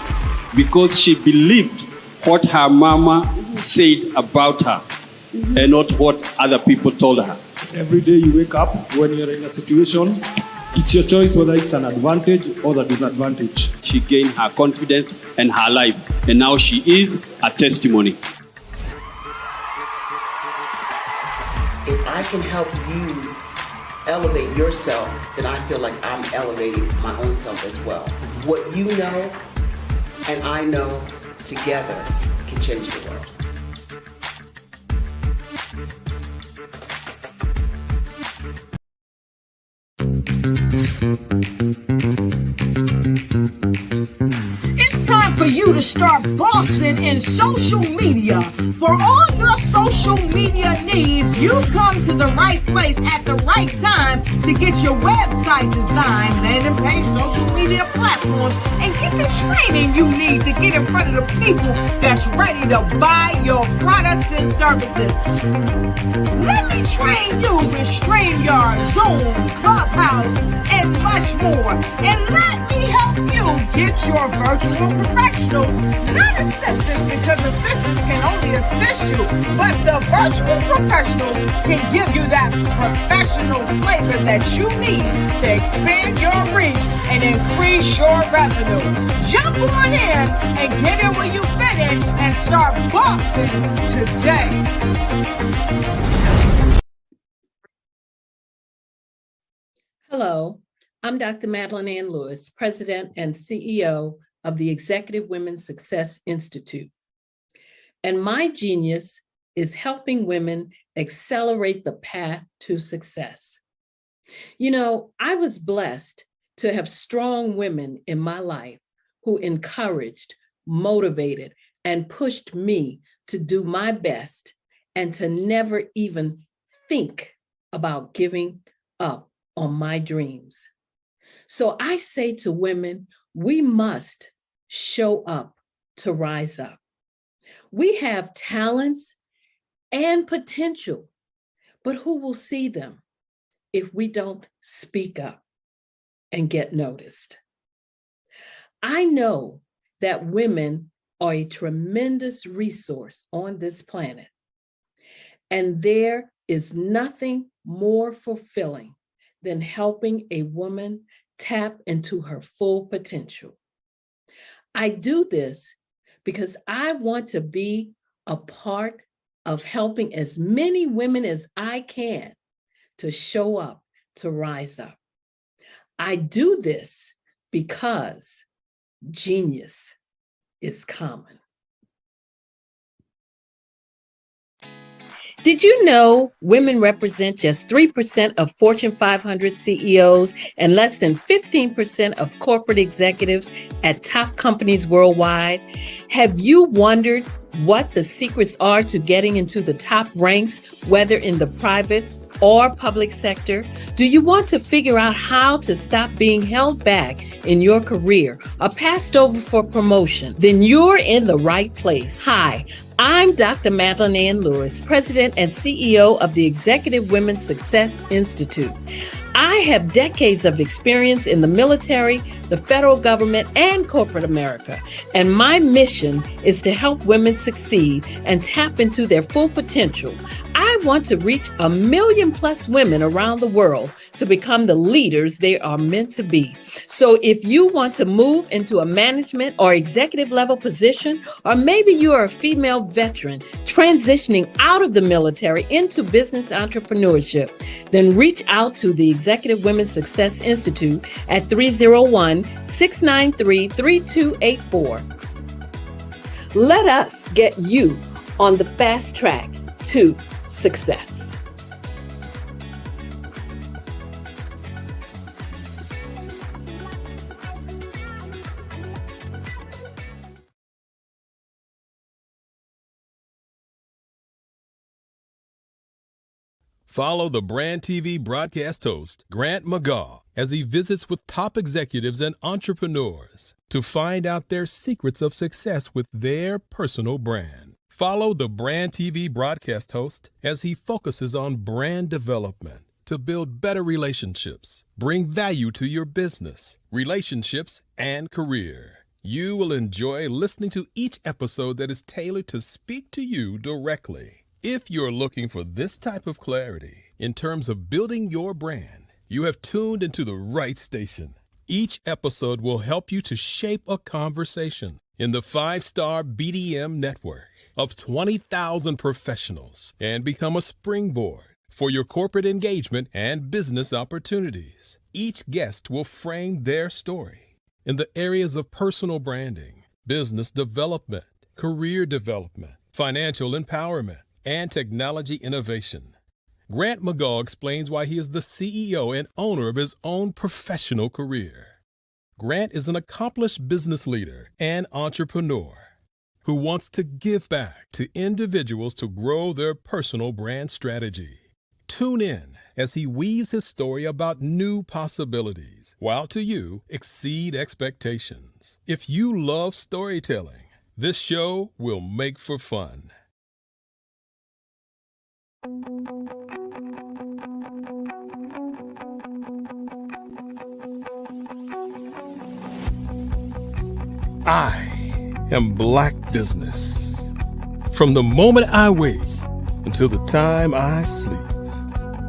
because she believed what her mama said about her and not what other people told her.
Every day you wake up, when you're in a situation, it's your choice whether it's an advantage or the disadvantage.
She gained her confidence and her life, and now she is a testimony.
If I can help you elevate yourself, then I feel like I'm elevating my own self as well. What you know and I know together can change the world.
It's time for you to start bossing in social media. For all your social media needs, you've come to the right place at the right time to get your website designed, landing page, social media platforms, and get the training you need to get in front of the people that's ready to buy your products and services. Let me train you with StreamYard, Zoom, Clubhouse, and much more. And let me help you get your virtual professionals, not assistants, because assistants can only assist you, but the virtual professionals can give you that professional flavor that you need to expand your reach and increase your revenue. Jump on in and get in where you fit in and start boxing today.
Hello, I'm Dr. Madeline Ann Lewis, President and CEO of the Executive Women's Success Institute. And my genius is helping women accelerate the path to success. You know, I was blessed to have strong women in my life who encouraged, motivated, and pushed me to do my best and to never even think about giving up on my dreams. So I say to women, we must show up to rise up. We have talents and potential, but who will see them if we don't speak up and get noticed? I know that women are a tremendous resource on this planet, and there is nothing more fulfilling than helping a woman tap into her full potential. I do this because I want to be a part of helping as many women as I can to show up, to rise up. I do this because genius is common. Did you know women represent just 3% of Fortune 500 CEOs and less than 15% of corporate executives at top companies worldwide? Have you wondered what the secrets are to getting into the top ranks, whether in the private or public sector? Do you want to figure out how to stop being held back in your career or passed over for promotion? Then you're in the right place. Hi, I'm Dr. Madeline Ann Lewis, President and CEO of the Executive Women's Success Institute. I have decades of experience in the military, the federal government, and corporate America. And my mission is to help women succeed and tap into their full potential. I want to reach 1 million+ women around the world to become the leaders they are meant to be. So if you want to move into a management or executive level position, or maybe you are a female veteran transitioning out of the military into business entrepreneurship, then reach out to the Executive Women's Success Institute at 301-693-3284. Let us get you on the fast track to success.
Follow the Brand TV broadcast host, Grant McGaugh, as he visits with top executives and entrepreneurs to find out their secrets of success with their personal brand. Follow the Brand TV broadcast host as he focuses on brand development to build better relationships, bring value to your business, relationships, and career. You will enjoy listening to each episode that is tailored to speak to you directly. If you're looking for this type of clarity in terms of building your brand, you have tuned into the right station. Each episode will help you to shape a conversation in the 5-star BDM network of 20,000 professionals and become a springboard for your corporate engagement and business opportunities. Each guest will frame their story in the areas of personal branding, business development, career development, financial empowerment, and technology innovation. Grant McGaugh explains why he is the CEO and owner of his own professional career. Grant is an accomplished business leader and entrepreneur who wants to give back to individuals to grow their personal brand strategy. Tune in as he weaves his story about new possibilities, while to you exceed expectations. If you love storytelling, this show will make for fun. I am Black Business. From the moment I wake until the time I sleep.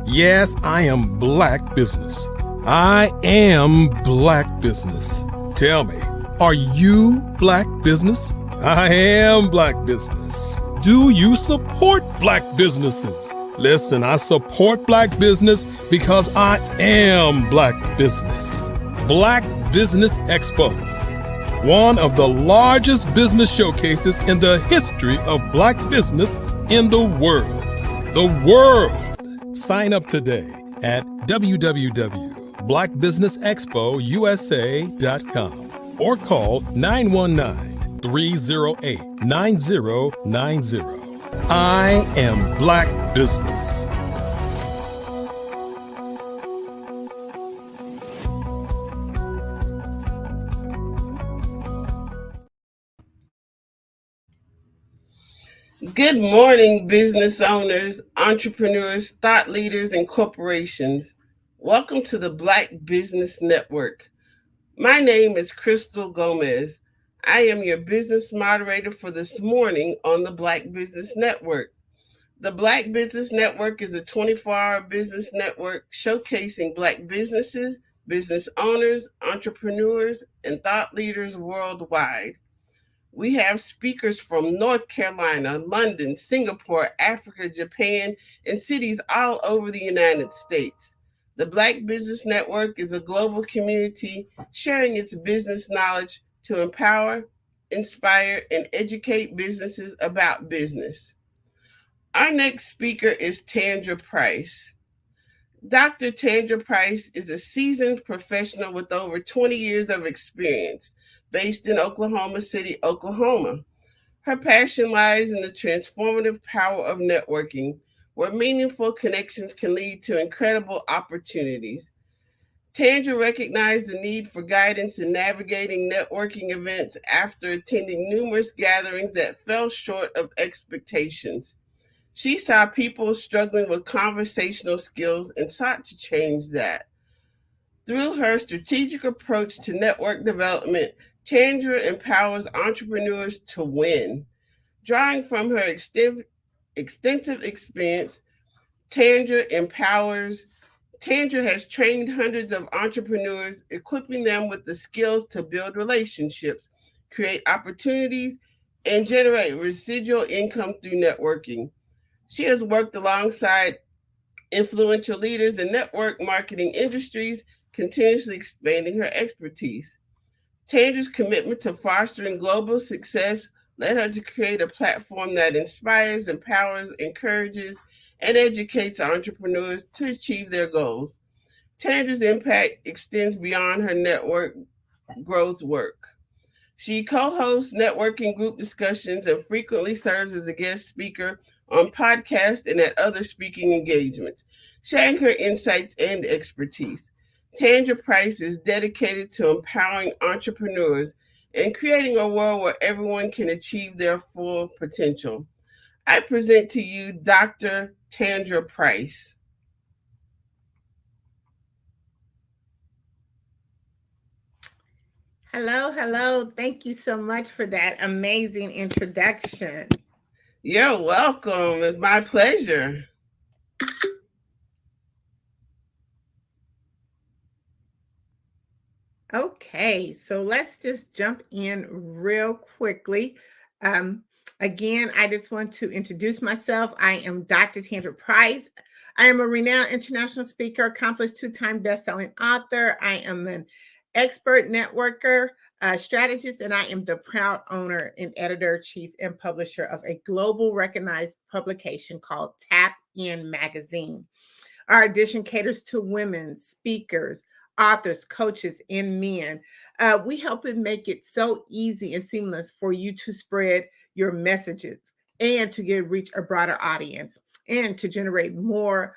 Yes, I am Black Business. I am Black Business. Tell me, are you Black Business? I am Black Business. Do you support Black businesses? Listen, I support Black business because I am Black Business. Black Business Expo, one of the largest business showcases in the history of Black business in the world. The world! Sign up today at www.blackbusinessexpousa.com or call 919-308-9090. I am Black Business.
Good morning, business owners, entrepreneurs, thought leaders, and corporations. Welcome to the Black Business Network. My name is Crystal Gomez. I am your business moderator for this morning on the Black Business Network. The Black Business Network is a 24-hour business network showcasing Black businesses, business owners, entrepreneurs, and thought leaders worldwide. We have speakers from North Carolina, London, Singapore, Africa, Japan, and cities all over the United States. The Black Business Network is a global community sharing its business knowledge to empower, inspire, and educate businesses about business. Our next speaker is Tandra Price. Dr. Tandra Price is a seasoned professional with over 20 years of experience, based in Oklahoma City, Oklahoma. Her passion lies in the transformative power of networking, where meaningful connections can lead to incredible opportunities. Tandra recognized the need for guidance in navigating networking events after attending numerous gatherings that fell short of expectations. She saw people struggling with conversational skills and sought to change that. Through her strategic approach to network development, Tandra empowers entrepreneurs to win. Drawing from her extensive experience, Tandra has trained hundreds of entrepreneurs, equipping them with the skills to build relationships, create opportunities, and generate residual income through networking. She has worked alongside influential leaders in network marketing industries, continuously expanding her expertise. Tandra's commitment to fostering global success led her to create a platform that inspires, empowers, encourages, and educates entrepreneurs to achieve their goals. Tandra's impact extends beyond her network growth work. She co-hosts networking group discussions and frequently serves as a guest speaker on podcasts and at other speaking engagements, sharing her insights and expertise. Tandra Price is dedicated to empowering entrepreneurs and creating a world where everyone can achieve their full potential. I present to you Dr. Tandra Price.
Hello, hello. Thank you so much for that amazing introduction.
You're welcome. It's my pleasure.
Okay, so let's just jump in real quickly. Again, I just want to introduce myself. I am Dr. Tandra Price. I am a renowned international speaker, accomplished two-time best-selling author. I am an expert networker, strategist, and I am the proud owner and editor-chief and publisher of a global recognized publication called Tap In Magazine. Our edition caters to women speakers, authors, coaches, and men. We help it make it so easy and seamless for you to spread your messages and to reach a broader audience and to generate more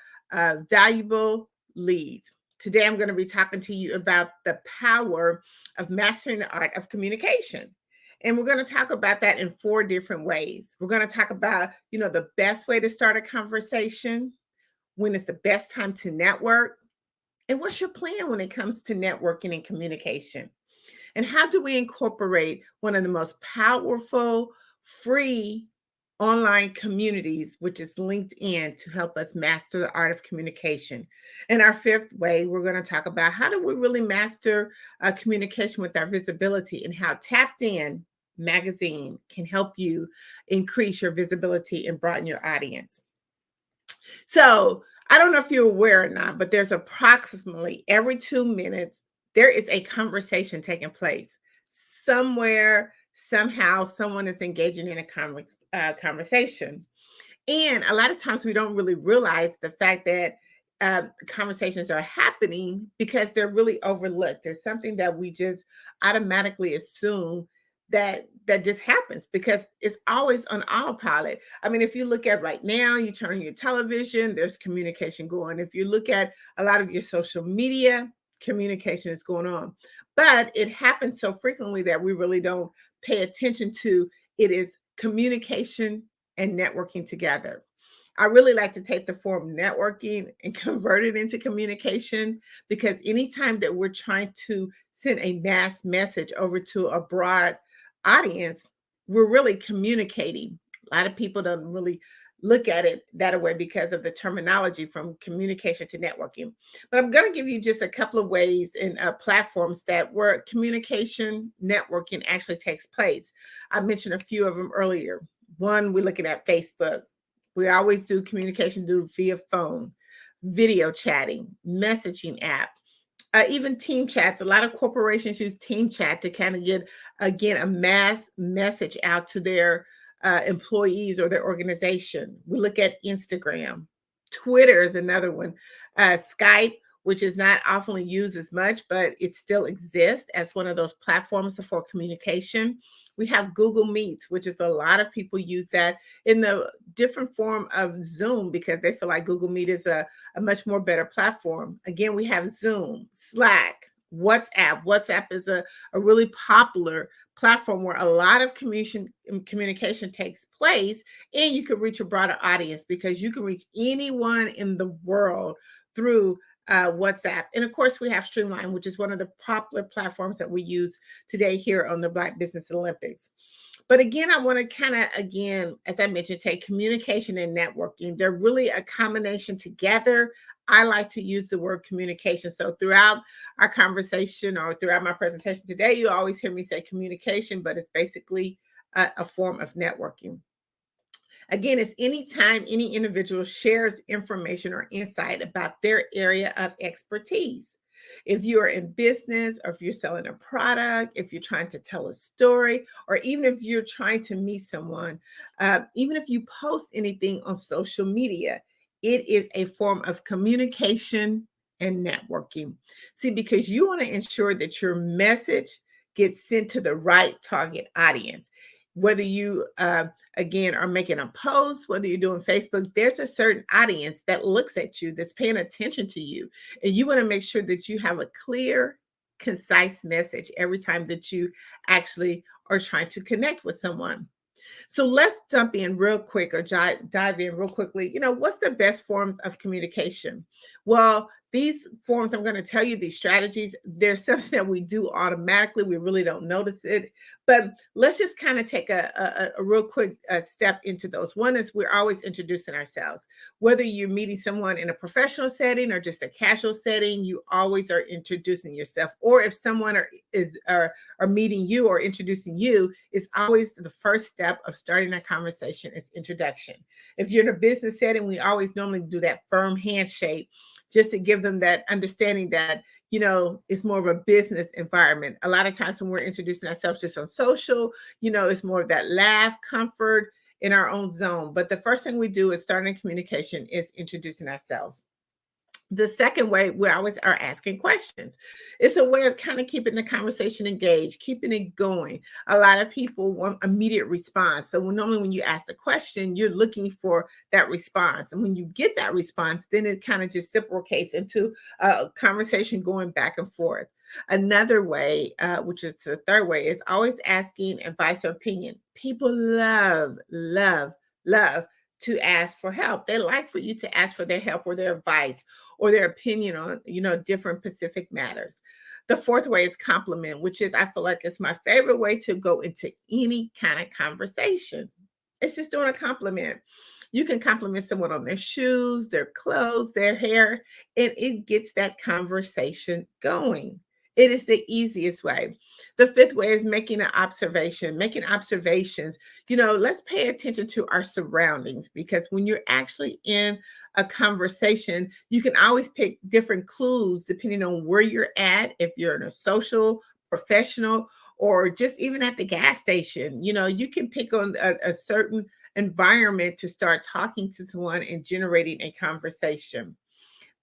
valuable leads. Today, I'm going to be talking to you about the power of mastering the art of communication. And we're going to talk about that in 4 different ways. We're going to talk about, the best way to start a conversation, when it's the best time to network, and what's your plan when it comes to networking and communication? And how do we incorporate one of the most powerful, free online communities, which is LinkedIn, to help us master the art of communication? And our 5th way, we're going to talk about how do we really master communication with our visibility, and how Tapped In Magazine can help you increase your visibility and broaden your audience. So I don't know if you're aware or not, but there's approximately every 2 minutes, there is a conversation taking place. Somewhere, somehow, someone is engaging in a conversation. And a lot of times we don't really realize the fact that conversations are happening because they're really overlooked. There's something that we just automatically assume that that just happens because it's always on autopilot. I mean, if you look at right now, you turn on your television, there's communication going. If you look at a lot of your social media, communication is going on. But it happens so frequently that we really don't pay attention to it is communication and networking together. I really like to take the form networking and convert it into communication, because anytime that we're trying to send a mass message over to a broad audience, we're really communicating. A lot of people don't really look at it that way because of the terminology from communication to networking. But I'm going to give you just a couple of ways and platforms that where communication networking actually takes place. I mentioned a few of them earlier. One, we're looking at Facebook. We always do communication via phone, video chatting, messaging app, even team chats. A lot of corporations use team chat to kind of get, again, a mass message out to their employees or their organization. We look at Instagram. Twitter is another one. Skype, which is not often used as much, but it still exists as one of those platforms for communication. We have Google Meets, which is a lot of people use that in the different form of Zoom because they feel like Google Meet is a much more better platform. Again, we have Zoom, Slack, WhatsApp. WhatsApp is a really popular platform where a lot of communication takes place, and you can reach a broader audience because you can reach anyone in the world through WhatsApp. And of course, we have Streamline, which is one of the popular platforms that we use today here on the Black Business Olympics. But again, I want to kind of, again, as I mentioned, take communication and networking. They're really a combination together. I like to use the word communication. So throughout our conversation or throughout my presentation today, you always hear me say communication, but it's basically a form of networking. Again, it's anytime any individual shares information or insight about their area of expertise. If you are in business, or if you're selling a product, if you're trying to tell a story, or even if you're trying to meet someone, even if you post anything on social media, it is a form of communication and networking. See, because you want to ensure that your message gets sent to the right target audience. Whether you, again, are making a post, whether you're doing Facebook, there's a certain audience that looks at you, that's paying attention to you. And you want to make sure that you have a clear, concise message every time that you actually are trying to connect with someone. So let's jump in real quick, or dive in real quickly. You know, what's the best forms of communication? Well, these forms, I'm going to tell you these strategies. There's something that we do automatically. We really don't notice it. But let's just kind of take a real quick step into those. One is we're always introducing ourselves. Whether you're meeting someone in a professional setting or just a casual setting, you always are introducing yourself. Or if someone are meeting you or introducing you, it's always the first step of starting a conversation is introduction. If you're in a business setting, we always normally do that firm handshake just to give them that understanding that, you know, it's more of a business environment. A lot of times when we're introducing ourselves just on social, you know, it's more of that laugh, comfort in our own zone. But the first thing we do is starting communication is introducing ourselves. The second way, we always are asking questions. It's a way of kind of keeping the conversation engaged, keeping it going. A lot of people want immediate response. So normally when you ask the question, you're looking for that response. And when you get that response, then it kind of just reciprocates into a conversation going back and forth. Another way, which is the third way, is always asking advice or opinion. People love to ask for help. They like for you to ask for their help or their advice or their opinion on, you know, different specific matters. The fourth way is compliment, which is, I feel like it's my favorite way to go into any kind of conversation. It's just doing a compliment. You can compliment someone on their shoes, their clothes, their hair, and it gets that conversation going. It is the easiest way. The fifth way is making an observation, making observations. You know, let's pay attention to our surroundings, because when you're actually in a conversation, you can always pick different clues depending on where you're at. If you're in a social, professional, or just even at the gas station, you know, you can pick on a certain environment to start talking to someone and generating a conversation.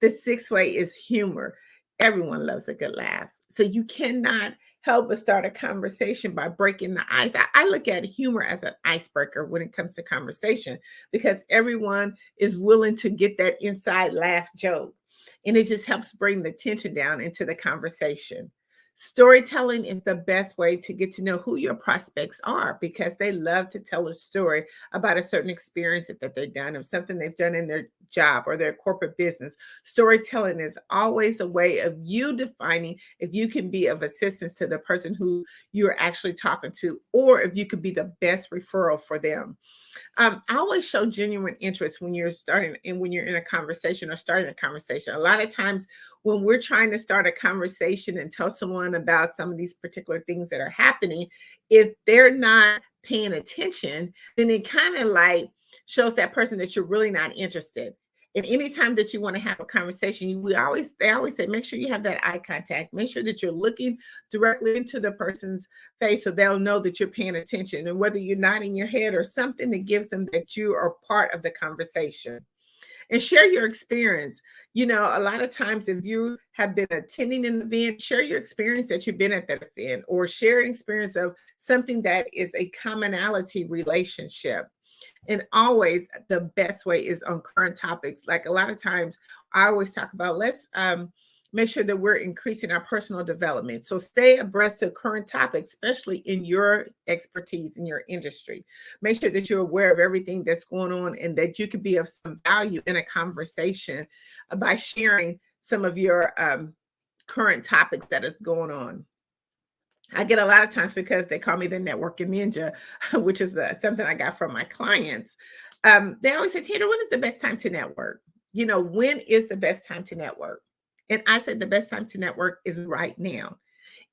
The sixth way is humor. Everyone loves a good laugh. So you cannot help but start a conversation by breaking the ice. I look at humor as an icebreaker when it comes to conversation, because everyone is willing to get that inside laugh joke. And it just helps bring the tension down into the conversation. Storytelling is the best way to get to know who your prospects are, because they love to tell a story about a certain experience that they've done, or something they've done in their job or their corporate business. Storytelling is always a way of you defining if you can be of assistance to the person who you're actually talking to, or if you could be the best referral for them. I always show genuine interest when you're starting and when you're in a conversation or starting a conversation. A lot of times when we're trying to start a conversation and tell someone about some of these particular things that are happening, if they're not paying attention, then it kind of like shows that person that you're really not interested. And anytime that you want to have a conversation, they always say, make sure you have that eye contact. Make sure that you're looking directly into the person's face so they'll know that you're paying attention. And whether you're nodding your head or something that gives them that you are part of the conversation. And share your experience. You know, a lot of times if you have been attending an event, share your experience that you've been at that event, or share an experience of something that is a commonality relationship. And always the best way is on current topics. Like a lot of times I always talk about, let's make sure that we're increasing our personal development. So stay abreast of current topics, especially in your expertise, in your industry. Make sure that you're aware of everything that's going on, and that you could be of some value in a conversation by sharing some of your current topics that is going on. I get a lot of times, because they call me the networking ninja, which is something I got from my clients. They always say, Taylor, when is the best time to network? You know, when is the best time to network? And I said, the best time to network is right now.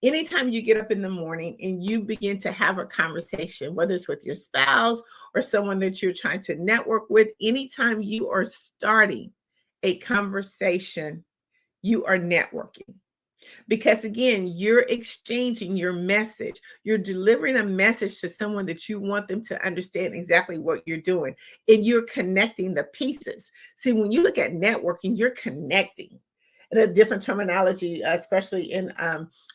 Anytime you get up in the morning and you begin to have a conversation, whether it's with your spouse or someone that you're trying to network with, anytime you are starting a conversation, you are networking. Because again, you're exchanging your message. You're delivering a message to someone that you want them to understand exactly what you're doing. And you're connecting the pieces. See, when you look at networking, you're connecting. And a different terminology, especially in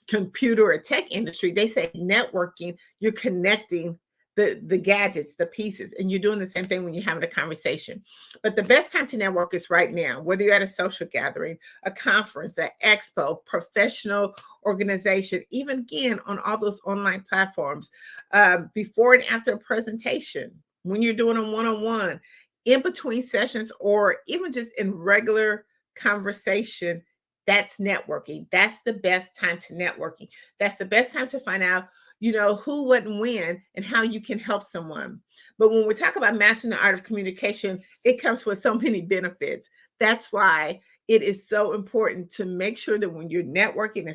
computer or tech industry, they say networking, you're connecting the gadgets, the pieces, and you're doing the same thing when you're having a conversation. But the best time to network is right now, whether you're at a social gathering, a conference, an expo, professional organization, even again on all those online platforms, before and after a presentation, when you're doing a one-on-one, in between sessions, or even just in regular conversation. That's networking. That's the best time to networking. That's the best time to find out, you know, who, what, and when, and how you can help someone. But when we talk about mastering the art of communication, it comes with so many benefits. That's why it is so important to make sure that when you're networking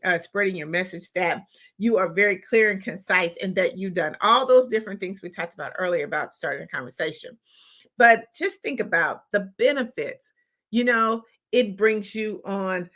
and spreading your message, that you are very clear and concise, and that you've done all those different things we talked about earlier about starting a conversation. But just think about the benefits. You know, it brings you on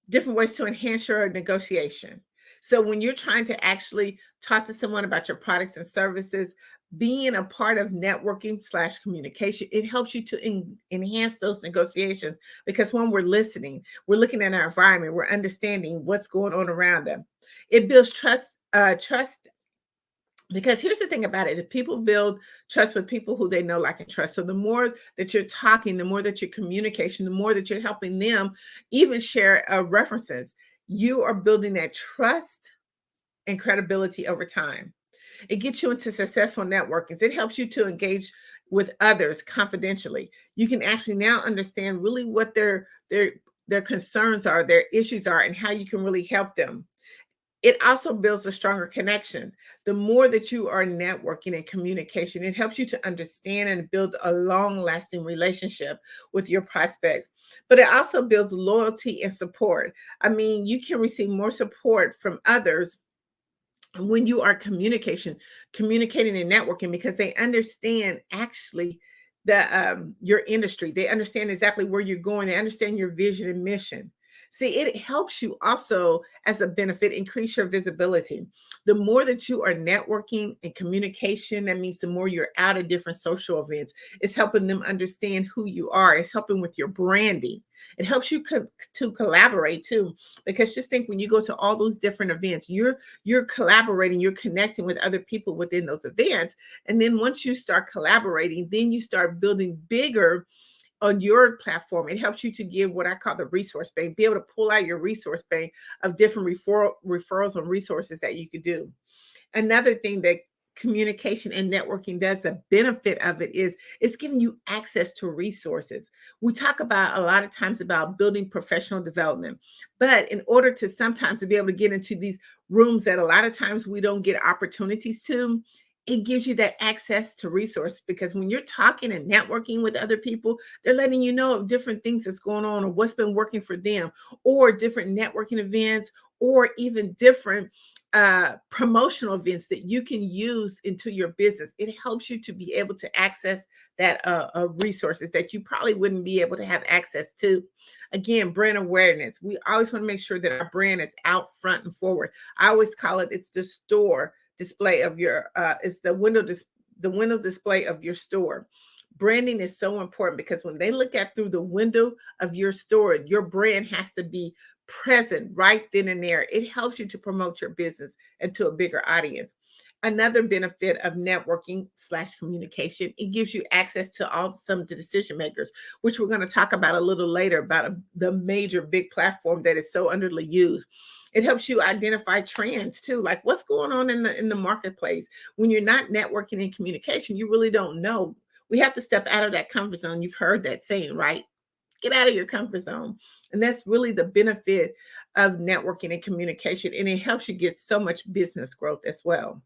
different ways to enhance your negotiation. So when you're trying to actually talk to someone about your products and services, being a part of networking / communication, it helps you to enhance those negotiations, because when we're listening, we're looking at our environment, we're understanding what's going on around them. It builds trust. Because here's the thing about it, if people build trust with people who they know, like, and trust. So the more that you're talking, the more that your communication, the more that you're helping them even share references, you are building that trust and credibility over time. It gets you into successful networking. It helps you to engage with others confidentially. You can actually now understand really what their concerns are, their issues are, and how you can really help them. It also builds a stronger connection. The more that you are networking and communication, it helps you to understand and build a long-lasting relationship with your prospects. But it also builds loyalty and support. I mean, you can receive more support from others when you are communicating and networking, because they understand actually your industry. They understand exactly where you're going. They understand your vision and mission. See, it helps you also as a benefit increase your visibility. The more that you are networking and communication, that means the more you're out at different social events. It's helping them understand who you are. It's helping with your branding. It helps you to collaborate too, because just think when you go to all those different events, you're collaborating, you're connecting with other people within those events, and then once you start collaborating, then you start building bigger on your platform. It helps you to give what I call the resource bank, be able to pull out your resource bank of different referrals and resources that you could do. Another thing that communication and networking does, the benefit of it is it's giving you access to resources. We talk about a lot of times about building professional development, but in order to sometimes to be able to get into these rooms that a lot of times we don't get opportunities to, it gives you that access to resources, because when you're talking and networking with other people, they're letting you know of different things that's going on or what's been working for them, or different networking events, or even different promotional events that you can use into your business. It helps you to be able to access that resources that you probably wouldn't be able to have access to. Again, brand awareness. We always want to make sure that our brand is out front and forward. I always call it, it's the store display of your it's the window display of your store. Branding is so important, because when they look at through the window of your store, your brand has to be present right then and there. It helps you to promote your business and to a bigger audience. Another benefit of networking / communication, it gives you access to some of the decision makers, which we're going to talk about a little later, about the major big platform that is so underused. It helps you identify trends too, like what's going on in the marketplace. When you're not networking and communication, you really don't know. We have to step out of that comfort zone. You've heard that saying, right? Get out of your comfort zone. And that's really the benefit of networking and communication. And it helps you get so much business growth as well.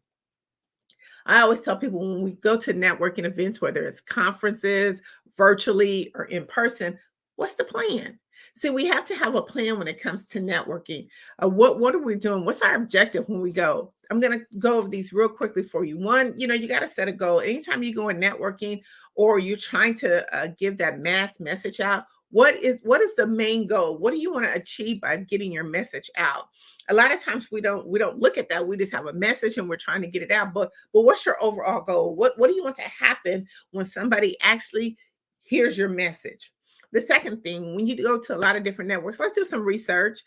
I always tell people when we go to networking events, whether it's conferences, virtually or in person, what's the plan? See, we have to have a plan when it comes to networking. What are we doing? What's our objective when we go? I'm going to go over these real quickly for you. One, you got to set a goal. Anytime you go in networking or you're trying to give that mass message out, what is the main goal? What do you want to achieve by getting your message out? A lot of times we don't look at that. We just have a message and we're trying to get it out. But what's your overall goal? What do you want to happen when somebody actually hears your message? The second thing, when you go to a lot of different networks, let's do some research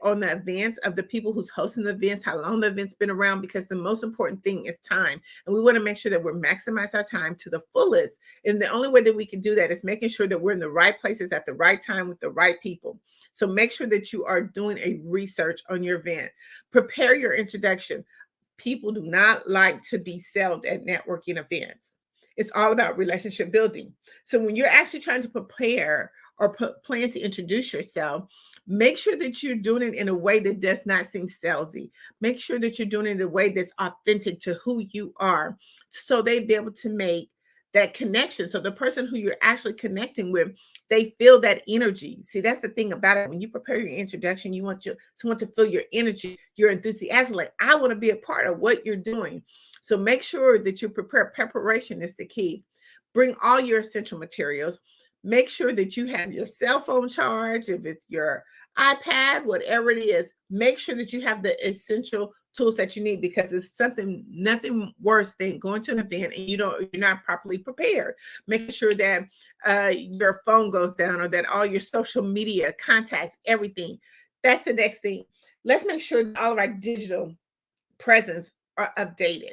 on the events of the people who's hosting the events, how long the event's been around, because the most important thing is time. And we want to make sure that we're maximize our time to the fullest. And the only way that we can do that is making sure that we're in the right places at the right time with the right people. So make sure that you are doing a research on your event. Prepare your introduction. People do not like to be sold at networking events. It's all about relationship building. So when you're actually trying to prepare or plan to introduce yourself, make sure that you're doing it in a way that does not seem salesy. Make sure that you're doing it in a way that's authentic to who you are, so they'd be able to make that connection. So the person who you're actually connecting with, they feel that energy. See, that's the thing about it. When you prepare your introduction, you want someone to feel your energy, your enthusiasm. Like, I want to be a part of what you're doing. So make sure that you prepare. Preparation is the key. Bring all your essential materials. Make sure that you have your cell phone charged. If it's your iPad, whatever it is, make sure that you have the essential tools that you need, because it's nothing worse than going to an event and you're not properly prepared. Making sure that your phone goes down, or that all your social media contacts, everything. That's the next thing. Let's make sure that all of our digital presence are updated.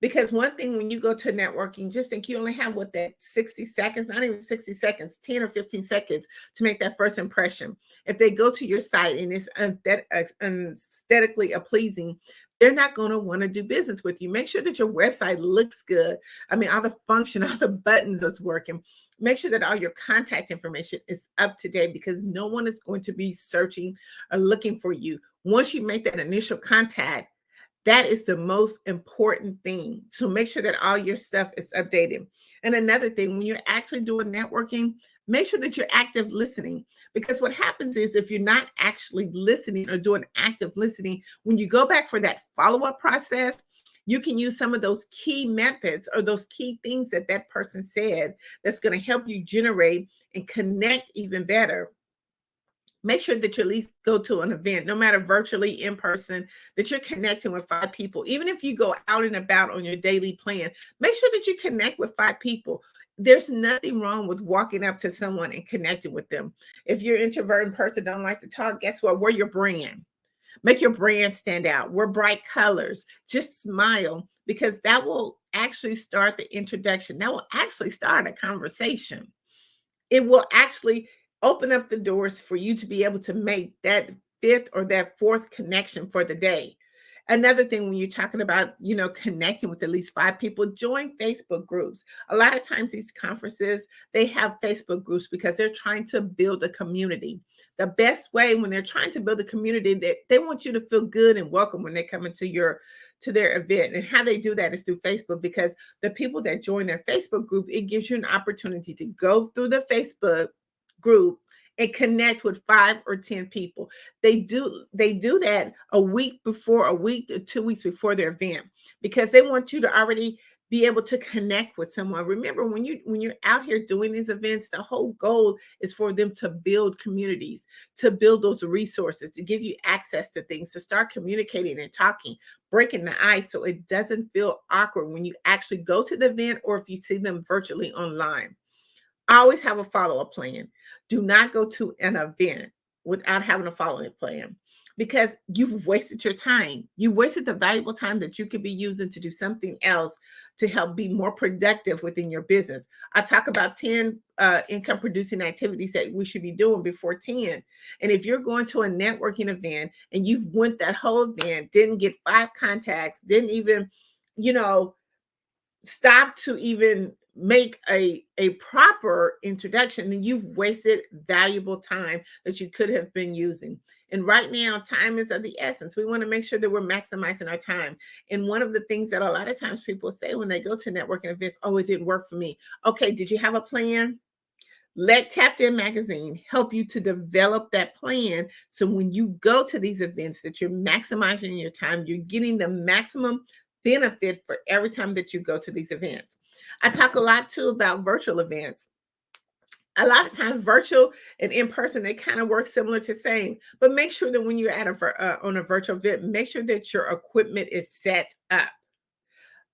Because one thing, when you go to networking, just think you only have 60 seconds, not even 60 seconds, 10 or 15 seconds to make that first impression. If they go to your site and it's aesthetically pleasing, they're not going to want to do business with you. Make sure that your website looks good. I mean, all the function, all the buttons that's working. Make sure that all your contact information is up to date, because no one is going to be searching or looking for you. Once you make that initial contact, that is the most important thing. So make sure that all your stuff is updated. And another thing, when you're actually doing networking, make sure that you're active listening. Because what happens is, if you're not actually listening or doing active listening, when you go back for that follow-up process, you can use some of those key methods or those key things that person said that's going to help you generate and connect even better Make sure that you at least go to an event, no matter virtually, in person, that you're connecting with 5 people. Even if you go out and about on your daily plan, make sure that you connect with 5 people. There's nothing wrong with walking up to someone and connecting with them. If you're an introverted person, don't like to talk, guess what? We're your brand. Make your brand stand out. Wear bright colors. Just smile, because that will actually start the introduction. That will actually start a conversation. It will actually open up the doors for you to be able to make that 5th or that 4th connection for the day. Another thing, when you're talking about, connecting with at least 5 people, join Facebook groups. A lot of times these conferences, they have Facebook groups because they're trying to build a community. The best way when they're trying to build a community, they want you to feel good and welcome when they come into their event. And how they do that is through Facebook, because the people that join their Facebook group, it gives you an opportunity to go through the Facebook group and connect with 5 or 10 people. They do that a week to 2 weeks before their event, because they want you to already be able to connect with someone. Remember, when you're out here doing these events, the whole goal is for them to build communities, to build those resources, to give you access to things, to start communicating and talking, breaking the ice, so it doesn't feel awkward when you actually go to the event or if you see them virtually online. Always have a follow-up plan. Do not go to an event without having a follow-up plan, because you've wasted your time. You wasted the valuable time that you could be using to do something else to help be more productive within your business. I talk about 10 income producing activities that we should be doing before 10. And if you're going to a networking event and you've went that whole event, didn't get 5 contacts, didn't even, stop to even make a proper introduction, then you've wasted valuable time that you could have been using. And right now, time is of the essence. We want to make sure that we're maximizing our time. And one of the things that a lot of times people say when they go to networking events, oh, it didn't work for me. Okay, did you have a plan? Let Tapped In Magazine help you to develop that plan, so when you go to these events, that you're maximizing your time, you're getting the maximum benefit for every time that you go to these events. I talk a lot too about virtual events. A lot of times virtual and in person, they kind of work similar to same, but make sure that when you're at on a virtual event, make sure that your equipment is set up.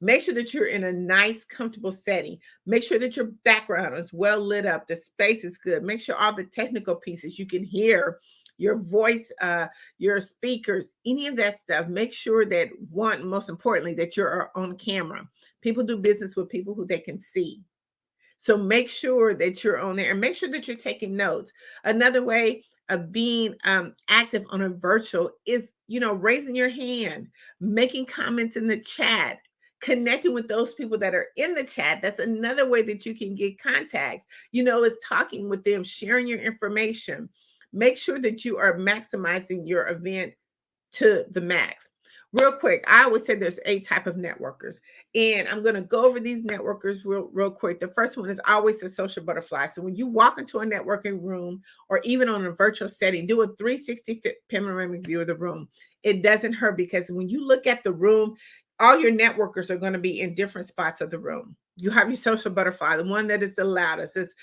Make sure that you're in a nice, comfortable setting. Make sure that your background is well lit up. The space is good. Make sure all the technical pieces, you can hear your voice, your speakers, any of that stuff. Make sure that, most importantly, that you're on camera. People do business with people who they can see. So make sure that you're on there, and make sure that you're taking notes. Another way of being active on a virtual is, raising your hand, making comments in the chat, connecting with those people that are in the chat. That's another way that you can get contacts, is talking with them, sharing your information. Make sure that you are maximizing your event to the max. Real quick, I always say there's 8 type of networkers, and I'm going to go over these networkers real quick. The first one is always the social butterfly. So when you walk into a networking room or even on a virtual setting, do a 360 panoramic view of the room. It doesn't hurt, because when you look at the room, all your networkers are going to be in different spots of the room. You have your social butterfly, the one that is the loudest, is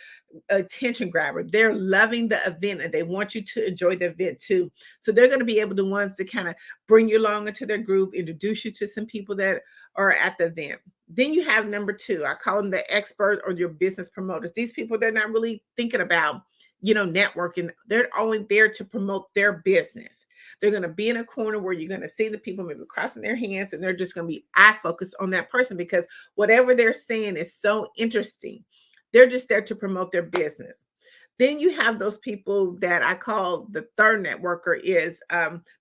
attention grabber. They're loving the event and they want you to enjoy the event too. So they're going to be able to ones to kind of bring you along into their group, introduce you to some people that are at the event. Then you have number 2. I call them the expert or your business promoters. These people, they're not really thinking about, networking. They're only there to promote their business. They're going to be in a corner where you're going to see the people maybe crossing their hands, and they're just going to be eye focused on that person, because whatever they're saying is so interesting. They're just there to promote their business. Then you have those people that I call the third networker, is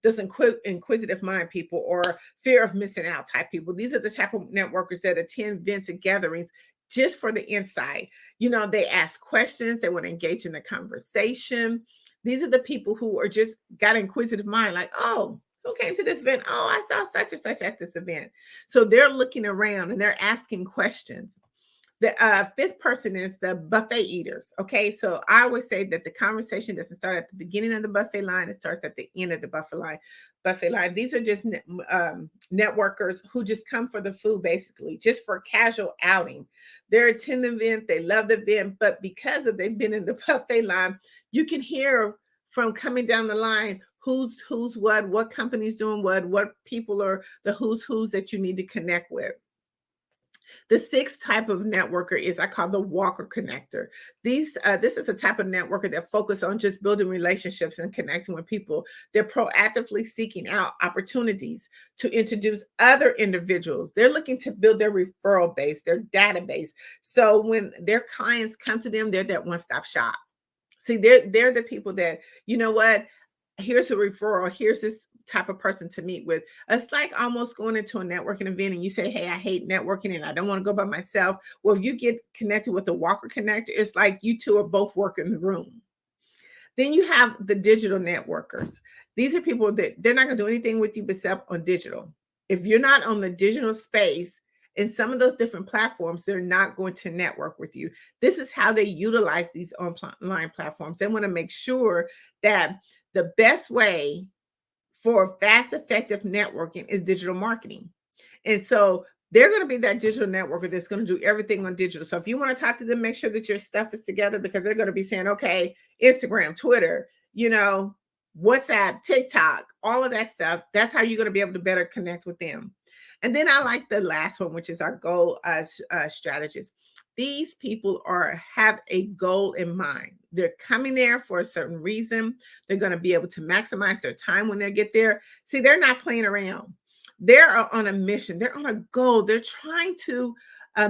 those inquisitive mind people, or fear of missing out type people. These are the type of networkers that attend events and gatherings just for the insight. They ask questions. They want to engage in the conversation. These are the people who are just got an inquisitive mind, like, oh, who came to this event? Oh, I saw such and such at this event. So they're looking around and they're asking questions. The 5th person is the buffet eaters. Okay, so I always say that the conversation doesn't start at the beginning of the buffet line; it starts at the end of the buffet line. These are just networkers who just come for the food, basically, just for casual outing. They're attending the event, they love the event, but because they've been in the buffet line, you can hear from coming down the line, who's what company's doing what people are the who's that you need to connect with. The sixth type of networker is I call the walker connector. This is a type of networker that focus on just building relationships and connecting with people. They're proactively seeking out opportunities to introduce other individuals. They're looking to build their referral base, their database. So when their clients come to them, they're that one-stop shop. See, they're the people that, you know what, here's a referral, here's this type of person to meet with. It's like almost going into a networking event and you say, hey, I hate networking and I don't want to go by myself. Well, if you get connected with the walker connector, it's like you two are both working the room. Then you have the digital networkers. These are people that they're not going to do anything with you except on digital. If you're not on the digital space, in some of those different platforms, they're not going to network with you. This is how they utilize these online platforms. They want to make sure that the best way for fast, effective networking is digital marketing. And so they're going to be that digital networker that's going to do everything on digital. So if you want to talk to them, make sure that your stuff is together, because they're going to be saying, okay, Instagram, Twitter, WhatsApp, TikTok, all of that stuff. That's how you're going to be able to better connect with them. And then I like the last one, which is our goal strategist. These people have a goal in mind. They're coming there for a certain reason. They're going to be able to maximize their time when they get there. See, they're not playing around. They're on a mission. They're on a goal. They're trying to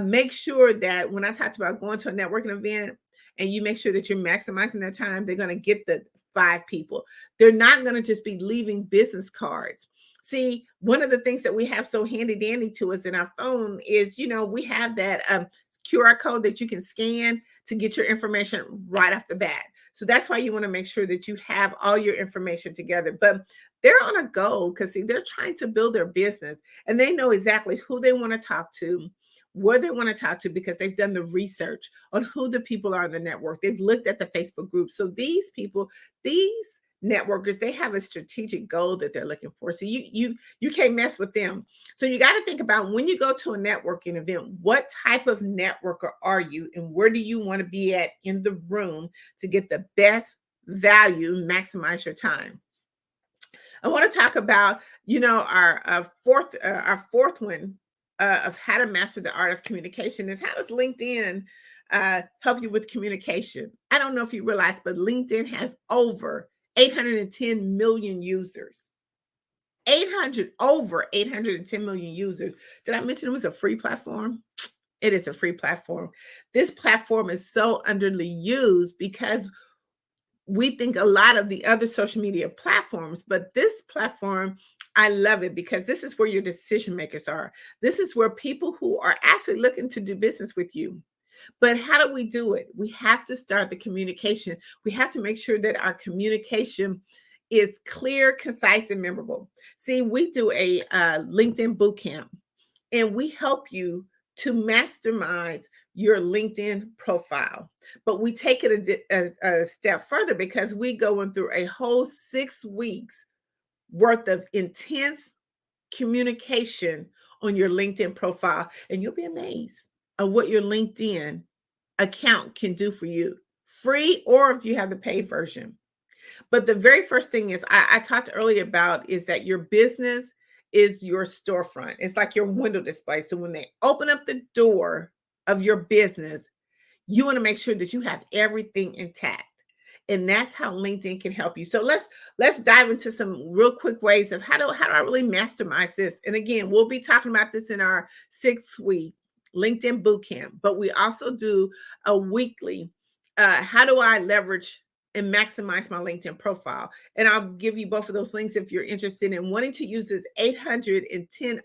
make sure that when I talked about going to a networking event and you make sure that you're maximizing their time, they're going to get the 5 people. They're not going to just be leaving business cards. See, one of the things that we have so handy dandy to us in our phone is, we have that QR code that you can scan to get your information right off the bat. So that's why you want to make sure that you have all your information together. But they're on a goal because, see, they're trying to build their business and they know exactly who they want to talk to, where they want to talk to, because they've done the research on who the people are in the network. They've looked at the Facebook group. So these people, these networkers, they have a strategic goal that they're looking for. So you can't mess with them. So you got to think about, when you go to a networking event, what type of networker are you and where do you want to be at in the room to get the best value, maximize your time. I want to talk about, our fourth one of how to master the art of communication is, how does LinkedIn help you with communication? I don't know if you realize, but LinkedIn has over 810 million users. Over 810 million users. Did I mention it was a free platform? It is a free platform. This platform is so underused because we think a lot of the other social media platforms, but this platform, I love it because this is where your decision makers are. This is where people who are actually looking to do business with you. But how do we do it? We have to start the communication. We have to make sure that our communication is clear, concise, and memorable. See, we do a LinkedIn bootcamp, and we help you to mastermize your LinkedIn profile. But we take it a step further because we go through a whole 6 weeks worth of intense communication on your LinkedIn profile, and you'll be amazed of what your LinkedIn account can do for you, free or if you have the paid version. But the very first thing is I talked earlier about is that your business is your storefront. It's like your window display. So when they open up the door of your business, you want to make sure that you have everything intact. And that's how LinkedIn can help you. So let's dive into some real quick ways of how do I really mastermize this. And again, we'll be talking about this in our 6-week LinkedIn bootcamp, but we also do a weekly, how do I leverage and maximize my LinkedIn profile? And I'll give you both of those links if you're interested in wanting to use this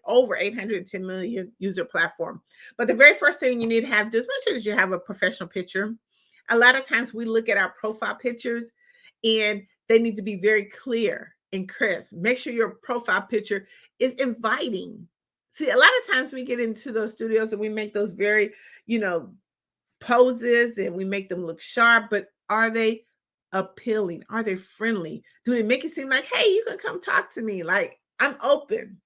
over 810 million user platform. But the very first thing you need to have, just make sure that you have a professional picture. A lot of times we look at our profile pictures and they need to be very clear and crisp. Make sure your profile picture is inviting. See, a lot of times we get into those studios and we make those very, poses and we make them look sharp, but are they appealing? Are they friendly? Do they make it seem like, hey, you can come talk to me? Like, I'm open.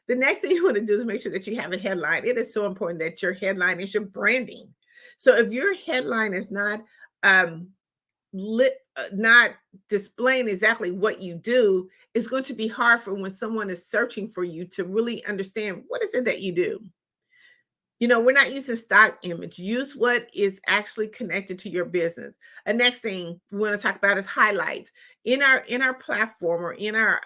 The next thing you want to do is make sure that you have a headline. It is so important that your headline is your branding. So if your headline is not not displaying exactly what you do, it's going to be hard for when someone is searching for you to really understand what is it that you do. You know, we're not using stock image. Use what is actually connected to your business. The next thing we want to talk about is highlights in our platform or in our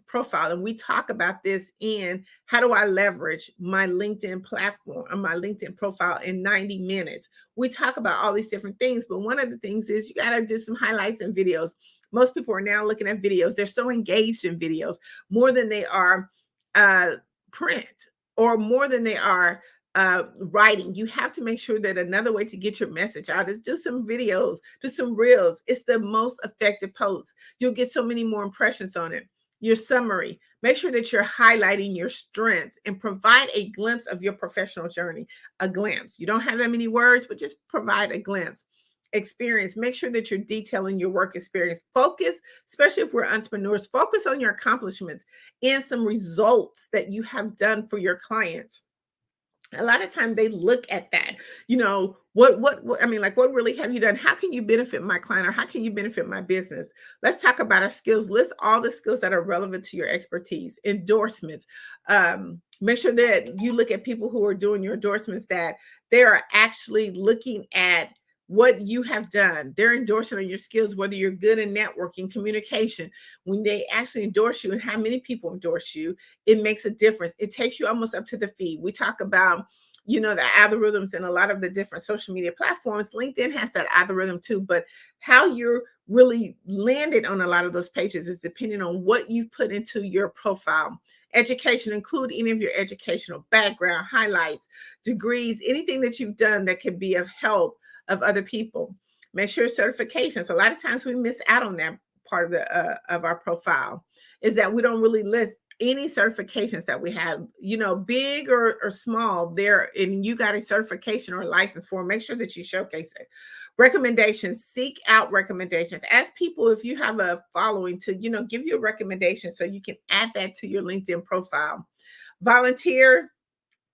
profile. And we talk about this in how do I leverage my LinkedIn platform or my LinkedIn profile in 90 minutes. We talk about all these different things, but one of the things is you got to do some highlights and videos. Most people are now looking at videos. They're so engaged in videos more than they are print or more than they are writing. You have to make sure that another way to get your message out is do some videos, do some reels. It's the most effective post. You'll get so many more impressions on it. Your summary, make sure that you're highlighting your strengths and provide a glimpse of your professional journey. A glimpse. You don't have that many words, but just provide a glimpse. Experience, make sure that you're detailing your work experience. Focus, especially if we're entrepreneurs, focus on your accomplishments and some results that you have done for your clients. A lot of times they look at that, you know, what I mean, like, what really have you done? How can you benefit my client, or how can you benefit my business? Let's talk about our skills. List all the skills that are relevant to your expertise. Endorsements. Make sure that you look at people who are doing your endorsements, that they are actually looking at what you have done. They're endorsing on your skills, whether you're good in networking, communication. When they actually endorse you and how many people endorse you, it makes a difference. It takes you almost up to the feed. We talk about, you know, the algorithms and a lot of the different social media platforms. LinkedIn has that algorithm too, but how you're really landed on a lot of those pages is depending on what you put into your profile. Education, include any of your educational background, highlights, degrees, anything that you've done that can be of help of other people. Make sure certifications. A lot of times we miss out on that part of the of our profile, is that we don't really list any certifications that we have, you know, big or small there, and you got a certification or a license for. Make sure that you showcase it. Recommendations, seek out recommendations. Ask people if you have a following to, you know, give you a recommendation so you can add that to your LinkedIn profile. Volunteer.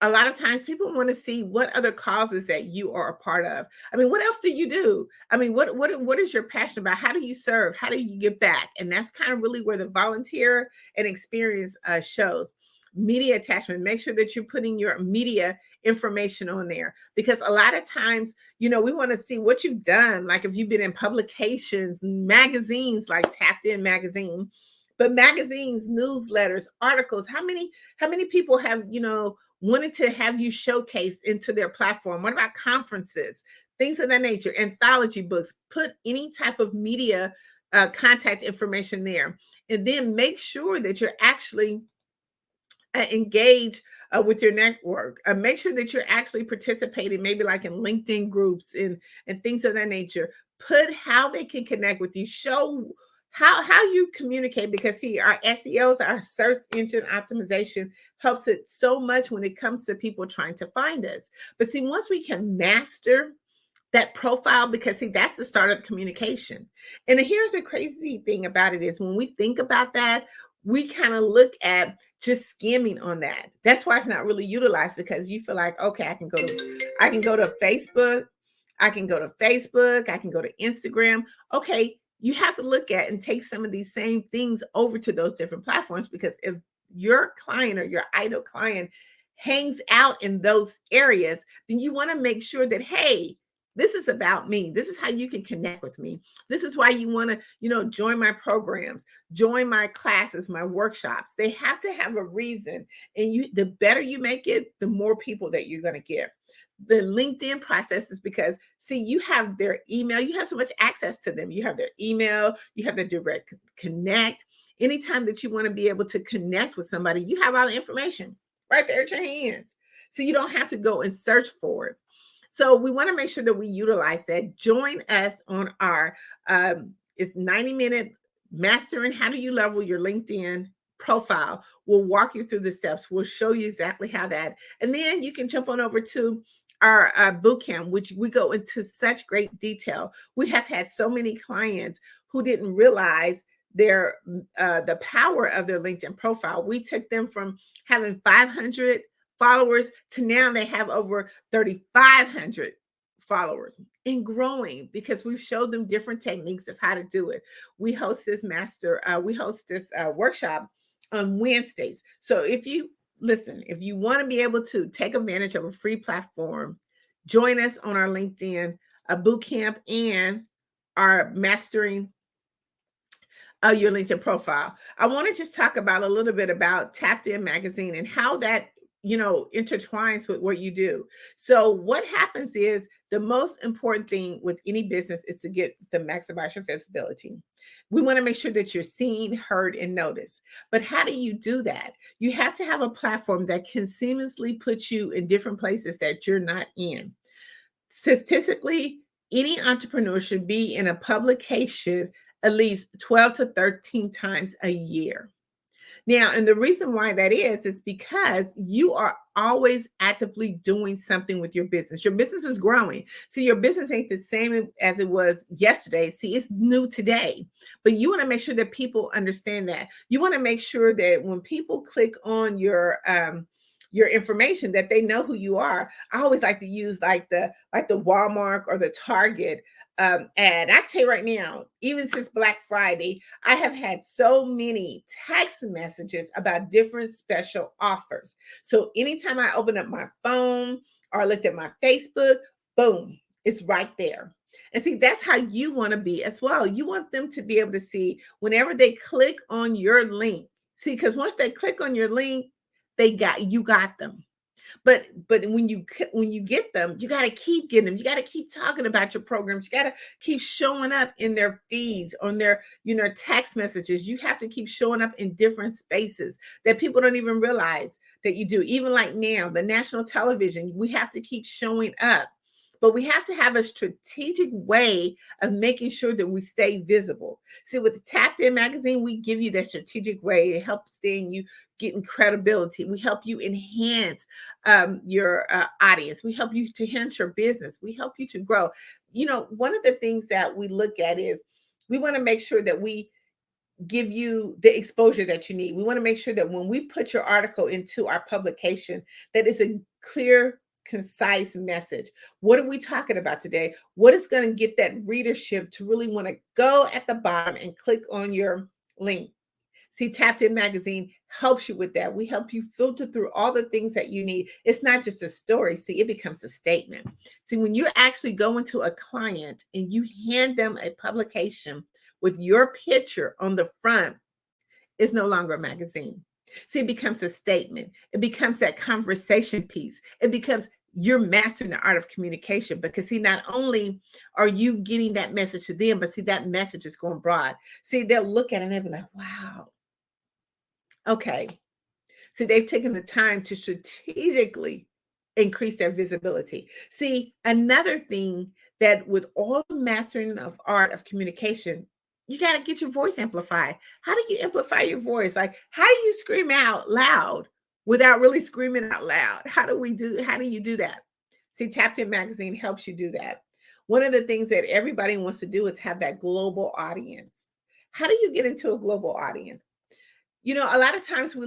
A lot of times people want to see what other causes that you are a part of. I mean, what else do you do? I mean, what is your passion about? How do you serve? How do you give back? And that's kind of really where the volunteer and experience shows. Media attachment. Make sure that you're putting your media information on there, because a lot of times, you know, we want to see what you've done. Like if you've been in publications, magazines, like Tapped In magazine, but magazines, newsletters, articles. How many people have, you know, wanted to have you showcased into their platform? What about conferences, things of that nature, anthology books? Put any type of media contact information there, and then make sure that you're actually engaged with your network. Make sure that you're actually participating, maybe like in LinkedIn groups and things of that nature. Put how they can connect with you. Show how you communicate, because see, our SEOs, our search engine optimization, helps it so much when it comes to people trying to find us. But see, once we can master that profile, because see, that's the start of the communication. And here's the crazy thing about it is when we think about that, we kind of look at just skimming on that. That's why it's not really utilized, because you feel like, okay, I can go to Facebook, I can go to Instagram. Okay, you have to look at and take some of these same things over to those different platforms, because if your client or your ideal client hangs out in those areas, then you want to make sure that, hey, this is about me. This is how you can connect with me. This is why you want to, you know, join my programs, join my classes, my workshops. They have to have a reason. And the better you make it, the more people that you're going to get. The LinkedIn process is because, see, you have their email. You have so much access to them. You have their email. You have their direct connect. Anytime that you want to be able to connect with somebody, you have all the information right there at your hands. So you don't have to go and search for it. So we want to make sure that we utilize that. Join us on our it's 90-minute mastering how do you level your LinkedIn profile. We'll walk you through the steps. We'll show you exactly how that. And then you can jump on over to our bootcamp, which we go into such great detail. We have had so many clients who didn't realize the power of their LinkedIn profile. We took them from having 500 followers to now they have over 3,500 followers and growing because we've showed them different techniques of how to do it. We host this workshop on Wednesdays. So if you want to be able to take advantage of a free platform, join us on our LinkedIn boot camp and our mastering your LinkedIn profile. I want to just talk about a little bit about Tapped In Magazine and how that intertwines with what you do. So what happens is the most important thing with any business is to maximize your visibility. We want to make sure that you're seen, heard, and noticed. But how do you do that? You have to have a platform that can seamlessly put you in different places that you're not in. Statistically, any entrepreneur should be in a publication at least 12 to 13 times a year. Now, and the reason why that is because you are always actively doing something with your business. Your business is growing. See, your business ain't the same as it was yesterday. See, it's new today. But you want to make sure that people understand that. You want to make sure that when people click on your information, that they know who you are. I always like to use like the Walmart or the Target ad. I can tell you right now, even since Black Friday, I have had so many text messages about different special offers. So anytime I open up my phone or looked at my Facebook, boom, it's right there. And see, that's how you want to be as well. You want them to be able to see whenever they click on your link. See, because once they click on your link, you got them. But when you get them, you got to keep getting them. You got to keep talking about your programs. You got to keep showing up in their feeds, on their text messages. You have to keep showing up in different spaces that people don't even realize that you do. Even like now, the national television, we have to keep showing up. But we have to have a strategic way of making sure that we stay visible. See, with the Tapped In Magazine, we give you that strategic way to help stay in you getting credibility. We help you enhance your audience. We help you to enhance your business. We help you to grow. One of the things that we look at is we want to make sure that we give you the exposure that you need. We want to make sure that when we put your article into our publication, that it's a clear, concise message. What are we talking about today? What is going to get that readership to really want to go at the bottom and click on your link? See, Tapped In Magazine helps you with that. We help you filter through all the things that you need. It's not just a story. See, it becomes a statement. See, when you actually go into a client and you hand them a publication with your picture on the front, it's no longer a magazine. See, it becomes a statement. It becomes that conversation piece. It becomes you're mastering the art of communication because see, not only are you getting that message to them, but see, that message is going broad. See, they'll look at it and they'll be like, wow. Okay. See, they've taken the time to strategically increase their visibility. See, another thing that with all the mastering of art of communication, you got to get your voice amplified. How do you amplify your voice? Like, how do you scream out loud without really screaming out loud? How do you do that? See, Tapped In Magazine helps you do that. One of the things that everybody wants to do is have that global audience. How do you get into a global audience? A lot of times we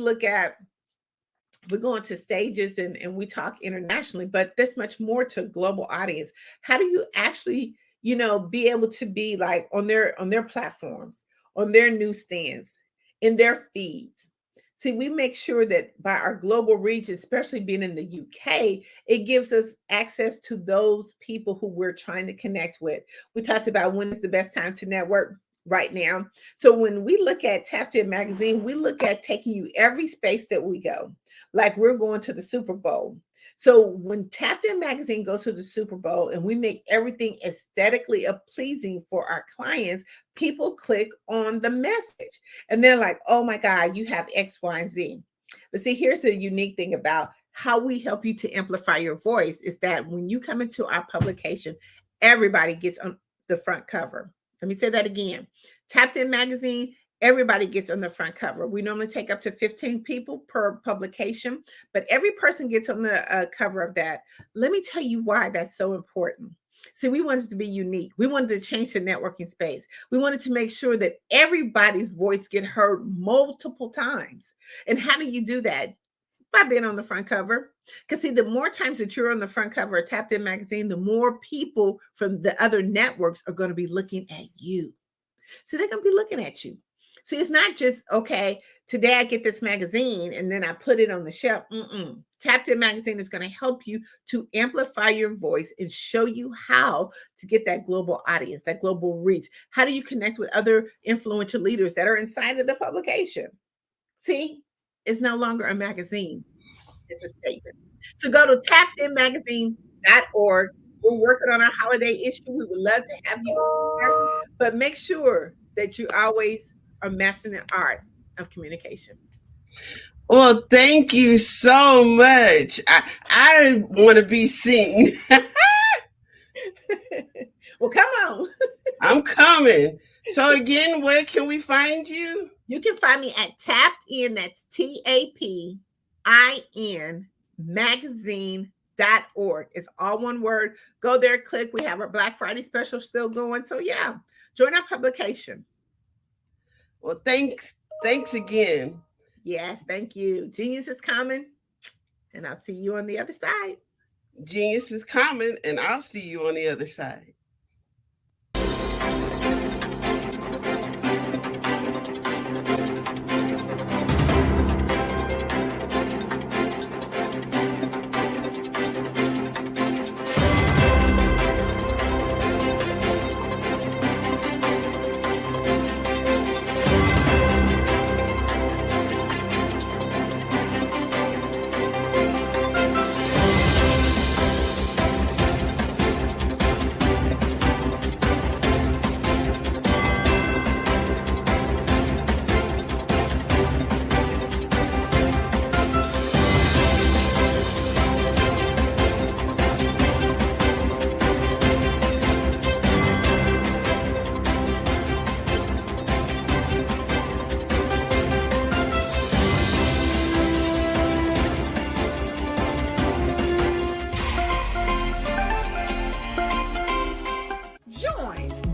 go into stages and we talk internationally, but there's much more to a global audience. How do you actually be able to be like on their platforms, on their newsstands, in their feeds? See, we make sure that by our global reach, especially being in the UK, it gives us access to those people who we're trying to connect with. We talked about when is the best time to network right now. So when we look at Tapped In Magazine, we look at taking you every space that we go, like we're going to the Super Bowl. So when Tapped In Magazine goes to the Super Bowl and we make everything aesthetically pleasing for our clients, people click on the message and they're like, oh my God, you have X, Y, and Z. But see, here's the unique thing about how we help you to amplify your voice is that when you come into our publication, everybody gets on the front cover. Let me say that again. Tapped In Magazine, everybody gets on the front cover. We normally take up to 15 people per publication, but every person gets on the cover of that. Let me tell you why that's so important. See, we wanted to be unique. We wanted to change the networking space. We wanted to make sure that everybody's voice get heard multiple times. And how do you do that? by being on the front cover. Because see, the more times that you're on the front cover of Tapped In magazine, the more people from the other networks are going to be looking at you. So they're going to be looking at you. See, it's not just, okay, today I get this magazine and then I put it on the shelf. Tapped In magazine is going to help you to amplify your voice and show you how to get that global audience, that global reach. How do you connect with other influential leaders that are inside of the publication? See, it's no longer a magazine. It's a statement. So go to tappedinmagazine.org. We're working on our holiday issue. We would love to have you there, but make sure that you always are mastering the art of communication.
Well, thank you so much. I want to be seen.
Well, come on.
I'm coming. So again, where can we find you?
You can find me at Tapped In, that's TAPIN magazine.org. It's all one word. Go there, click. We have our Black Friday special still going. So yeah, join our publication.
Well, thanks again.
Yes, thank you. Genius is coming, and I'll see you on the other side.
Genius is coming, and I'll see you on the other side.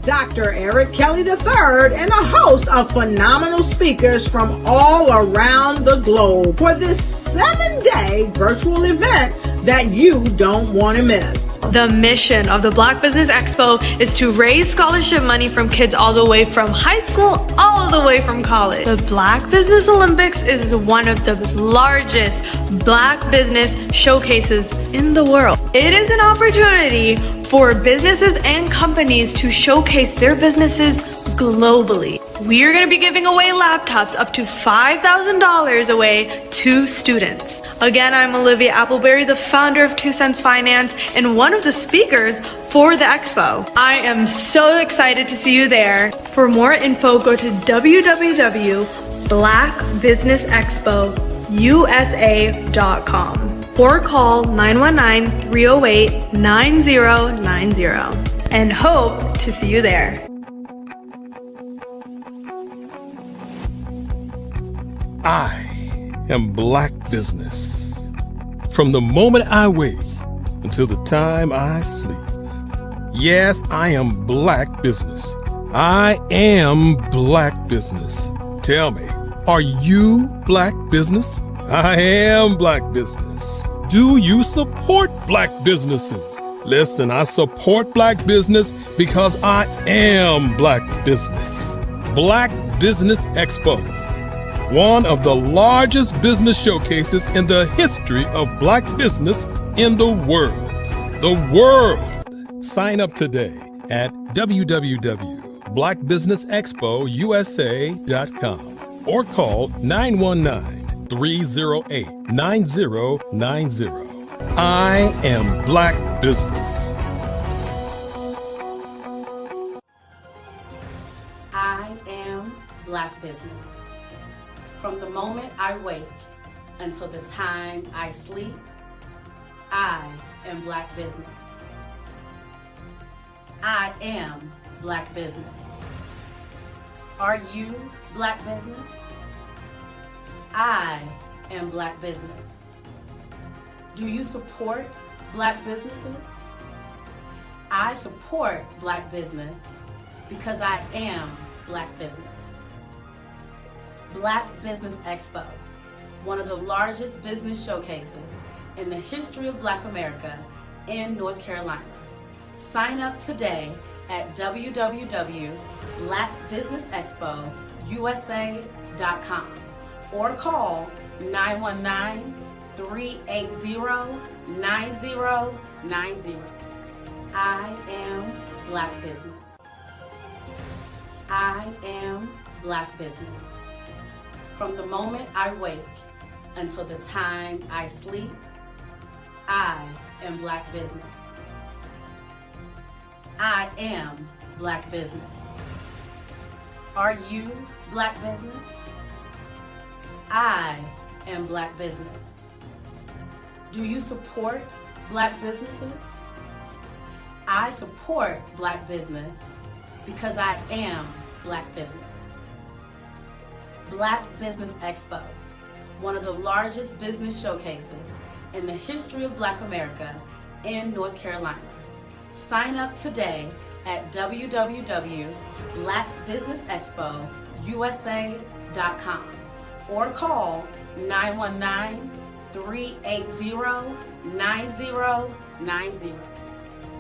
Dr. Eric Kelly III and a host of phenomenal speakers from all around the globe for this 7-day virtual event that you don't want to miss.
The mission of the Black Business Expo is to raise scholarship money from kids all the way from high school, all the way from college. The Black Business Olympics is one of the largest Black business showcases in the world. It is an opportunity for businesses and companies to showcase their businesses globally. We are going to be giving away laptops up to $5,000 away to students. Again, I'm Olivia Appleberry, the founder of 2 Cents Finance and one of the speakers for the expo. I am so excited to see you there. For more info, go to www.blackbusinessexpousa.com or call 919-308-9090 and hope to see you there.
I am Black Business. From the moment I wake until the time I sleep. Yes, I am Black Business. I am Black Business. Tell me, are you Black Business? I am Black Business. Do you support Black businesses? Listen, I support Black business because I am Black Business. Black Business Expo, one of the largest business showcases in the history of Black business in the world. The world. Sign up today at www.blackbusinessexpousa.com or call 919-308-9090. I am Black Business.
I am Black Business. From the moment I wake until the time I sleep, I am Black Business. I am Black Business. Are you Black Business? I am Black Business. Do you support Black businesses? I support Black business because I am Black business. Black Business Expo, one of the largest business showcases in the history of Black America in North Carolina. Sign up today at www.blackbusinessexpousa.com or call 919-380-9090. I am Black Business. I am Black Business. From the moment I wake until the time I sleep, I am Black Business. I am Black Business. Are you Black Business? I am Black Business. Do you support Black businesses? I support Black business because I am Black Business. Black Business Expo, one of the largest business showcases in the history of Black America in North Carolina. Sign up today at www.blackbusinessexpousa.com or call 919-380-9090.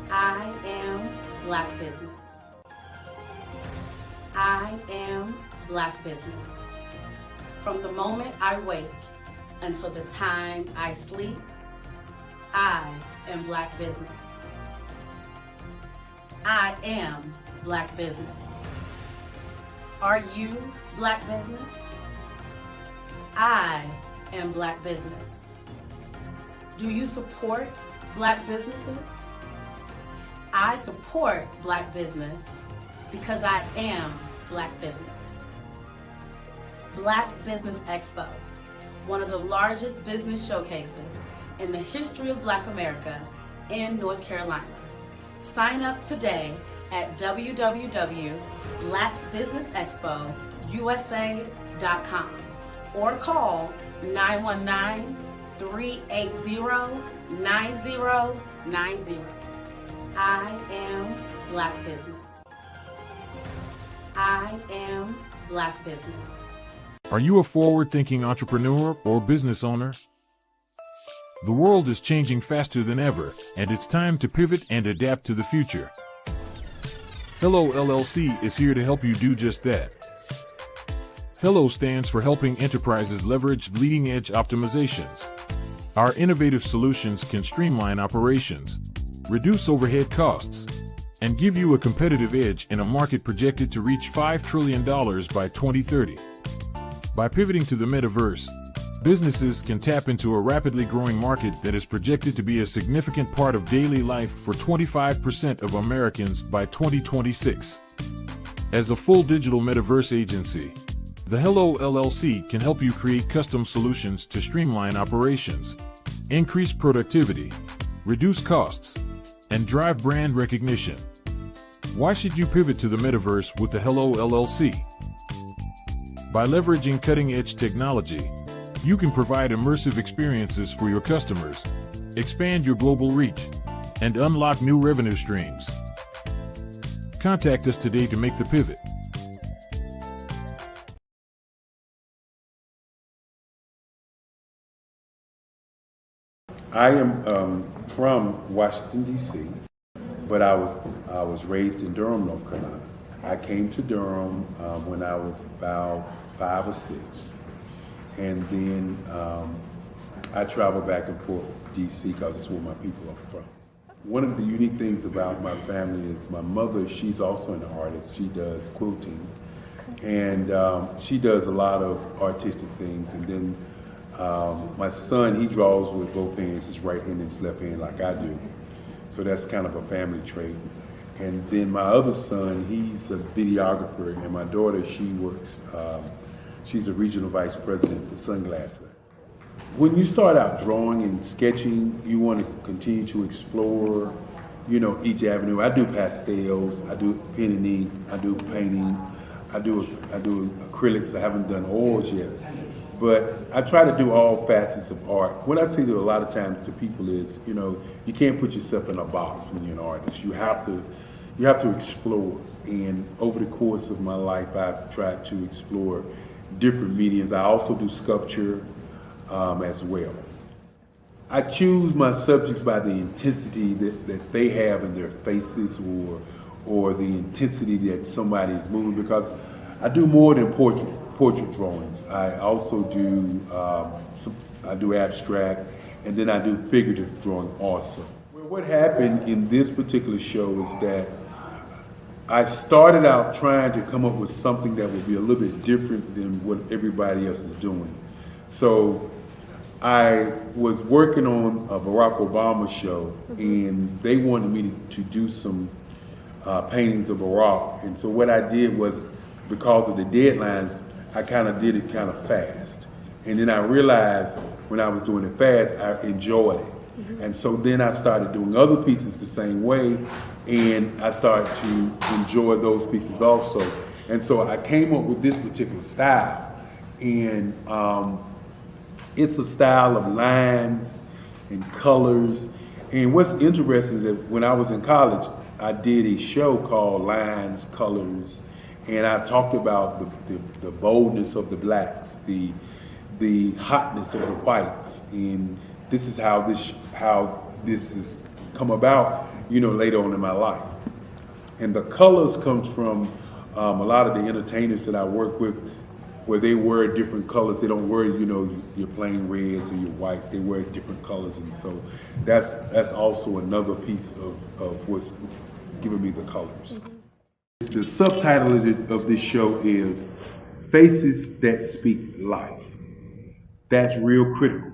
I am Black Business. I am Black Business. From the moment I wake until the time I sleep, I am Black Business. I am Black Business. Are you Black Business? I am Black Business. Do you support Black businesses? I support Black business because I am Black Business. Black Business Expo, one of the largest business showcases in the history of Black America in North Carolina. Sign up today at www.blackbusinessexpousa.com or call 919-380-9090. I am Black Business. I am Black Business.
Are you a forward-thinking entrepreneur or business owner? The world is changing faster than ever, and it's time to pivot and adapt to the future. Hello LLC is here to help you do just that. Hello stands for helping enterprises leverage leading-edge optimizations. Our innovative solutions can streamline operations, reduce overhead costs, and give you a competitive edge in a market projected to reach $5 trillion by 2030. By pivoting to the metaverse, businesses can tap into a rapidly growing market that is projected to be a significant part of daily life for 25% of Americans by 2026. As a full digital metaverse agency, the Hello LLC can help you create custom solutions to streamline operations, increase productivity, reduce costs, and drive brand recognition. Why should you pivot to the metaverse with the Hello LLC? By leveraging cutting-edge technology, you can provide immersive experiences for your customers, expand your global reach, and unlock new revenue streams. Contact us today to make the pivot.
I am from Washington, D.C., but I was raised in Durham, North Carolina. I came to Durham when I was about 5 or 6. And then I travel back and forth to D.C. because it's where my people are from. One of the unique things about my family is my mother, she's also an artist. She does quilting. And she does a lot of artistic things. And then my son, he draws with both hands, his right hand and his left hand like I do. So that's kind of a family trait. And then my other son, he's a videographer, and my daughter, she works, she's a regional vice president for Sunglass Lab. When you start out drawing and sketching, you want to continue to explore, you know, each avenue. I do pastels, I do pen and ink, I do painting, I do acrylics. I haven't done oils yet. But I try to do all facets of art. What I say to a lot of times to people is, you know, you can't put yourself in a box when you're an artist. You have to explore. And over the course of my life, I've tried to explore different mediums. I also do sculpture. as well. I choose my subjects by the intensity that they have in their faces or the intensity that somebody is moving, because I do more than portrait drawings. I also do I do abstract, and then I do figurative drawing also. What happened in this particular show is that I started out trying to come up with something that would be a little bit different than what everybody else is doing. So I was working on a Barack Obama show, and they wanted me to do some paintings of Barack. And so what I did was, because of the deadlines, I kind of did it kind of fast. And then I realized when I was doing it fast, I enjoyed it. And so then I started doing other pieces the same way, and I started to enjoy those pieces also. And so I came up with this particular style, and it's a style of lines and colors. And what's interesting is that when I was in college, I did a show called Lines, Colors, and I talked about the boldness of the blacks, the hotness of the whites, and this is how this has come about, later on in my life. And the colors comes from a lot of the entertainers that I work with, where they wear different colors. They don't wear, your plain reds or your whites. They wear different colors, and so that's also another piece of what's giving me the colors. The subtitle of this show is Faces That Speak Life. That's real critical.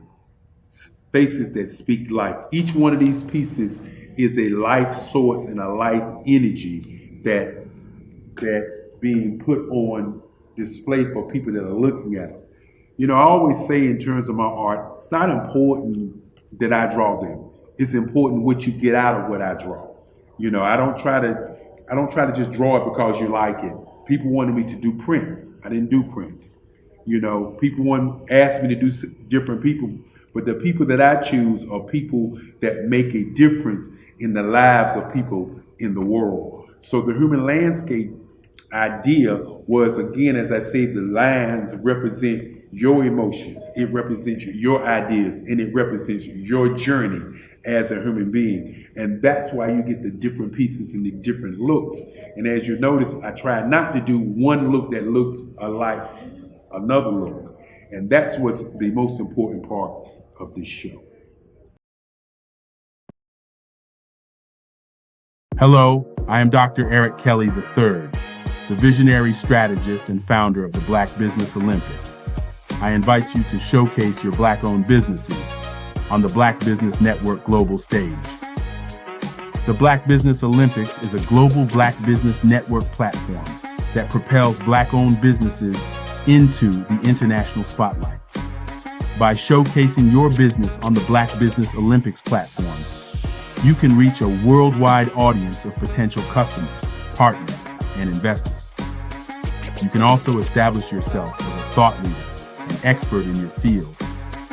Faces that speak life. Each one of these pieces is a life source and a life energy that's being put on display for people that are looking at them. I always say in terms of my art, it's not important that I draw them. It's important what you get out of what I draw. I don't try to just draw it because you like it. People wanted me to do prints. I didn't do prints. People asked me to do different people, but the people that I choose are people that make a difference in the lives of people in the world. So the human landscape idea was, again, as I say, the lines represent your emotions, it represents your ideas, and it represents your journey as a human being. And that's why you get the different pieces and the different looks. And as you notice, I try not to do one look that looks alike another look. And that's what's the most important part of this show.
Hello, I am Dr. Eric Kelly III, the visionary strategist and founder of the Black Business Olympics. I invite you to showcase your Black-owned businesses on the Black Business Network global stage. The Black Business Olympics is a global Black Business Network platform that propels Black-owned businesses into the international spotlight. By showcasing your business on the Black Business Olympics platform, you can reach a worldwide audience of potential customers, partners, and investors. You can also establish yourself as a thought leader and expert in your field,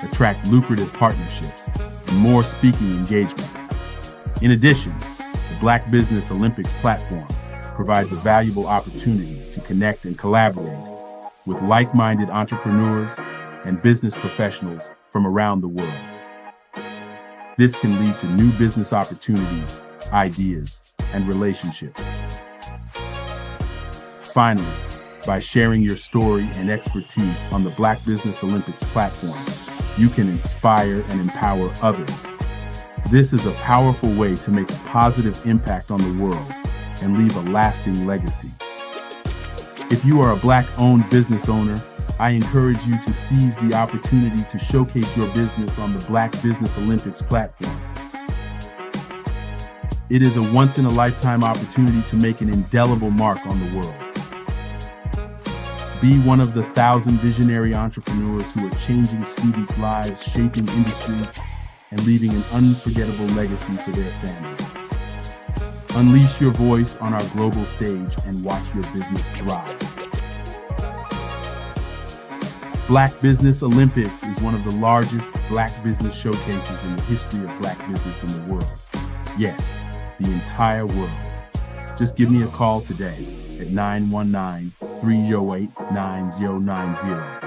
attract lucrative partnerships, and more speaking engagements. In addition, the Black Business Olympics platform provides a valuable opportunity to connect and collaborate with like-minded entrepreneurs and business professionals from around the world. This can lead to new business opportunities, ideas, and relationships. Finally, by sharing your story and expertise on the Black Business Olympics platform, you can inspire and empower others. This is a powerful way to make a positive impact on the world and leave a lasting legacy. If you are a Black-owned business owner, I encourage you to seize the opportunity to showcase your business on the Black Business Olympics platform. It is a once-in-a-lifetime opportunity to make an indelible mark on the world. Be one of the 1,000 visionary entrepreneurs who are changing students' lives, shaping industries, and leaving an unforgettable legacy for their families. Unleash your voice on our global stage and watch your business thrive. Black Business Olympics is one of the largest Black business showcases in the history of Black business in the world. Yes, the entire world. Just give me a call today at 919-308-9090.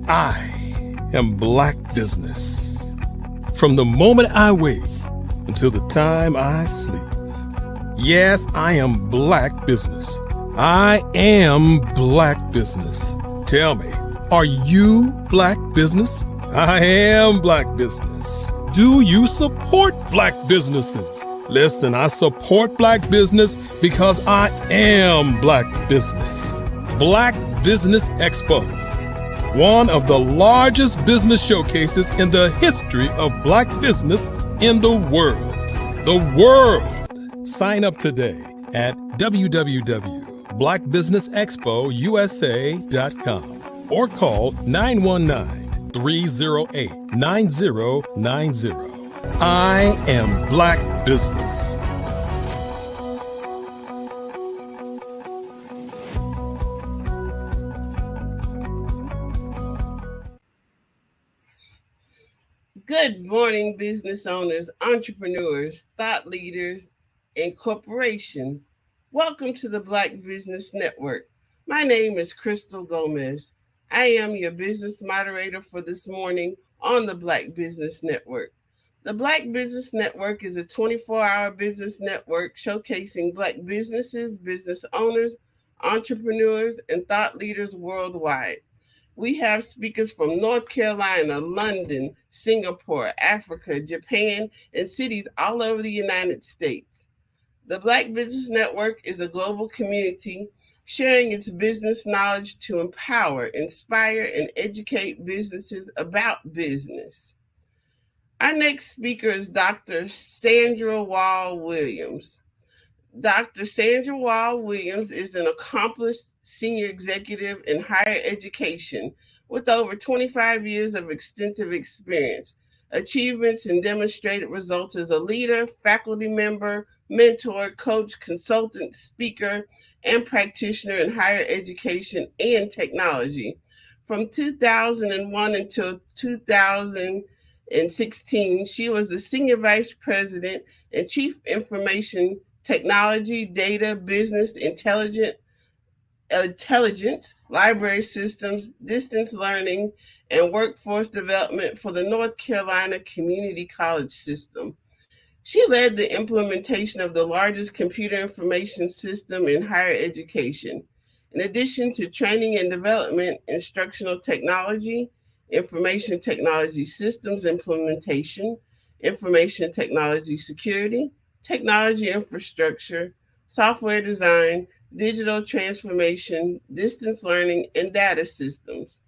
I am Black Business. From the moment I wake until the time I sleep. Yes, I am Black Business. I am Black Business. Tell me, are you Black Business? I am Black Business. Do you support Black businesses? Listen, I support Black business because I am Black Business. Black Business Expo, one of the largest business showcases in the history of Black business in the world. The world! Sign up today at www.blackbusinessexpousa.com or call 919-308-9090. I am Black Business.
Good morning, business owners, entrepreneurs, thought leaders, and corporations. Welcome to the Black Business Network. My name is Crystal Gomez. I am your business moderator for this morning on the Black Business Network. The Black Business Network is a 24-hour business network showcasing Black businesses, business owners, entrepreneurs, and thought leaders worldwide. We have speakers from North Carolina, London, Singapore, Africa, Japan, and cities all over the United States. The Black Business Network is a global community sharing its business knowledge to empower, inspire, and educate businesses about business. Our next speaker is Dr. Sandra Wall Williams. Dr. Sandra Wall Williams is an accomplished senior executive in higher education with over 25 years of extensive experience, achievements, and demonstrated results as a leader, faculty member, mentor, coach, consultant, speaker, and practitioner in higher education and technology. From 2001 until 2016, she was the Senior Vice President and Chief Information Technology, Data, Business Intelligence, Library Systems, Distance Learning, and Workforce Development for the North Carolina Community College System. She led the implementation of the largest computer information system in higher education. In addition to training and development, instructional technology, information technology systems implementation, information technology security, technology infrastructure, software design, digital transformation, distance learning, and data systems.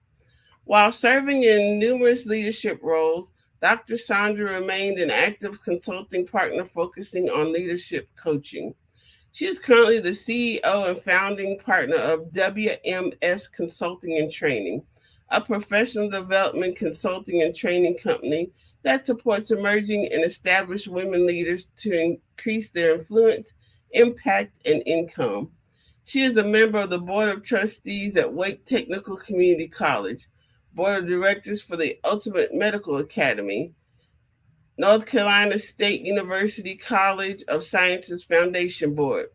While serving in numerous leadership roles, Dr. Sandra remained an active consulting partner focusing on leadership coaching. She is currently the CEO and founding partner of WMS Consulting and Training, a professional development consulting and training company that supports emerging and established women leaders to increase their influence, impact, and income. She is a member of the Board of Trustees at Wake Technical Community College, Board of Directors for the Ultimate Medical Academy, North Carolina State University College of Sciences Foundation Board,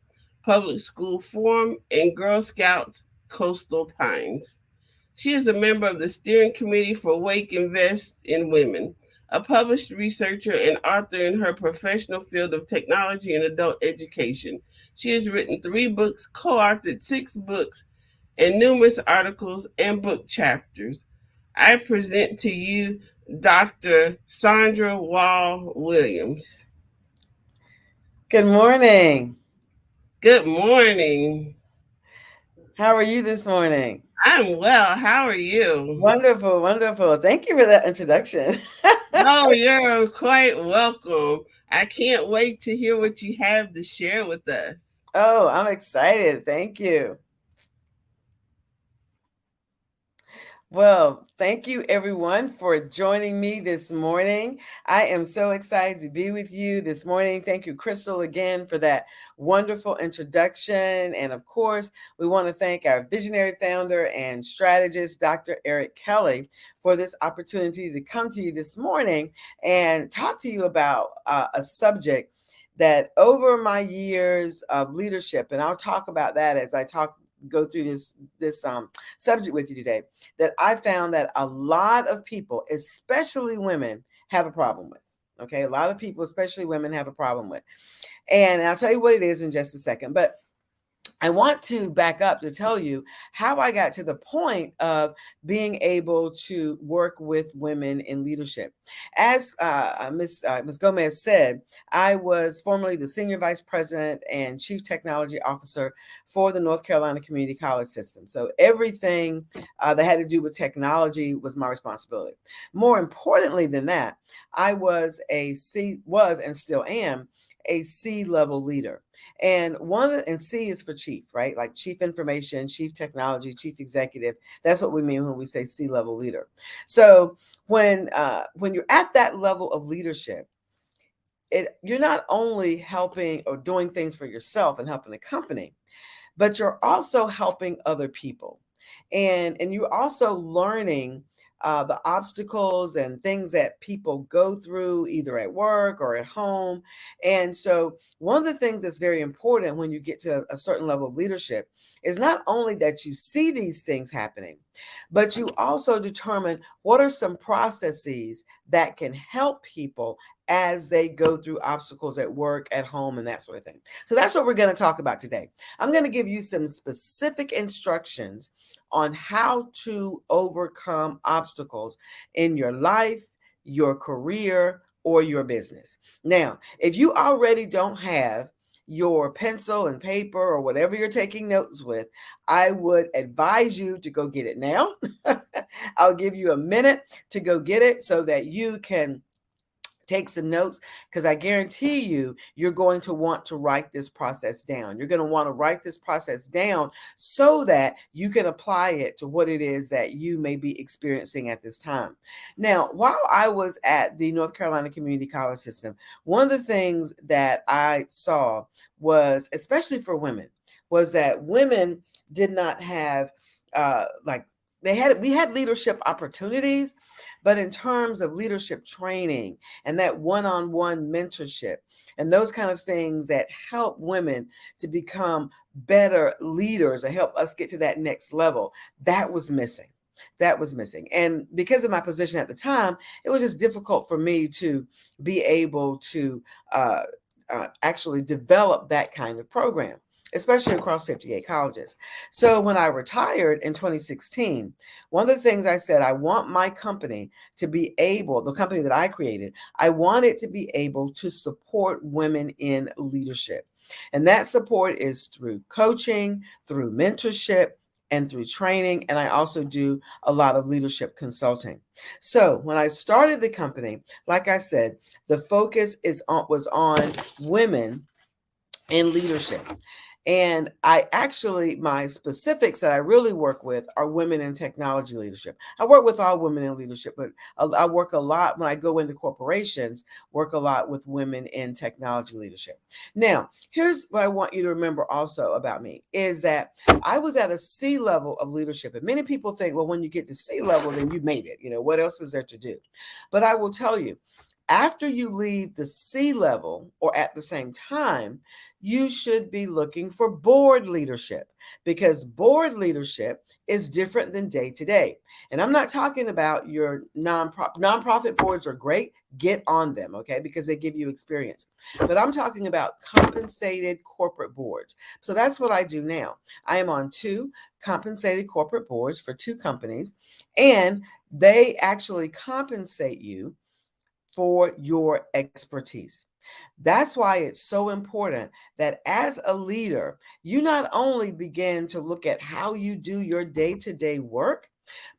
Public School Forum, and Girl Scouts Coastal Pines. She is a member of the steering committee for Wake Invest in Women, a published researcher and author in her professional field of technology and adult education. She has written 3 books, co-authored 6 books, and numerous articles and book chapters. I present to you Dr. Sandra Wall Williams.
Good morning.
Good morning.
How are you this morning?
I'm well. How are you?
Wonderful, wonderful. Thank you for that introduction.
Oh, you're quite welcome. I can't wait to hear what you have to share with us.
Oh, I'm excited. Thank you. Well, thank you everyone for joining me this morning. I am so excited to be with you this morning. Thank you, Crystal, again for that wonderful introduction. And of course, we want to thank our visionary founder and strategist, Dr. Eric Kelly, for this opportunity to come to you this morning and talk to you about a subject that over my years of leadership, and I'll talk about that as I talk go through this subject with you today that I found that a lot of people, especially women, have a problem with. Okay, a lot of people, especially women, have a problem with. And I'll tell you what it is in just a second. But I want to back up to tell you how I got to the point of being able to work with women in leadership. As Ms. Gomez said, I was formerly the Senior Vice President and Chief Technology Officer for the North Carolina Community College System. So everything that had to do with technology was my responsibility. More importantly than that, I was and still am a C-level leader. And C is for chief, right? Like chief information, chief technology, chief executive. That's what we mean when we say C-level leader. So when you're at that level of leadership, you're not only helping or doing things for yourself and helping the company, but you're also helping other people. And you're also learning the obstacles and things that people go through either at work or at home. And so one of the things that's very important when you get to a certain level of leadership is not only that you see these things happening, but you also determine what are some processes that can help people as they go through obstacles at work, at home, and that sort of thing. So that's what we're going to talk about today. I'm going to give you some specific instructions on how to overcome obstacles in your life, your career, or your business. Now, if you already don't have your pencil and paper or whatever you're taking notes with, I would advise you to go get it now. I'll give you a minute to go get it so that you can take some notes, because I guarantee you're going to want to write this process down. You're going to want to write this process down so that you can apply it to what it is that you may be experiencing at this time. Now, while I was at the North Carolina Community College System, one of the things that I saw was, especially for women, was that women did not have we had leadership opportunities, but in terms of leadership training and that one-on-one mentorship and those kind of things that help women to become better leaders and help us get to that next level, that was missing. That was missing. And because of my position at the time, it was just difficult for me to be able to actually develop that kind of program, especially across 58 colleges. So when I retired in 2016, one of the things I said, I want my company to be able, the company that I created, I want it to be able to support women in leadership. And that support is through coaching, through mentorship, and through training. And I also do a lot of leadership consulting. So when I started the company, like I said, the focus was on women in leadership. And my specifics that I really work with are women in technology leadership. I work with all women in leadership, but I work a lot when I go into corporations, work a lot with women in technology leadership. Now, here's what I want you to remember also about me is that I was at a C level of leadership. And many people think, well, when you get to C level, then you made it. What else is there to do? But I will tell you, after you leave the C level or at the same time, you should be looking for board leadership, because board leadership is different than day to day. And I'm not talking about your nonprofit boards are great. Get on them, okay, because they give you experience. But I'm talking about compensated corporate boards. So that's what I do now. I am on 2 compensated corporate boards for 2 companies, and they actually compensate you for your expertise. That's why it's so important that as a leader, you not only begin to look at how you do your day-to-day work,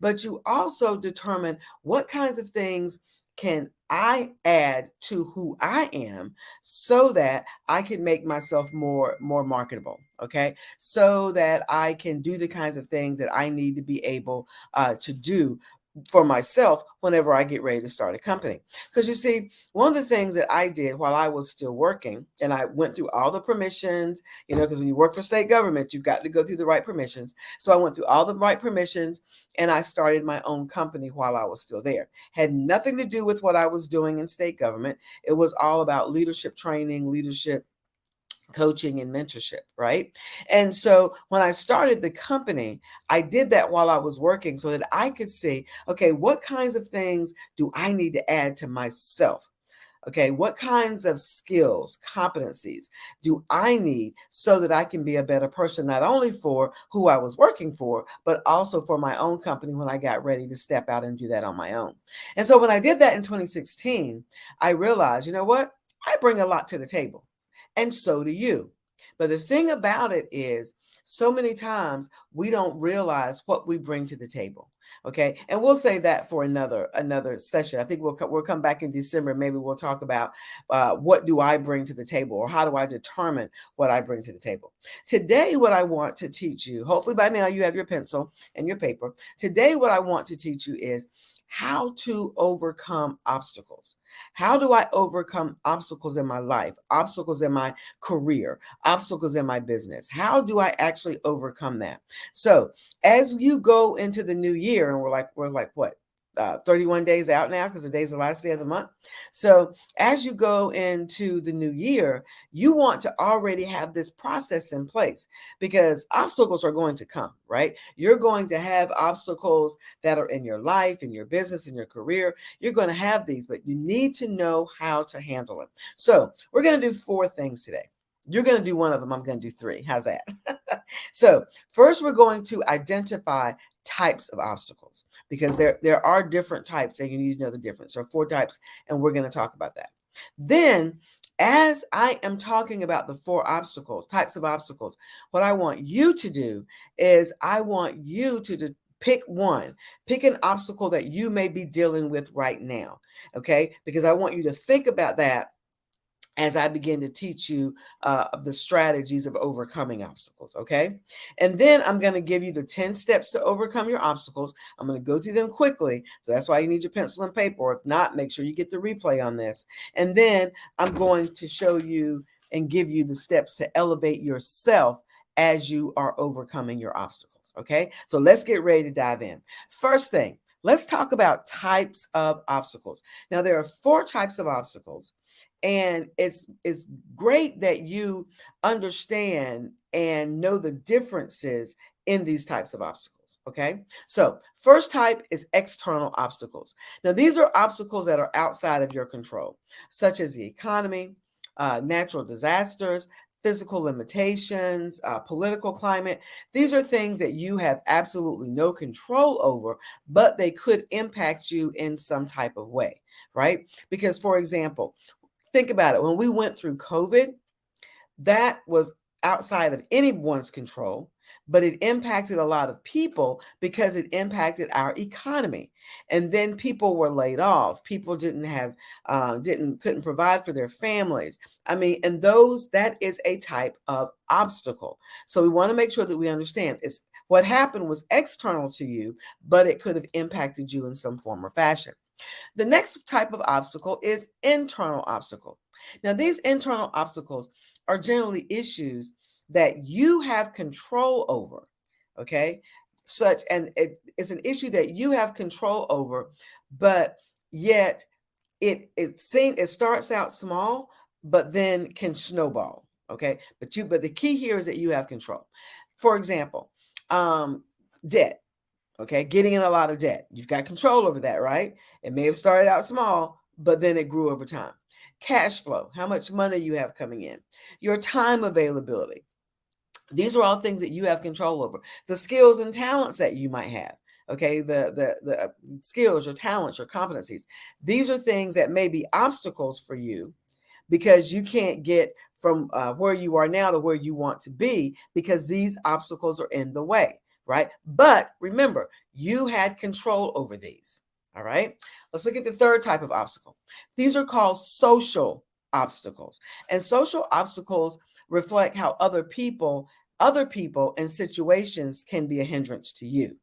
but you also determine what kinds of things can I add to who I am so that I can make myself more marketable, okay? So that I can do the kinds of things that I need to be able to do for myself whenever I get ready to start a company. Because you see, one of the things that I did while I was still working, and I went through all the permissions, because when you work for state government, you've got to go through the right permissions. So I went through all the right permissions and I started my own company while I was still there. Had nothing to do with what I was doing in state government. It was all about leadership training, leadership coaching and mentorship, right? And so when I started the company, I did that while I was working so that I could see, okay, what kinds of things do I need to add to myself? Okay, what kinds of skills, competencies do I need so that I can be a better person, not only for who I was working for, but also for my own company when I got ready to step out and do that on my own. And so when I did that in 2016, I realized, you know what? I bring a lot to the table, and so do you. But the thing about it is, so many times we don't realize what we bring to the table. Okay, and we'll say that for another session. I think we'll come back in December. Maybe we'll talk about what do I bring to the table, or how do I determine what I bring to the table. Today, what I want to teach you, hopefully by now you have your pencil and your paper. Today, what I want to teach you is how to overcome obstacles. How do I overcome obstacles in my life, obstacles in my career, obstacles in my business? How do I actually overcome that? So as you go into the new year, and we're like what? 31 days out now, because today's the last day of the month. So as you go into the new year, you want to already have this process in place, because obstacles are going to come, right? You're going to have obstacles that are in your life, in your business, in your career. You're going to have these, but you need to know how to handle them. So we're going to do 4 things today. You're going to do one of them. I'm going to do 3. How's that? So first, we're going to identify types of obstacles, because there are different types and you need to know the difference. There are 4 types, and we're going to talk about that. Then, as I am talking about the 4 types of obstacles, what I want you to do is I want you to pick one. Pick an obstacle that you may be dealing with right now, okay? Because I want you to think about that as I begin to teach you the strategies of overcoming obstacles, okay? And then I'm going to give you the 10 steps to overcome your obstacles. I'm going to go through them quickly, so that's why you need your pencil and paper, or if not, make sure you get the replay on this. And then I'm going to show you and give you the steps to elevate yourself as you are overcoming your obstacles, okay? So let's get ready to dive in. First thing, let's talk about types of obstacles. Now, there are 4 types of obstacles. And it's great that you understand and know the differences in these types of obstacles, okay? So first type is external obstacles. Now, these are obstacles that are outside of your control, such as the economy, natural disasters, physical limitations, political climate. These are things that you have absolutely no control over, but they could impact you in some type of way, right? Because, for example, think about it. When we went through COVID, that was outside of anyone's control, but it impacted a lot of people because it impacted our economy. And then people were laid off. People couldn't provide for their families. I mean, and that is a type of obstacle. So we want to make sure that we understand what happened was external to you, but it could have impacted you in some form or fashion. The next type of obstacle is internal obstacle. Now, these internal obstacles are generally issues that you have control over, okay? It's an issue that you have control over, but yet it starts out small, but then can snowball, okay? But the key here is that you have control. For example, debt. Okay, getting in a lot of debt. You've got control over that, right? It may have started out small, but then it grew over time. Cash flow, how much money you have coming in. Your time availability. These are all things that you have control over. The skills and talents that you might have. Okay, the skills, your talents, your competencies. These are things that may be obstacles for you, because you can't get from where you are now to where you want to be, because these obstacles are in the way. Right? But remember, you had control over these. All right. Let's look at the third type of obstacle. These are called social obstacles. And social obstacles reflect how other people and situations can be a hindrance to you.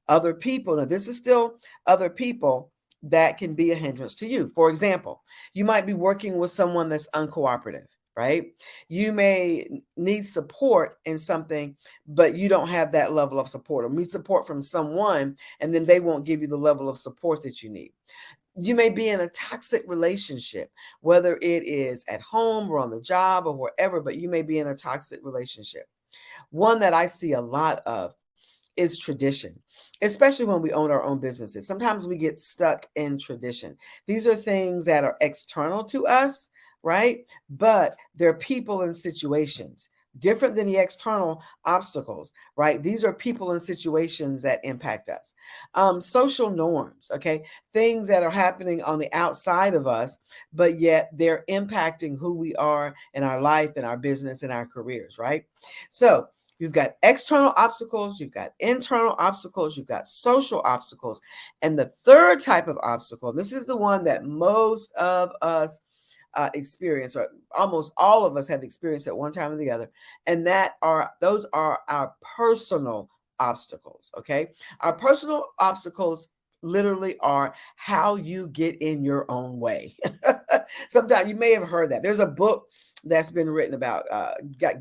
Other people, now this is still other people that can be a hindrance to you. For example, you might be working with someone that's uncooperative. Right? You may need support in something, but you don't have that level of support, or need support from someone, and then they won't give you the level of support that you need. You may be in a toxic relationship, whether it is at home or on the job or wherever, but you may be in a toxic relationship. One that I see a lot of is tradition, especially when we own our own businesses. Sometimes we get stuck in tradition. These are things that are external to us, right? But they're people and situations different than the external obstacles, right? These are people and situations that impact us. Social norms, okay? Things that are happening on the outside of us, but yet they're impacting who we are in our life, in our business, in our careers, right? So you've got external obstacles, you've got internal obstacles, you've got social obstacles. And the third type of obstacle, this is the one that most of us experience, or almost all of us have experienced at one time or the other, and those are our personal obstacles. Okay, our personal obstacles literally are how you get in your own way. Sometimes you may have heard that there's a book that's been written about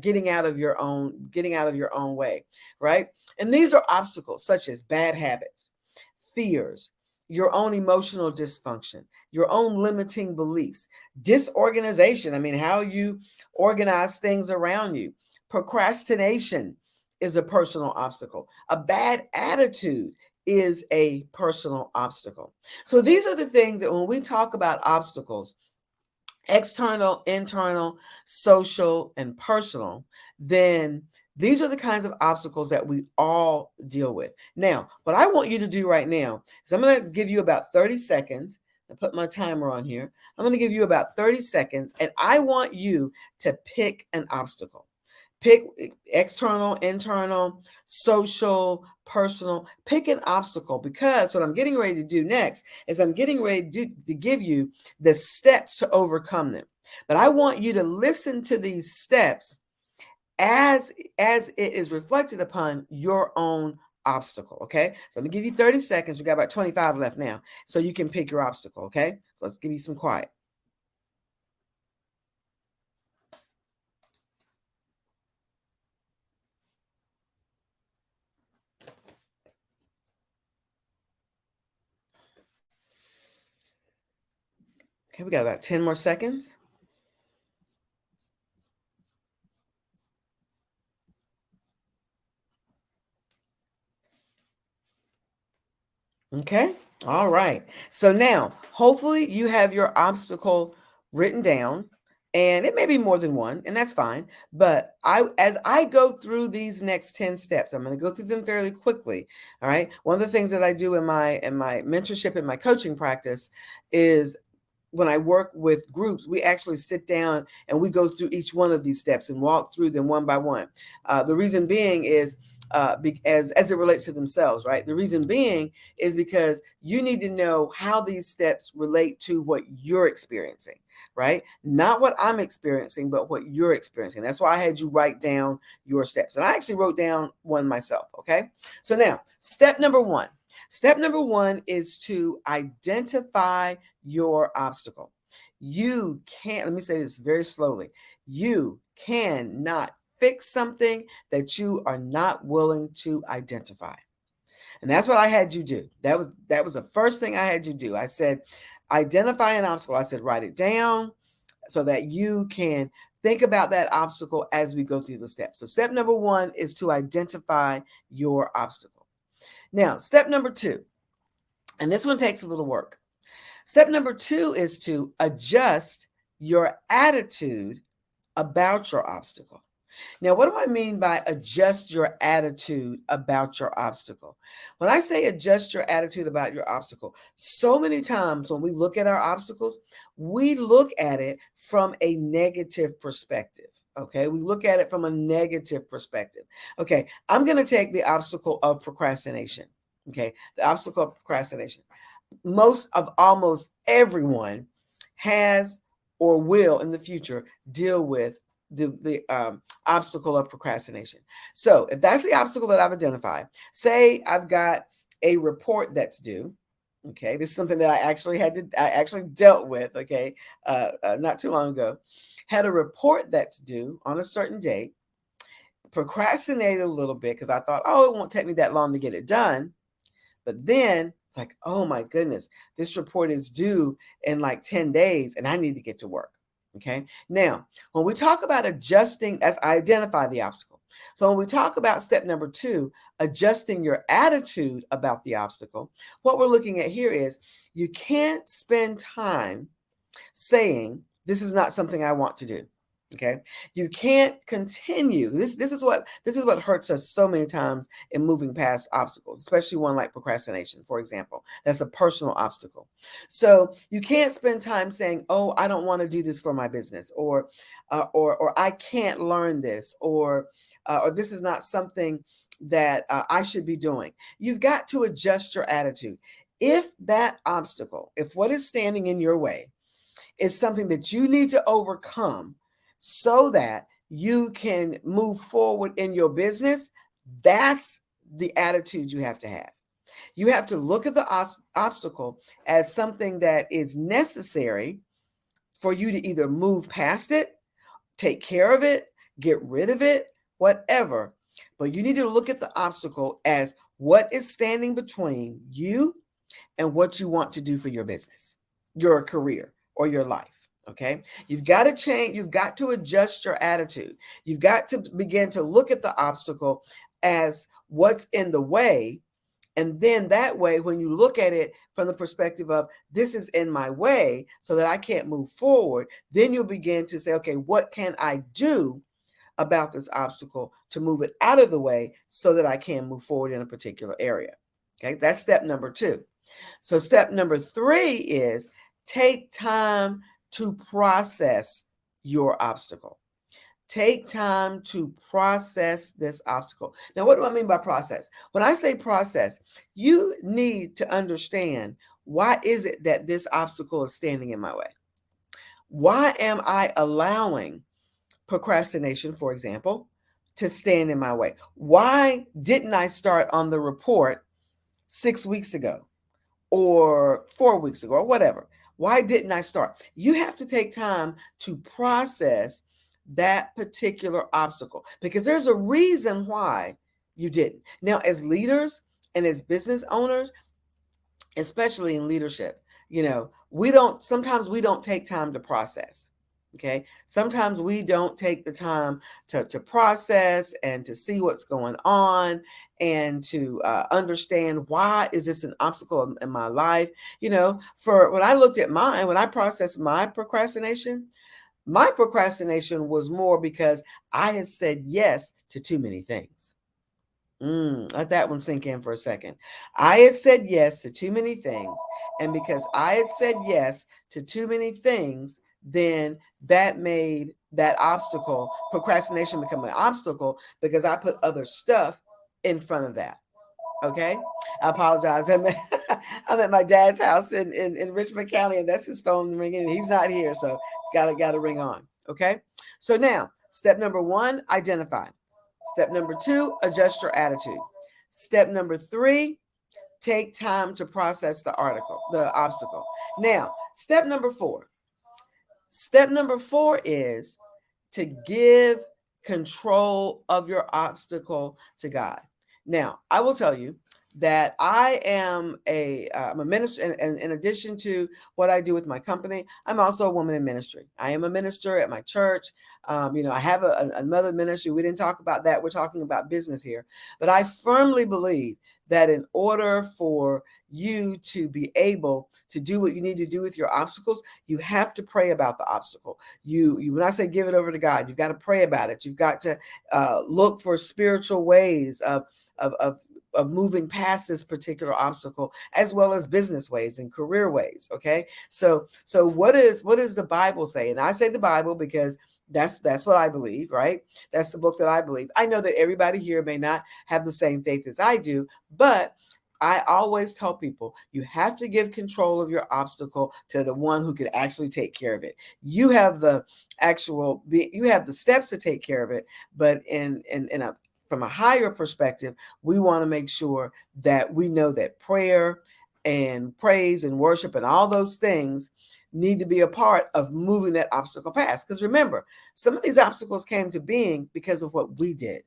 getting out of your own way, right? And these are obstacles such as bad habits, fears, your own emotional dysfunction, your own limiting beliefs, disorganization. I mean, how you organize things around you. Procrastination is a personal obstacle. A bad attitude is a personal obstacle. So these are the things that when we talk about obstacles, external, internal, social, and personal, then these are the kinds of obstacles that we all deal with. Now, what I want you to do right now is I'm going to give you about 30 seconds. I put my timer on here. I'm going to give you about 30 seconds, and I want you to pick an obstacle. Pick external, internal, social, personal. Pick an obstacle, because what I'm getting ready to do next is I'm getting ready to give you the steps to overcome them. But I want you to listen to these steps as it is reflected upon your own obstacle. Okay, so let me give you 30 seconds. We got about 25 left now, so you can pick your obstacle. Okay, so let's give you some quiet. Okay, we got about 10 more seconds. Okay. All right. So now, hopefully you have your obstacle written down, and it may be more than one, and that's fine. But as I go through these next 10 steps, I'm going to go through them fairly quickly. All right. One of the things that I do in my mentorship and my coaching practice is when I work with groups, we actually sit down and we go through each one of these steps and walk through them one by one. The reason being is as it relates to themselves, right? The reason being is because you need to know how these steps relate to what you're experiencing, right? Not what I'm experiencing, but what you're experiencing. That's why I had you write down your steps. And I actually wrote down one myself, okay? So now, step number one. Step number one is to identify your obstacle. You can't, let me say this very slowly. You cannot fix something that you are not willing to identify. And that's what I had you do. That was the first thing I had you do. I said, identify an obstacle. I said, write it down so that you can think about that obstacle as we go through the steps. So step number one is to identify your obstacle. Now, step number two, and this one takes a little work. Step number two is to adjust your attitude about your obstacle. Now, what do I mean by adjust your attitude about your obstacle? When I say adjust your attitude about your obstacle, so many times when we look at our obstacles, we look at it from a negative perspective. Okay, we look at it from a negative perspective. Okay, I'm going to take the obstacle of procrastination. Okay, the obstacle of procrastination. Almost everyone has or will in the future deal with the obstacle of procrastination. So if that's the obstacle that I've identified, say I've got a report that's due. Okay, this is something that I actually dealt with. Okay, not too long ago, had a report that's due on a certain date. Procrastinated a little bit because I thought, oh, it won't take me that long to get it done. But then like, oh my goodness, this report is due in like 10 days and I need to get to work. Okay. Now, when we talk about adjusting, as I identify the obstacle. So when we talk about step number 2, adjusting your attitude about the obstacle, what we're looking at here is you can't spend time saying, this is not something I want to do. Okay. You can't continue. This is what hurts us so many times in moving past obstacles, especially one like procrastination, for example. That's a personal obstacle. So you can't spend time saying, oh, I don't want to do this for my business, or I can't learn this, or this is not something that I should be doing. You've got to adjust your attitude. If that obstacle, if what is standing in your way is something that you need to overcome so that you can move forward in your business, that's the attitude you have to have. You have to look at the obstacle as something that is necessary for you to either move past it, take care of it, get rid of it, whatever. But you need to look at the obstacle as what is standing between you and what you want to do for your business, your career, or your life. Okay. You've got to change. You've got to adjust your attitude. You've got to begin to look at the obstacle as what's in the way. And then that way, when you look at it from the perspective of this is in my way so that I can't move forward, then you'll begin to say, okay, what can I do about this obstacle to move it out of the way so that I can move forward in a particular area? Okay. That's step number 2. So step number 3 is take time to process your obstacle. Take time to process this obstacle. Now, what do I mean by process? When I say process, you need to understand, why is it that this obstacle is standing in my way? Why am I allowing procrastination, for example, to stand in my way? Why didn't I start on the report 6 weeks ago or 4 weeks ago or whatever? Why didn't I start? You have to take time to process that particular obstacle because there's a reason why you didn't. Now, as leaders and as business owners, especially in leadership, sometimes we don't take time to process. Okay. Sometimes we don't take the time to process and to see what's going on and to understand, why is this an obstacle in my life? For when I looked at when I processed my procrastination was more because I had said yes to too many things. Let that one sink in for a second. I had said yes to too many things. And because I had said yes to too many things, then that made that obstacle, procrastination, become an obstacle because I put other stuff in front of that. Okay. I apologize. I'm at my dad's house in Richmond County, and that's his phone ringing, and he's not here. So it's got to ring on. Okay. So now step number 1, identify. Step number 2, adjust your attitude. Step number 3, take time to process the obstacle. Now, step number 4. Step number 4 is to give control of your obstacle to God. Now, I will tell you that I am I'm a minister, and in addition to what I do with my company, I'm also a woman in ministry. I am a minister at my church. I have another ministry. We didn't talk about that. We're talking about business here. But I firmly believe that in order for you to be able to do what you need to do with your obstacles, you have to pray about the obstacle. When I say give it over to God, you've got to pray about it. You've got to look for spiritual ways of moving past this particular obstacle, as well as business ways and career ways. Okay. So what does the Bible say? And I say the Bible because that's what I believe, right? That's the book that I believe. I know that everybody here may not have the same faith as I do, but I always tell people you have to give control of your obstacle to the one who can actually take care of it. You have the steps to take care of it, but from a higher perspective, we want to make sure that we know that prayer and praise and worship and all those things need to be a part of moving that obstacle past. Because remember, some of these obstacles came to being because of what we did.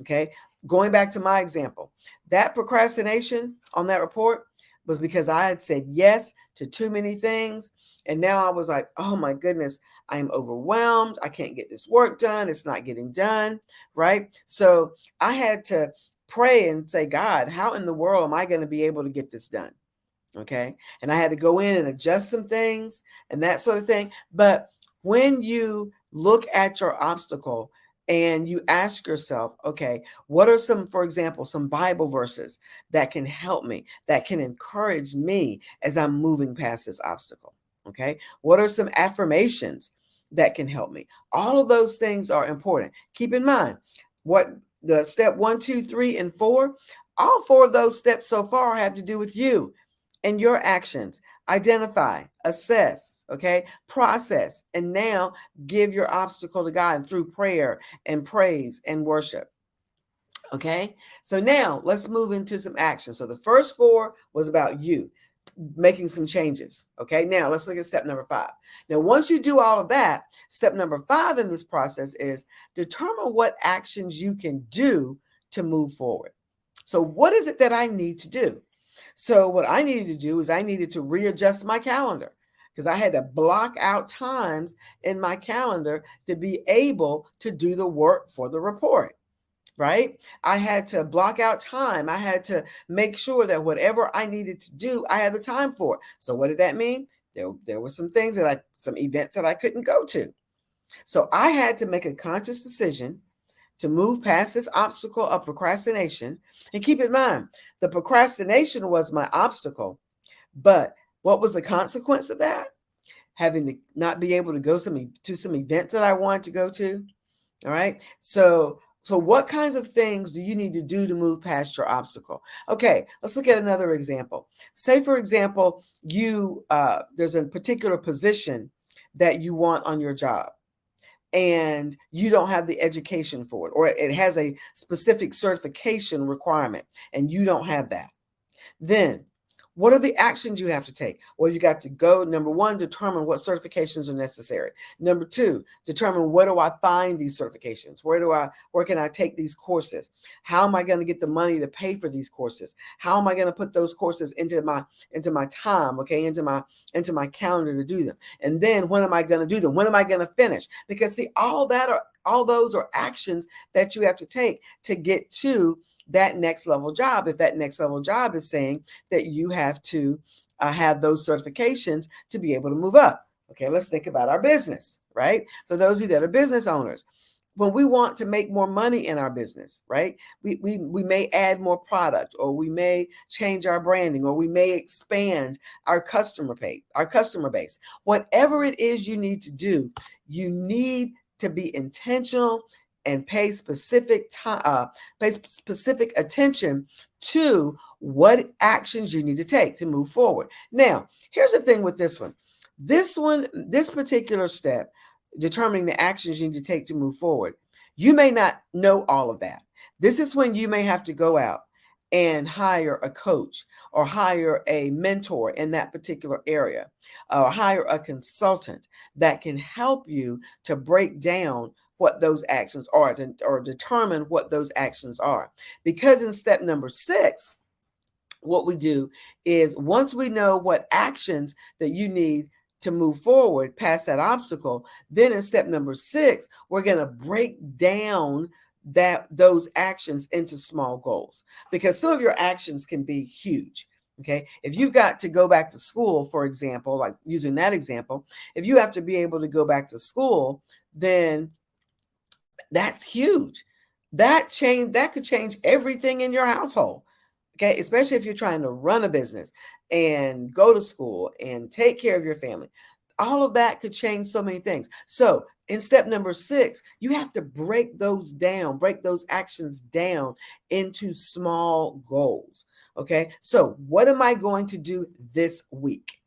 Okay. Going back to my example, that procrastination on that report, was because I had said yes to too many things. And now I was like, oh my goodness, I am overwhelmed. I can't get this work done. It's not getting done, right? So I had to pray and say, God, how in the world am I going to be able to get this done? Okay. And I had to go in and adjust some things and that sort of thing. But when you look at your obstacle and you ask yourself, okay, what are some, for example, some Bible verses that can help me, that can encourage me as I'm moving past this obstacle? Okay. What are some affirmations that can help me? All of those things are important. Keep in mind what the step 1, 2, 3, and 4, all 4 of those steps so far have to do with you and your actions. Identify, assess, okay, process, and now give your obstacle to God through prayer and praise and worship. Okay, so now let's move into some action. So the first 4 was about you making some changes. Okay, now let's look at step number 5. Now, once you do all of that, step number 5 in this process is determine what actions you can do to move forward. So what is it that I need to do? So what I needed to do is I needed to readjust my calendar because I had to block out times in my calendar to be able to do the work for the report, right? I had to block out time. I had to make sure that whatever I needed to do, I had the time for it. So what did that mean? There were some things some events that I couldn't go to. So I had to make a conscious decision to move past this obstacle of procrastination. And keep in mind, the procrastination was my obstacle. But what was the consequence of that? Having to not be able to go to some events that I wanted to go to. All right. So what kinds of things do you need to do to move past your obstacle? Okay, let's look at another example. Say, for example, there's a particular position that you want on your job, and you don't have the education for it, or it has a specific certification requirement and you don't have that. Then what are the actions you have to take? Well, you got to go, number 1, determine what certifications are necessary. Number 2, determine where do I find these certifications? Where can I take these courses? How am I going to get the money to pay for these courses? How am I going to put those courses into my time, okay, into my calendar to do them? And then when am I going to do them? When am I going to finish? Because see, all those are actions that you have to take to get to that next level job. If that next level job is saying that you have to have those certifications to be able to move up. Okay, let's think about our business, right? For those of you that are business owners, when we want to make more money in our business, right? We may add more product, or we may change our branding, or we may expand our customer base. Whatever it is you need to do, you need to be intentional and pay specific attention to what actions you need to take to move forward. Now, here's the thing with this one. This particular step, determining the actions you need to take to move forward, you may not know all of that. This is when you may have to go out and hire a coach or hire a mentor in that particular area, or hire a consultant that can help you to break down what those actions are, or determine what those actions are. Because in step number 6, what we do is, once we know what actions that you need to move forward past that obstacle, then in step number 6, we're going to break down those actions into small goals, because some of your actions can be huge. Okay, if you've got to go back to school, for example, like using that example, if you have to be able to go back to school, then that's huge. That could change everything in your household. Okay, especially if you're trying to run a business and go to school and take care of your family. All of that could change so many things. So in step number 6, you have to break those actions down into small goals. Okay, so what am I going to do this week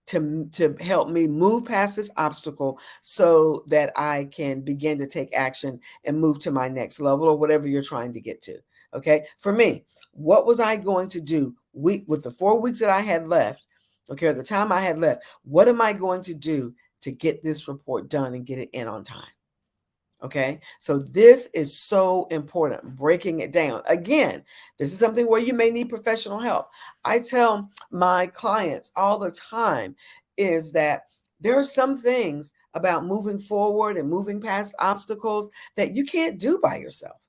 to help me move past this obstacle so that I can begin to take action and move to my next level, or whatever you're trying to get to? Okay, for me, what was I going to do with the 4 weeks that I had left? Okay, the time I had left, what am I going to do to get this report done and get it in on time? Okay, so this is so important, breaking it down. Again, this is something where you may need professional help. I tell my clients all the time is that there are some things about moving forward and moving past obstacles that you can't do by yourself.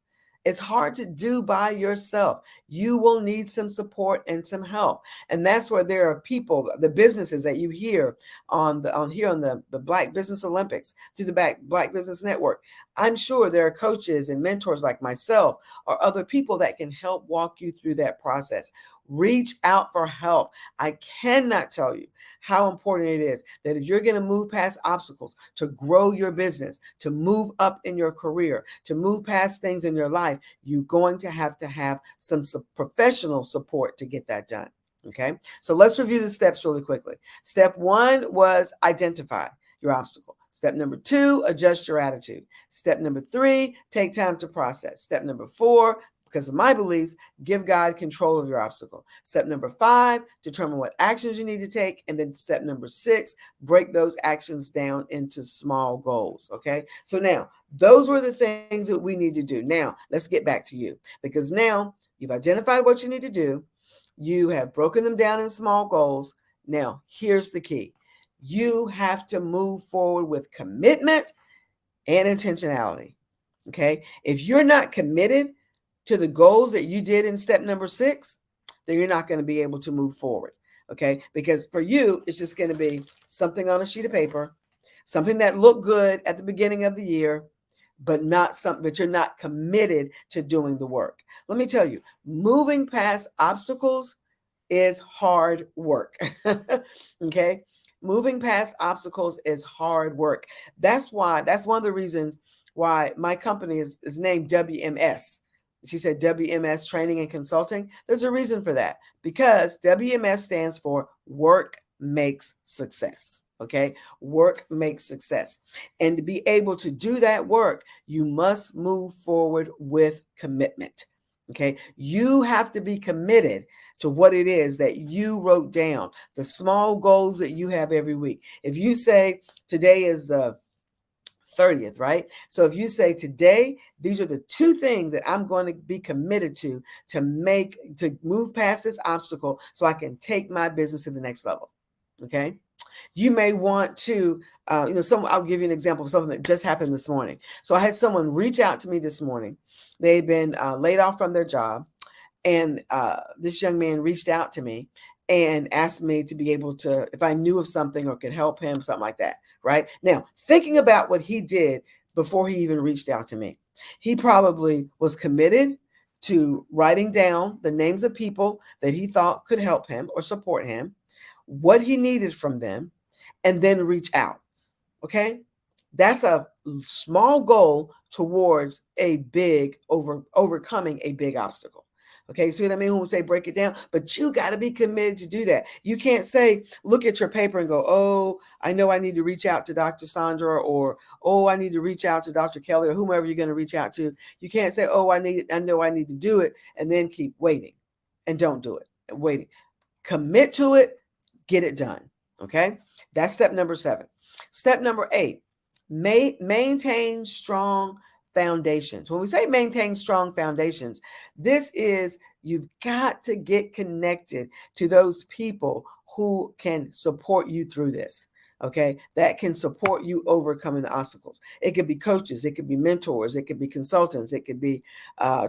It's hard to do by yourself. You will need some support and some help. And that's where there are people, the businesses that you hear on the Black Business Olympics, through the Black Business Network. I'm sure there are coaches and mentors like myself or other people that can help walk you through that process. Reach out for help. I cannot tell you how important it is that if you're going to move past obstacles, to grow your business, to move up in your career, to move past things in your life, you're going to have some professional support to get that done. Okay, so let's review the steps really quickly. Step 1 was identify your obstacle. Step number 2, adjust your attitude. Step number 3, take time to process. Step number 4, because of my beliefs, give God control of your obstacle. Step number 5, determine what actions you need to take. And then step number 6, break those actions down into small goals. Okay, so now those were the things that we need to do. Now let's get back to you, because now you've identified what you need to do. You have broken them down in small goals. Now, here's the key. You have to move forward with commitment and intentionality. Okay. If you're not committed to the goals that you did in step number 6, then you're not going to be able to move forward. Okay. Because for you, it's just going to be something on a sheet of paper, something that looked good at the beginning of the year, but you're not committed to doing the work. Let me tell you, moving past obstacles is hard work. Okay. Moving past obstacles is hard work. That's one of the reasons why my company is named WMS. She said WMS Training and Consulting. There's a reason for that, because WMS stands for Work Makes Success. Okay, work makes success. And to be able to do that work, you must move forward with commitment. Okay, you have to be committed to what it is that you wrote down, the small goals that you have every week. If you say today is the 30th, right? So if you say today, these are the 2 things that I'm going to be committed to move past this obstacle so I can take my business to the next level. Okay. You may want to, I'll give you an example of something that just happened this morning. So I had someone reach out to me this morning. They'd been laid off from their job. And this young man reached out to me and asked me to be able to, if I knew of something or could help him, something like that. Right now, thinking about what he did before he even reached out to me, he probably was committed to writing down the names of people that he thought could help him or support him, what he needed from them, and then reach out. Okay. That's a small goal towards overcoming a big obstacle. Okay, see what I mean? When we say break it down, but you got to be committed to do that. You can't say, look at your paper and go, oh, I know I need to reach out to Dr. Sandra, or, oh, I need to reach out to Dr. Kelly, or whomever you're going to reach out to. You can't say, oh, I know I need to do it, and then keep waiting and don't do it. Waiting. Commit to it, get it done. Okay, that's step number 7. Step number 8, maintain strong foundations. When we say maintain strong foundations, this is you've got to get connected to those people who can support you through this. Okay, that can support you overcoming the obstacles. It could be coaches, it could be mentors, it could be consultants, it could be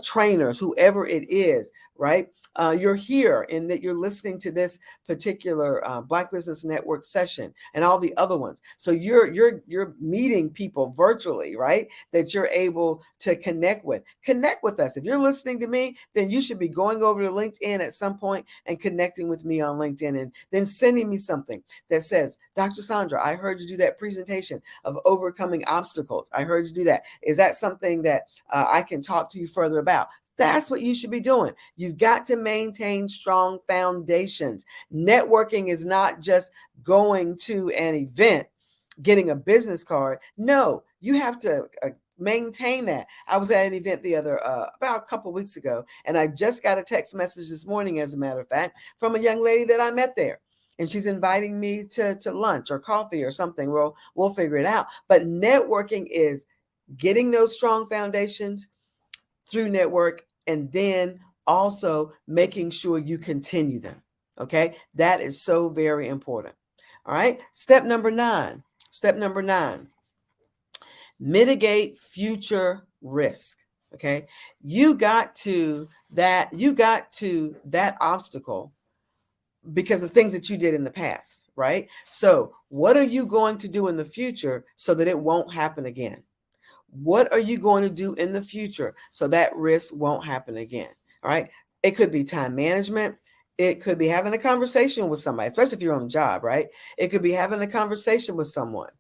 trainers, whoever it is, right? You're here and that you're listening to this particular Black Business Network session and all the other ones. So you're meeting people virtually, right? That you're able to connect with. Connect with us. If you're listening to me, then you should be going over to LinkedIn at some point and connecting with me on LinkedIn, and then sending me something that says, Dr. Sandra, I heard you do that presentation of overcoming obstacles. I heard you do that. Is that something that I can talk to you further about? That's what you should be doing. You've got to maintain strong foundations. Networking is not just going to an event, getting a business card. No, you have to maintain that. I was at an event about a couple of weeks ago, and I just got a text message this morning, as a matter of fact, from a young lady that I met there. And she's inviting me to lunch or coffee or something. We'll figure it out. But networking is getting those strong foundations through network, and then also making sure you continue them. Okay, that is so very important. All right, step number 9. Step number 9, mitigate future risk. Okay, you got to that obstacle because of things that you did in the past, right? So what are you going to do in the future so that it won't happen again? What are you going to do in the future so that risk won't happen again? All right. It could be time management. It could be having a conversation with somebody, especially if you're on a job, right? It could be having a conversation with someone.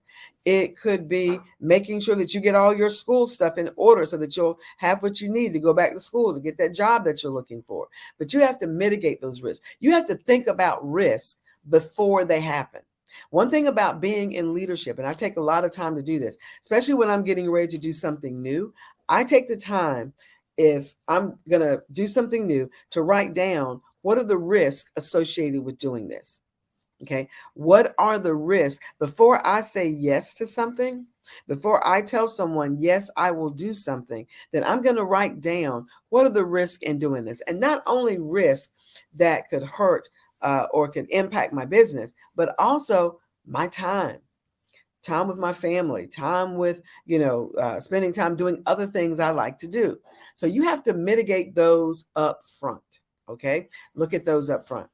It could be making sure that you get all your school stuff in order so that you'll have what you need to go back to school to get that job that you're looking for. But you have to mitigate those risks. You have to think about risk before they happen. One thing about being in leadership, and I take a lot of time to do this, especially when I'm getting ready to do something new, I take the time, if I'm going to do something new, to write down what are the risks associated with doing this. Okay. What are the risks before I say yes to something? Before I tell someone, yes, I will do something, then I'm going to write down what are the risks in doing this. And not only risks that could hurt or could impact my business, but also my time with my family, time with, spending time doing other things I like to do. So you have to mitigate those up front. Okay. Look at those up front.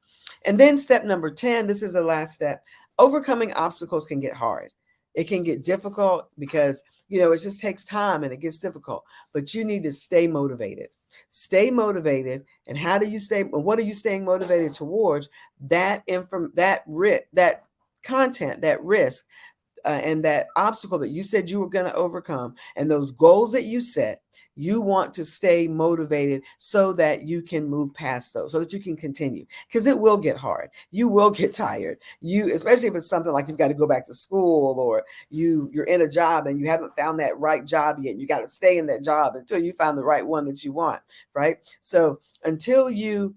And then step number 10, this is the last step. Overcoming obstacles can get hard. It can get difficult because, it just takes time and it gets difficult, but you need to stay motivated. Stay motivated. And how do you stay? What are you staying motivated towards? That content, that risk, and that obstacle that you said you were going to overcome, and those goals that you set, you want to stay motivated so that you can move past those, so that you can continue, because it will get hard. You will get tired. Especially if it's something like you've got to go back to school, or you're in a job and you haven't found that right job yet. You got to stay in that job until you find the right one that you want, right? So until you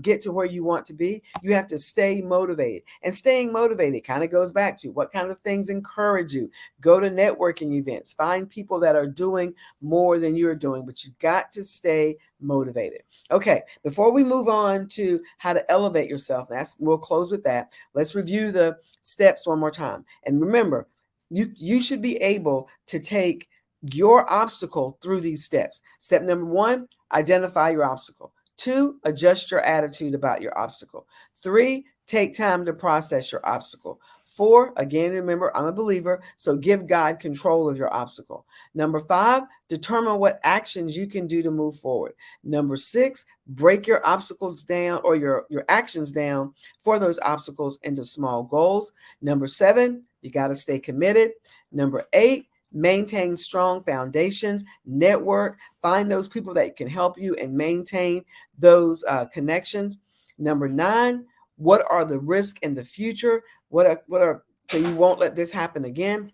get to where you want to be, you have to stay motivated. And staying motivated kind of goes back to what kind of things encourage you. Go to networking events, find people that are doing more than you're doing, but you've got to stay motivated. Okay, before we move on to how to elevate yourself, we'll close with that. Let's review the steps one more time. And remember, you should be able to take your obstacle through these steps. Step number 1, identify your obstacle. 2, adjust your attitude about your obstacle. 3, take time to process your obstacle. 4, again, remember, I'm a believer, so give God control of your obstacle. Number 5, determine what actions you can do to move forward. Number 6, break your obstacles down, or your actions down for those obstacles into small goals. Number 7, you got to stay committed. Number 8, maintain strong foundations, network, find those people that can help you and maintain those connections. Number 9, what are the risks in the future? So you won't let this happen again.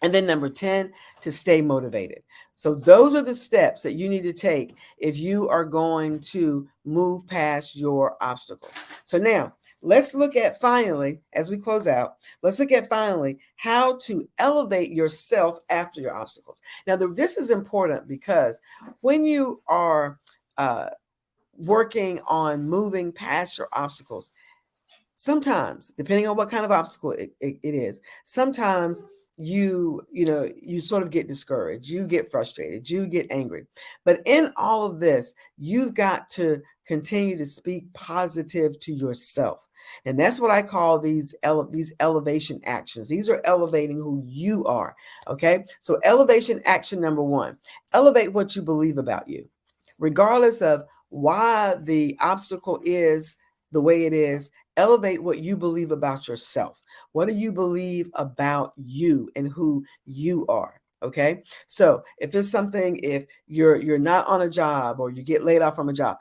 And then number 10, to stay motivated. So those are the steps that you need to take if you are going to move past your obstacles. So now, let's look at finally, as we close out, how to elevate yourself after your obstacles. Now, this is important because when you are working on moving past your obstacles, sometimes, depending on what kind of obstacle it is, sometimes you sort of get discouraged, you get frustrated, you get angry. But in all of this, you've got to continue to speak positive to yourself. And that's what I call these elevation actions. These are elevating who you are. Okay. So elevation action number 1, elevate what you believe about you, regardless of why the obstacle is the way it is. Elevate what you believe about yourself. What do you believe about you and who you are? Okay. So if you're not on a job, or you get laid off from a job,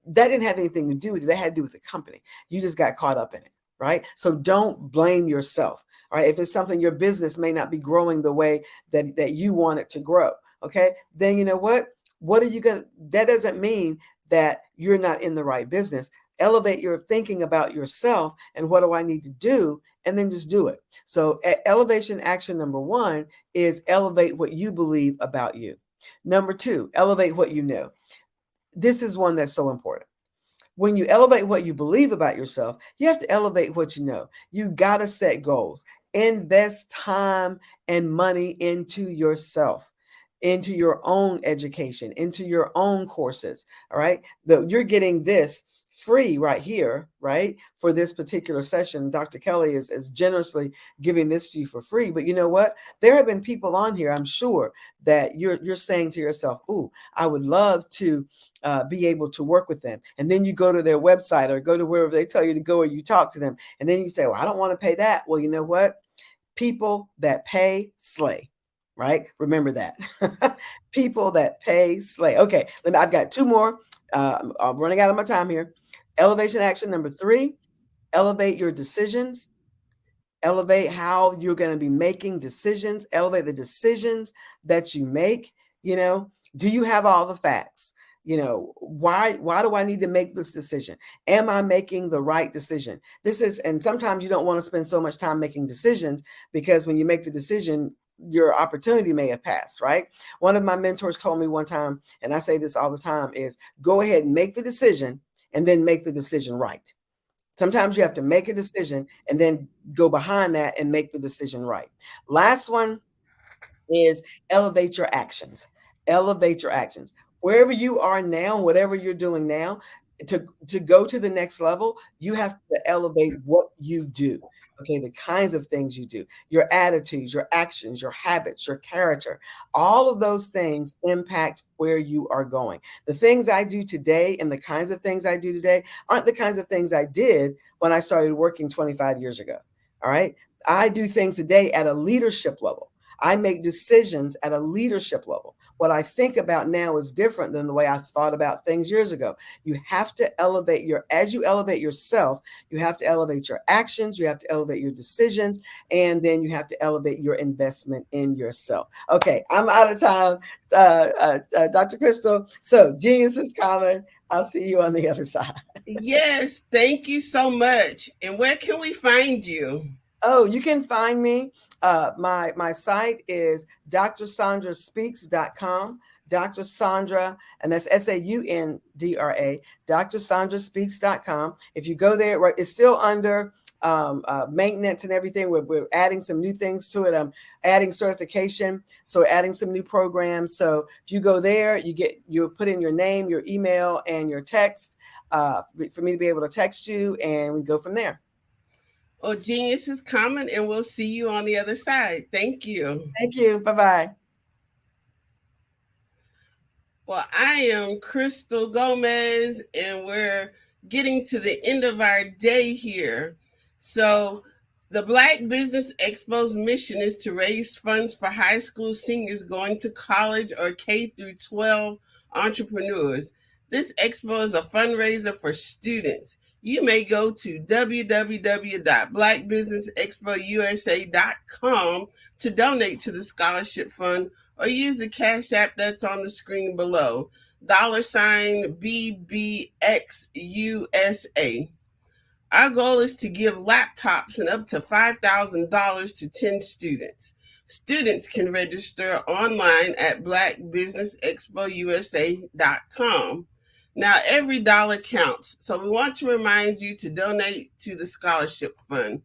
that didn't have anything to do with it. That had to do with the company. You just got caught up in it, right? So don't blame yourself. All right. If it's something, your business may not be growing the way that you want it to grow. Okay. Then you know what? That doesn't mean that you're not in the right business. elevate your thinking about yourself and what do I need to do, and then just do it. So elevation action number 1 is elevate what you believe about you. Number 2, elevate what you know. This is one that's so important. When you elevate what you believe about yourself, you have to elevate what you know. You got to set goals. Invest time and money into yourself, into your own education, into your own courses. All right. You're getting this free right here, right? For this particular session, Dr. Kelly is generously giving this to you for free. But you know what? There have been people on here, I'm sure, that you're saying to yourself, "Ooh, I would love to be able to work with them." And then you go to their website or go to wherever they tell you to go, or you talk to them, and then you say, "Well, I don't want to pay that." Well, you know what? People that pay slay. Right? Remember that. People that pay slay. Okay, I've got 2 more. I'm running out of my time here. Elevation action number 3, elevate your decisions. Elevate how you're going to be making decisions. Elevate the decisions that you make. Do you have all the facts? Why do I need to make this decision? Am I making the right decision? And sometimes you don't want to spend so much time making decisions, because when you make the decision, your opportunity may have passed, right? One of my mentors told me one time, and I say this all the time, is go ahead and make the decision and then make the decision right. Sometimes you have to make a decision and then go behind that and make the decision right. Last one is elevate your actions. Elevate your actions. Wherever you are now, whatever you're doing now, to go to the next level, you have to elevate what you do. Okay, the kinds of things you do, your attitudes, your actions, your habits, your character, all of those things impact where you are going. The things I do today and the kinds of things I do today aren't the kinds of things I did when I started working 25 years ago. All right. I do things today at a leadership level. I make decisions at a leadership level. What I think about now is different than the way I thought about things years ago. You have to elevate as you elevate yourself, you have to elevate your actions, you have to elevate your decisions, and then you have to elevate your investment in yourself. Okay, I'm out of time, Dr. Crystal. So genius is common. I'll see you on the other side.
Yes, thank you so much. And where can we find you?
Oh, you can find me. My site is drsandraspeaks.com. Dr. Sandra, and that's SAUNDRA, drsandraspeaks.com. If you go there, right, it's still under maintenance and everything. We're adding some new things to it. I'm adding certification, so adding some new programs. So if you go there, you put in your name, your email, and your text for me to be able to text you, and we go from there.
Well, genius is common, and we'll see you on the other side. Thank you.
Thank you. Bye-bye.
Well, I am Crystal Gomez, and we're getting to the end of our day here. So the Black Business Expo's mission is to raise funds for high school seniors going to college or K-12 entrepreneurs. This expo is a fundraiser for students. You may go to www.blackbusinessexpousa.com to donate to the scholarship fund, or use the Cash App that's on the screen below, $BBXUSA. Our goal is to give laptops and up to $5,000 to 10 students. Students can register online at blackbusinessexpousa.com. Now, every dollar counts, so we want to remind you to donate to the scholarship fund.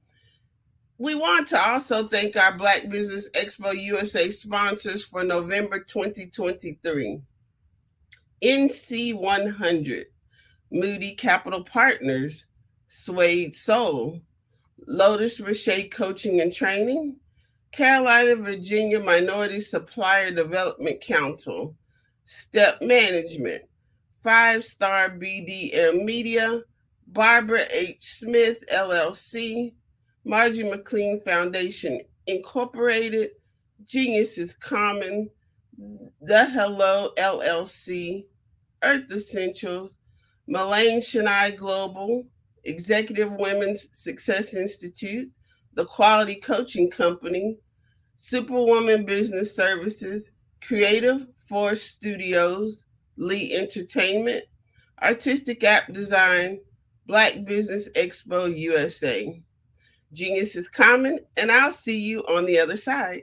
We want to also thank our Black Business Expo USA sponsors for November 2023. NC100, Moody Capital Partners, Suede Soul, Lotus Richey Coaching and Training, Carolina, Virginia Minority Supplier Development Council, Step Management, 5-Star BDM Media, Barbara H. Smith, LLC, Margie McLean Foundation, Incorporated, Genius is Common, The Hello, LLC, Earth Essentials, Mullane Shania Global, Executive Women's Success Institute, The Quality Coaching Company, Superwoman Business Services, Creative Force Studios, Lee Entertainment, Artistic App Design, Black Business Expo USA. Genius is common, and I'll see you on the other side.